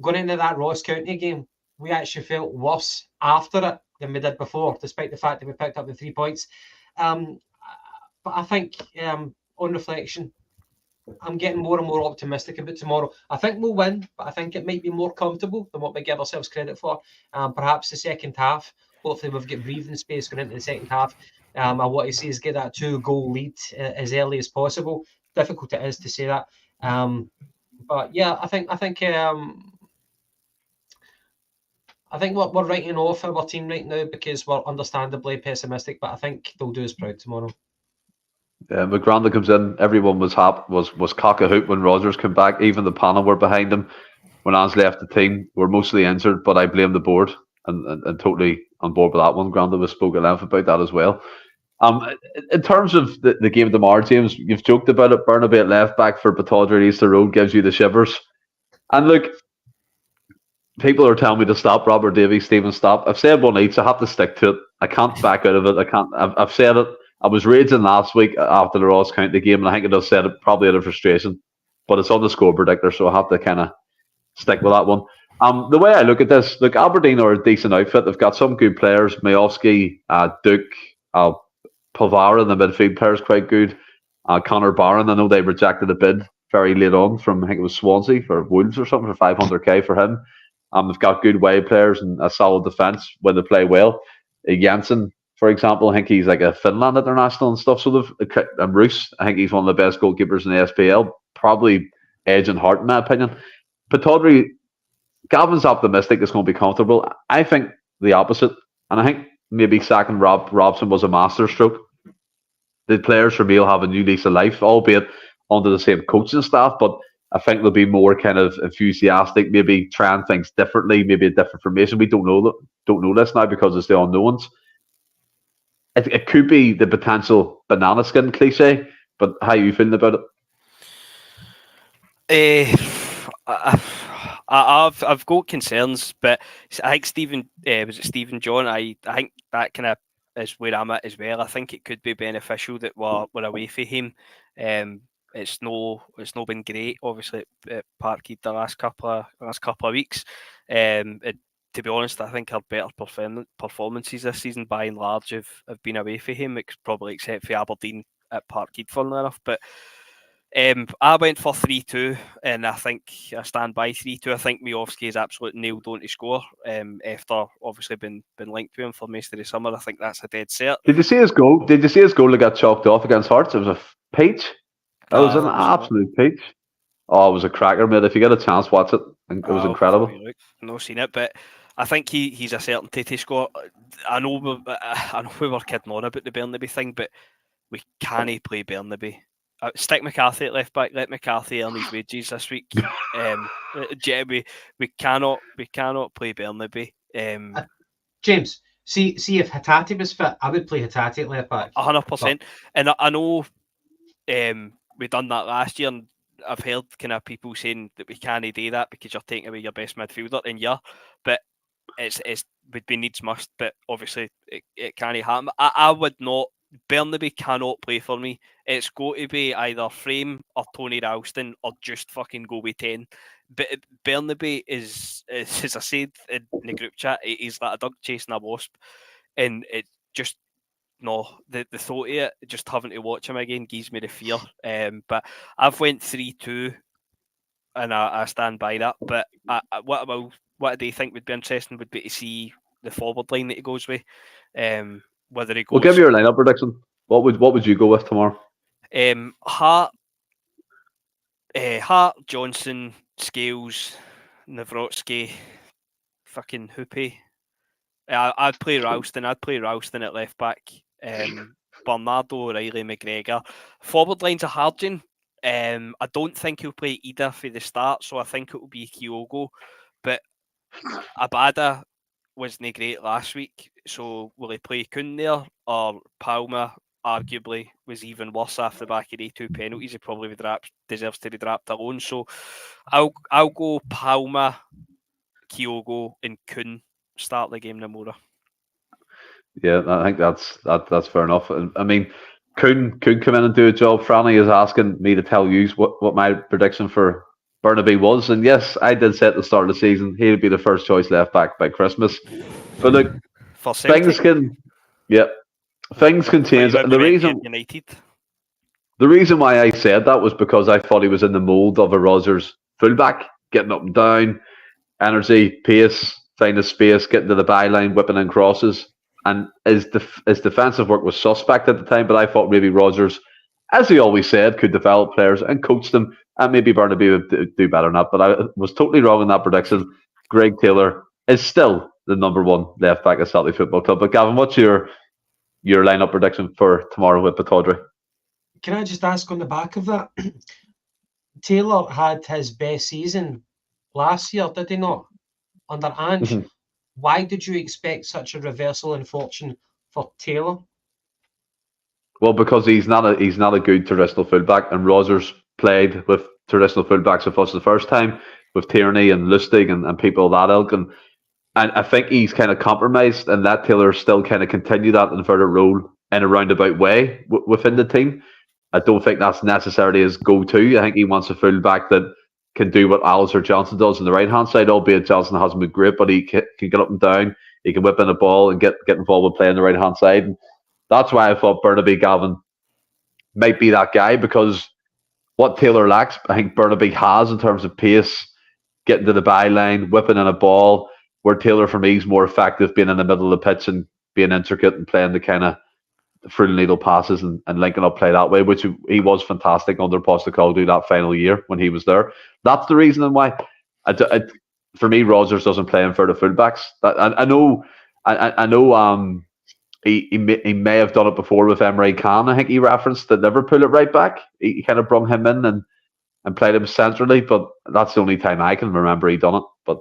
going into that Ross County game, we actually felt worse after it than we did before, despite the fact that we picked up the 3 points. But I think on reflection, I'm getting more and more optimistic about tomorrow. I think we'll win, but I think it might be more comfortable than what we give ourselves credit for. Perhaps the second half, hopefully we've got breathing space going into the second half. I want to see us get that 2-goal lead as early as possible. Difficult it is to say that. But yeah, I think we're writing off our team right now because we're understandably pessimistic, but I think they'll do us proud tomorrow. McGranda comes in. Everyone was cock a hoop when Rodgers came back. Even the panel were behind him when Ange left the team. We're mostly injured, but I blame the board and totally on board with that one. Granda was spoken at length about that as well. In terms of the game tomorrow, James, you've joked about it. Burnaby at left back for Batodra Easter Road gives you the shivers. And look, people are telling me to stop Robert Davies, Stephen, stop. I've said one each. I have to stick to it. I can't back out of it. I can't. I've said it. I was raging last week after the Ross County game, and I think I just said it probably out of frustration. But it's on the score predictor, so I have to kind of stick with that one. The way I look at this, look, Aberdeen are a decent outfit. They've got some good players. Majowski, Duke, Pavara in the midfield players quite good. Connor Barron, I know they rejected a bid very late on from, I think it was Swansea for Wolves or something, for 500k for him. They've got good way players and a solid defence when they play well. Janssen, for example, I think he's like a Finland international and stuff. So they've and Roos, I think he's one of the best goalkeepers in the SPL, probably edge and heart in my opinion. Patodri, Gavin's optimistic it's going to be comfortable. I think the opposite, and I think maybe sacking Robson was a masterstroke. The players for me will have a new lease of life, albeit under the same coaching staff, but I think they'll be more kind of enthusiastic, maybe trying things differently, maybe a different formation. We don't know this now because it's the unknowns. It could be the potential banana skin cliche, but how are you feeling about it? I've got concerns, but I think Stephen John? I think that kind of is where I'm at as well. I think it could be beneficial that we're away from him. It's no been great, obviously, at Parkhead the last couple of weeks. To be honest, I think our better performances this season, by and large, have been away from him, probably except for Aberdeen at Parkhead, funnily enough. But I went for 3-2, and I think I stand by 3-2. I think Majowski is absolutely nailed on to score. After obviously been linked to him for most of the summer, I think that's a dead cert. Did you see his goal? Did you see his goal that got chalked off against Hearts? It was a peach. That was an absolute peach. Oh, it was a cracker, mate. If you get a chance, watch it. It was incredible. I've not seen it, but I think he's a certainty to score. I know we were kidding on about the Burnaby thing, but we can't play Burnaby. Stick McCarthy at left back. Let McCarthy earn his wages this week. We cannot play Burnaby. James, see if Hatate was fit, I would play Hatate at left back. 100%. And I know we done that last year, and I've heard kind of people saying that we can't do that because you're taking away your best midfielder, and but it's would be needs must. But obviously it can't happen. I would not. Burnaby cannot play for me. It's got to be either Frame or Tony Ralston or just fucking go with 10. But Burnaby is as I said in the group chat, he's like a dog chasing a wasp, and it just the thought of it, just having to watch him again gives me the fear. But I've went 3-2, and I stand by that. But what do you think would be interesting would be to see the forward line that he goes with. Whether he goes. Well, give me your lineup prediction. What would you go with tomorrow? Hart, Johnson, Scales, Nawrocki, fucking Hoopy. I'd play Ralston. I'd play Ralston at left back. Bernardo, O'Reilly, McGregor. Forward line's a hard one. I don't think he'll play Idah for the start, so I think it will be Kyogo. But Abada, wasn't great last week, so will he play Kühn there, or Palmer arguably was even worse after the back of the 2 penalties? He probably deserves to be dropped alone. So I'll go Palmer, Kyogo, and Kühn start the game tomorrow. Yeah, I think that's fair enough. I mean, Kühn come in and do a job. Franny is asking me to tell you what my prediction for Burnaby was, and yes, I did say at the start of the season he'd be the first choice left back by Christmas. But look, for Celtic, things can change. And the reason why I said that was because I thought he was in the mould of a Rodgers fullback, getting up and down, energy, pace, finding space, getting to the byline, whipping in crosses. And his defensive work was suspect at the time, but I thought maybe Rodgers, as he always said, could develop players and coach them, and maybe Burnaby would do better than that. But I was totally wrong in that prediction. Greg Taylor is still the number one left back at Celtic Football Club. But Gavin, what's your lineup prediction for tomorrow with Pittodrie? Can I just ask on the back of that? Taylor had his best season last year, did he not? Under Ange. Mm-hmm. Why did you expect such a reversal in fortune for Taylor? Well, because he's not a good traditional fullback, and Rodgers played with traditional fullbacks with us the first time, with Tierney and Lustig and people of that ilk, and I think he's kind of compromised, and that Taylor still kind of continue that inverted role in a roundabout way within the team. I don't think that's necessarily his go-to. I think he wants a fullback that can do what Alistair Johnson does on the right-hand side, albeit Johnson hasn't been great, but he can get up and down, he can whip in a ball and get involved with playing the right-hand side. And that's why I thought Burnaby, Gavin, might be that guy, because what Taylor lacks, I think Burnaby has in terms of pace, getting to the byline, whipping in a ball, where Taylor, for me, is more effective being in the middle of the pitch and being intricate and playing the kind of through-the-needle passes and linking up play that way, which he was fantastic under Postecoglou that final year when he was there. That's the reason why. For me, Rodgers doesn't play him for the fullbacks. I know. He may have done it before with Emre Can. I think he referenced the Liverpool at right back. He kind of brought him in and played him centrally, but that's the only time I can remember he done it. But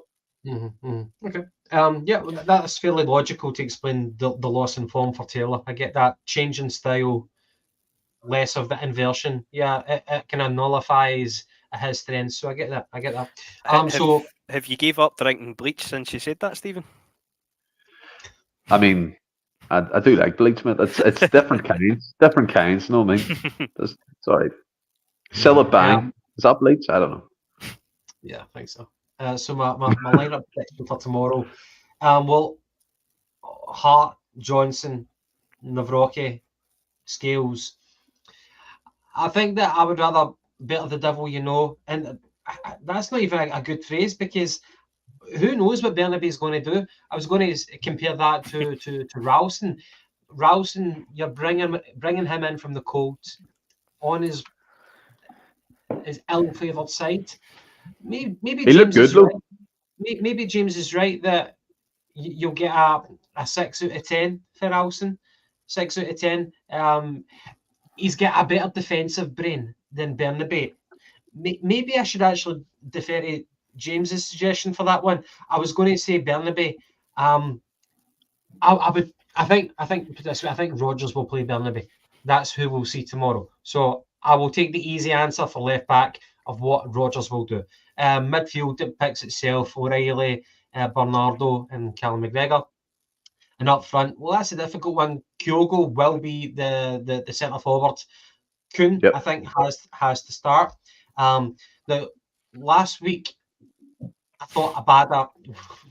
okay. That's fairly logical to explain the loss in form for Taylor. I get that change in style, less of the inversion. Yeah, it kind of nullifies his strengths. So I get that. Have you gave up drinking bleach since you said that, Stephen? I mean, I do like bleach, mate. It's different kinds. Different kinds, you know what I mean? Sorry. Sell it bang. Is that bleach? I don't know. Yeah, I think so. So my lineup prediction for tomorrow, Hart, Johnson, Nawrocki, Scales. I think that I would rather better the devil you know, and that's not even a good phrase, because who knows what Burnaby's going to do. I was going to compare that to Ralston. Ralston, you're bringing him in from the cold on his ill-favoured side. Maybe James is right. Maybe James is right that you'll get a 6 out of 10 for Ralston. 6 out of 10. He's got a better defensive brain than Burnaby. Maybe I should actually defer to James's suggestion for that one. I was going to say Burnaby. I think Rodgers will play Burnaby. That's who we'll see tomorrow. So I will take the easy answer for left back of what Rodgers will do. Midfield, it picks itself. O'Reilly, Bernardo, and Callum McGregor. And up front, well, that's a difficult one. Kyogo will be the centre forward. Kühn, yep. I think, has to start. Now, last week, I thought Abada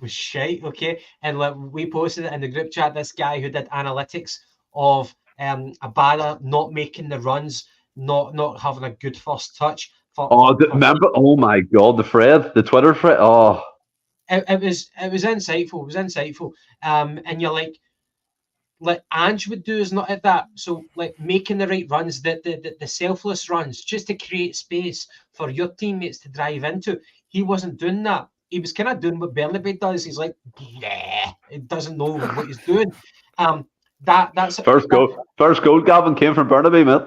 was shite, okay? And we posted it in the group chat, this guy who did analytics of Abada not making the runs, not having a good first touch. Remember? Oh my God, the Twitter thread. Oh, it was insightful. It was insightful. And you're like Ange would do is not at that. So like making the right runs, the selfless runs, just to create space for your teammates to drive into. He wasn't doing that. He was kind of doing what Burnaby does. He's like, yeah, he doesn't know what he's doing. That's first goal. Gavin came from Burnaby, mate.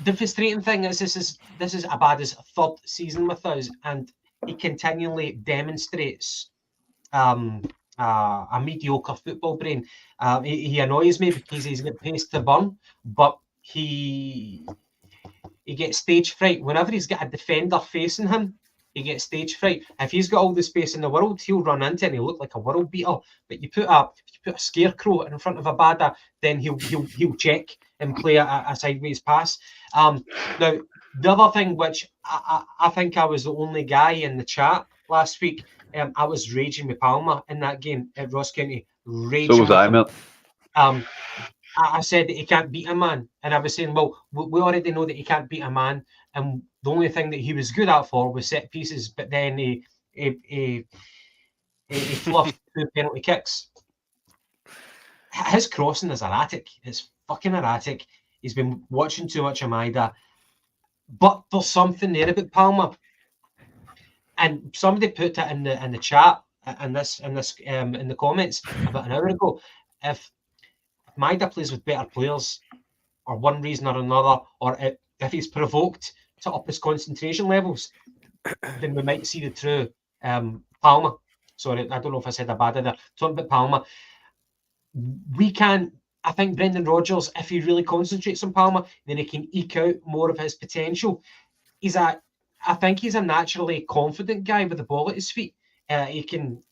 The frustrating thing is this is Abada's third season with us, and he continually demonstrates a mediocre football brain. He annoys me because he's got pace to burn, but he gets stage fright. Whenever he's got a defender facing him, he gets stage fright. If he's got all the space in the world, he'll run into it and he'll look like a world beater. But you put a scarecrow in front of a Bada, then he'll check and play a sideways pass. Now, the other thing, which I think I was the only guy in the chat last week, I was raging with Palmer in that game at Ross County. Raging. So was I, mate. I said that he can't beat a man, and I was saying, well, we already know that he can't beat a man, and the only thing that he was good at for was set pieces, but then he fluffed 2 penalty kicks. His crossing is erratic. It's fucking erratic. He's been watching too much of Idah, but there's something there about Palmer, and somebody put it in the chat in the comments about an hour ago. If Idah plays with better players, or one reason or another, or if he's provoked to up his concentration levels, then we might see the true Palmer. Sorry, I don't know if I said a bad there. Talking about Palmer, I think Brendan Rodgers, if he really concentrates on Palmer, then he can eke out more of his potential. I think he's a naturally confident guy with the ball at his feet. He can,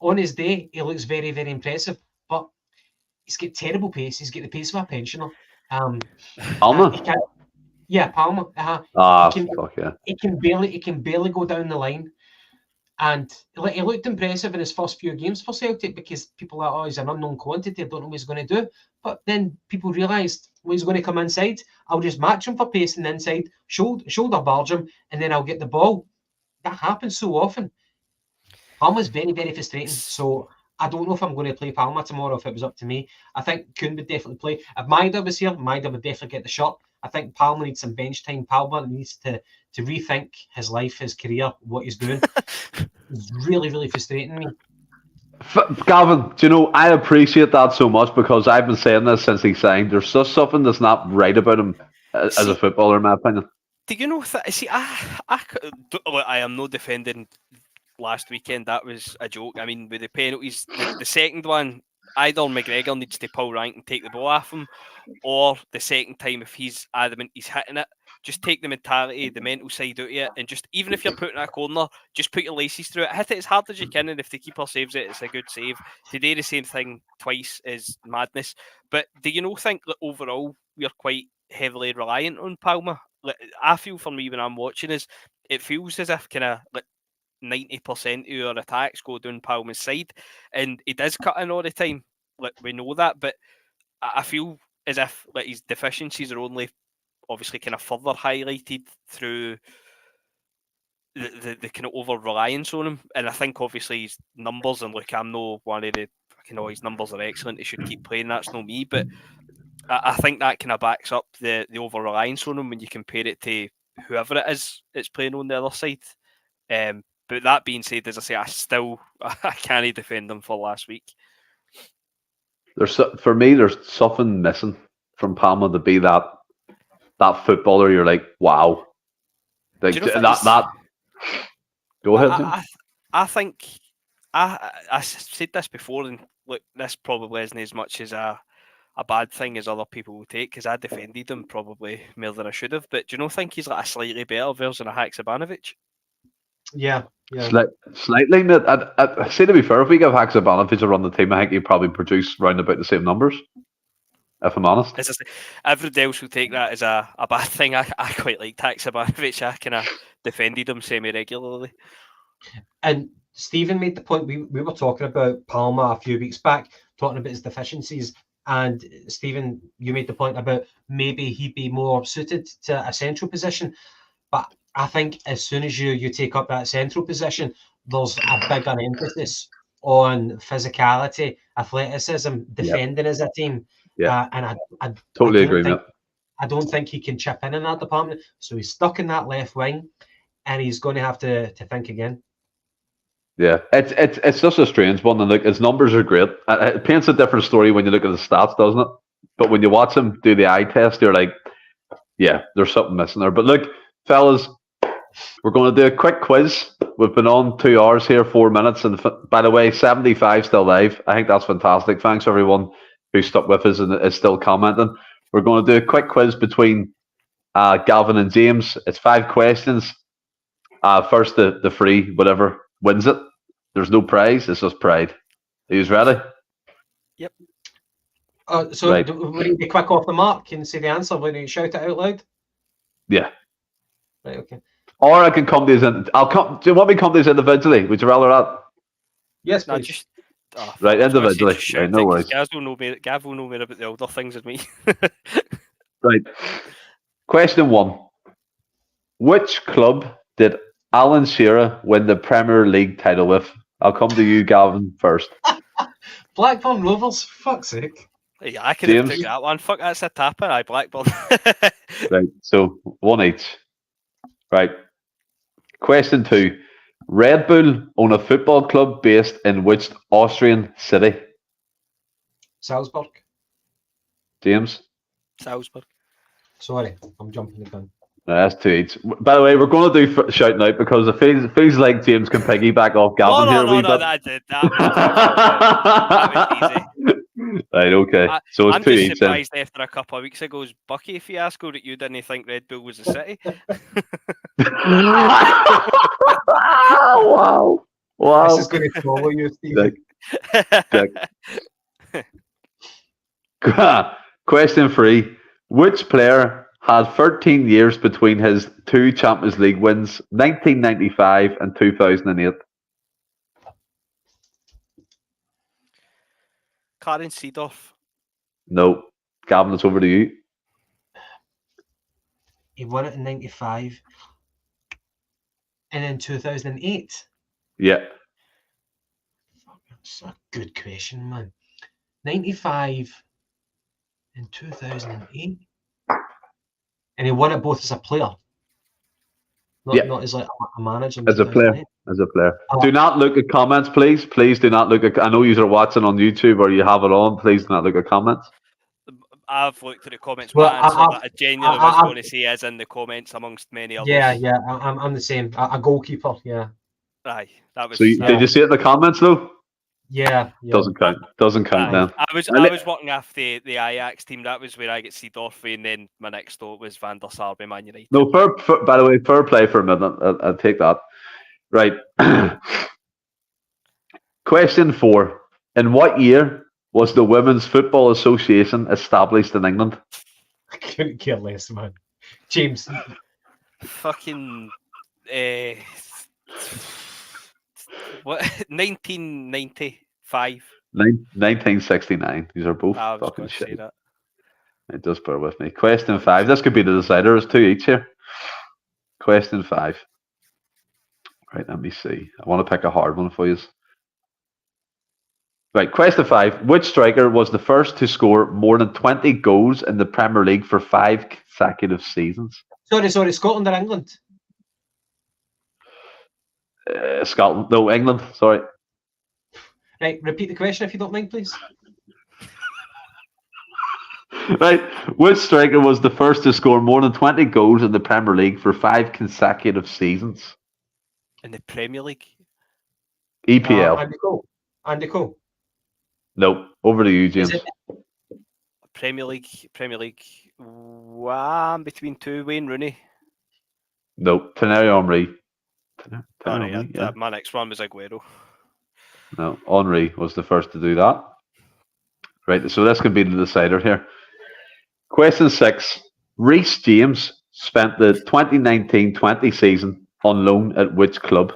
on his day, he looks very, very impressive, but he's got terrible pace. He's got the pace of a pensioner. Palmer? Palmer. He can barely go down the line. And he looked impressive in his first few games for Celtic because people are, he's an unknown quantity, I don't know what he's going to do. But then people realised, well, he's going to come inside. I'll just match him for pace in the inside, shoulder barge him, and then I'll get the ball. That happens so often. Palmer's very, very frustrating. So I don't know if I'm going to play Palmer tomorrow if it was up to me. I think Kühn would definitely play. If Idah was here, Idah would definitely get the shirt. I think Palmer needs some bench time. Palmer needs to rethink his life, his career, what he's doing. It's really, really frustrating me. Gavin, do you know, I appreciate that so much because I've been saying this since he signed. There's just something that's not right about him as a footballer, in my opinion. Do you know, I am not defending last weekend. That was a joke. I mean, with the penalties, the second one, either McGregor needs to pull rank and take the ball off him, or the second time, if he's adamant he's hitting it, just take the mentality, the mental side out of it, and just, even if you're putting a corner, just put your laces through it, hit it as hard as you can, and if the keeper saves it, it's a good save. Today, the same thing twice is madness. But do you think that overall we're quite heavily reliant on Palmer? I feel, for me, when I'm watching, it feels as if kind of 90% of your attacks go down Palmer's side, and he does cut in all the time. We know that, but I feel as if his deficiencies are only obviously kind of further highlighted through the kind of over reliance on him. And I think obviously his numbers, and look, I'm no one of the, his numbers are excellent, he should keep playing, that's not me, but I think that kind of backs up the over reliance on him when you compare it to whoever it is that's playing on the other side. But that being said, as I say, I can't defend him for last week. For me, there's something missing from Palmer to be that footballer. You're like, wow. Like, that. Go ahead, Jim. I think I said this before, and look, this probably isn't as much as a bad thing as other people will take, because I defended him probably more than I should have. But do you think he's like a slightly better version of Haksabanovic? Yeah. Slightly. I say, to be fair, if we give Haksabanovic a run the team, I think he'd probably produce round about the same numbers, if I'm honest. As I say, everybody else will take that as a bad thing. I quite liked Haksabanovic. I kind of defended him semi-regularly. And Stephen made the point, we were talking about Palmer a few weeks back, talking about his deficiencies. And Stephen, you made the point about maybe he'd be more suited to a central position. But I think as soon as you take up that central position, there's a bigger emphasis on physicality, athleticism, defending as a team. Yeah, and I totally agree with that. I don't think he can chip in that department. So he's stuck in that left wing, and he's going to have to think again. Yeah, it's just a strange one, and look, his numbers are great. It paints a different story when you look at the stats, doesn't it? But when you watch him do the eye test, you're like, yeah, there's something missing there. But look, fellas, We're going to do a quick quiz. We've been on 2 hours here, 4 minutes. And by the way, 75 still live. I think that's fantastic. Thanks, everyone who stuck with us and is still commenting. We're going to do a quick quiz between Galvin and James. It's 5 questions. First, the free, whatever, wins it. There's no prize. It's just pride. Are you ready? Yep. So Right. we need to be quick off the mark. Can you say the answer? We need to shout it out loud. Yeah. Right. Okay. Or I can come to these. Do you want me to come to these individually? Would you rather that? Yes, No, please. just Right, individually. Right, no worries. Gav will know more about the older things than me. Right. Question 1. Which club did Alan Shearer win the Premier League title with? I'll come to you, Gavin, first. Blackburn Rovers. Fuck's sake. Yeah, I could have James? took that one. Fuck, that's a tapper. I Blackburn. Right, so 1 each. Right. Question 2. Red Bull own a football club based in which Austrian city? Salzburg. James? Salzburg. Sorry, I'm jumping the gun. No, that's 2 each. By the way, we're going to do shouting out because it feels like James can piggyback off Gavin here a wee bit. That was easy. Right, okay. So it's I'm 2 just each then. surprised after a couple of weeks ago's Bucky fiasco that you didn't think Red Bull was a city. Wow. This is going to follow you, Steve. Question 3. Which player had 13 years between his 2 Champions League wins, 1995 and 2008? Karen Seedorf. No. Gavin, it's over to you. He won it in 95. And in 2008. Yeah. That's a good question, man. 95 and 2008. And he won it both as a player. Not as like a manager. As a player. Do not look at comments, please. Please do not look at. I know you are watching on YouTube or you have it on. Please do not look at comments. I've looked at the comments. Well, My answer that I genuinely was going to say is in the comments amongst many others. Yeah. I'm the same. A goalkeeper. Yeah. Aye, that was. So did you see it in the comments though? Yeah. Doesn't count. Doesn't count then. I was working off the Ajax team. That was where I get Seedorf, and then my next thought was Van der Sar by Man United. No, by the way, fair play for a minute. I'll take that. Right. Question 4. In what year was the Women's Football Association established in England? I couldn't care less, man. James. Fucking. What? 1995. 1969. These are both I was fucking going to say shit. that. Right, just bear with me. Question 5. This could be the decider. There's 2 each here. Question 5. Right, let me see. I want to pick a hard one for you. Right, question 5. Which striker was the first to score more than 20 goals in the Premier League for 5 consecutive seasons? Sorry, Scotland or England? Scotland. No, England. Sorry. Right, repeat the question if you don't mind, please. Right, which striker was the first to score more than 20 goals in the Premier League for 5 consecutive seasons? In the Premier League? EPL. Andy Cole. No, over to you, James. Premier League. One between 2. Wayne Rooney. No, Thierry Henry. My next one was Aguero. No, Henry was the first to do that. Right, so this could be the decider here. Question 6. Reece James spent the 2019-20 season on loan at which club?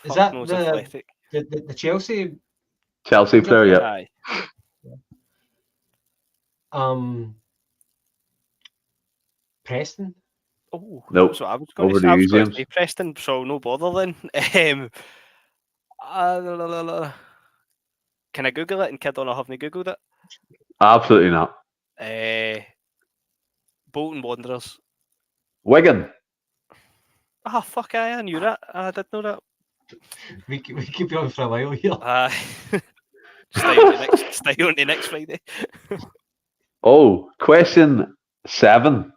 Is that the Chelsea? Chelsea player, yeah. Preston? Oh, no. So I was going to say Preston, so no bother then. Can I Google it? And kid on, I haven't Googled it. Absolutely not. Bolton Wanderers. Wigan. Ah, fuck! I knew that. I did know that. We could be on for a while here. Stay on to next Friday. Oh, question 7.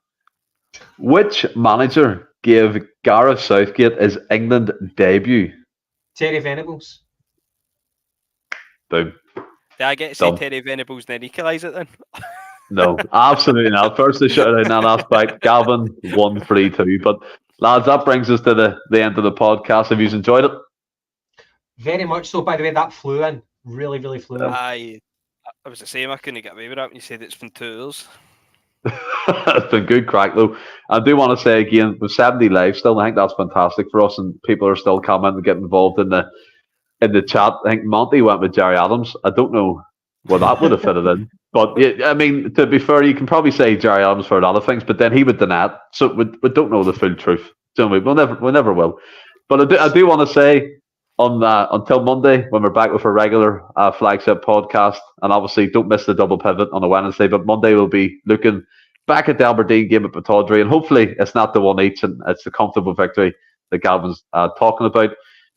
Which manager gave Gareth Southgate his England debut? Terry Venables. Boom. Did I get to say Done. Terry Venables and then equalise it then? No, absolutely not. First to shout out in that aspect. Gavin 1-3-2. But lads, that brings us to the end of the podcast. Have you enjoyed it? Very much so. By the way, that flew in. Really, really flew in. I was the same. I couldn't get away with that when you said it's been 2 hours. It's been good crack though. I do want to say again, with 70 live still, I think that's fantastic for us, and people are still commenting and getting involved in the chat. I think Monty went with Jerry Adams. I don't know where that would have fitted in. But yeah, I mean, to be fair, you can probably say Jerry Adams for a lot of things, but then he would deny it. So we don't know the full truth. So we never will. But I do want to say until Monday when we're back with a regular flagship podcast, and obviously don't miss the double pivot on a Wednesday. But Monday we'll be looking back at the Aberdeen game at Batodry, and hopefully it's not the one each, and it's the comfortable victory that Galvin's talking about.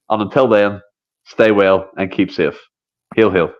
And until then, stay well and keep safe. Hail, hail.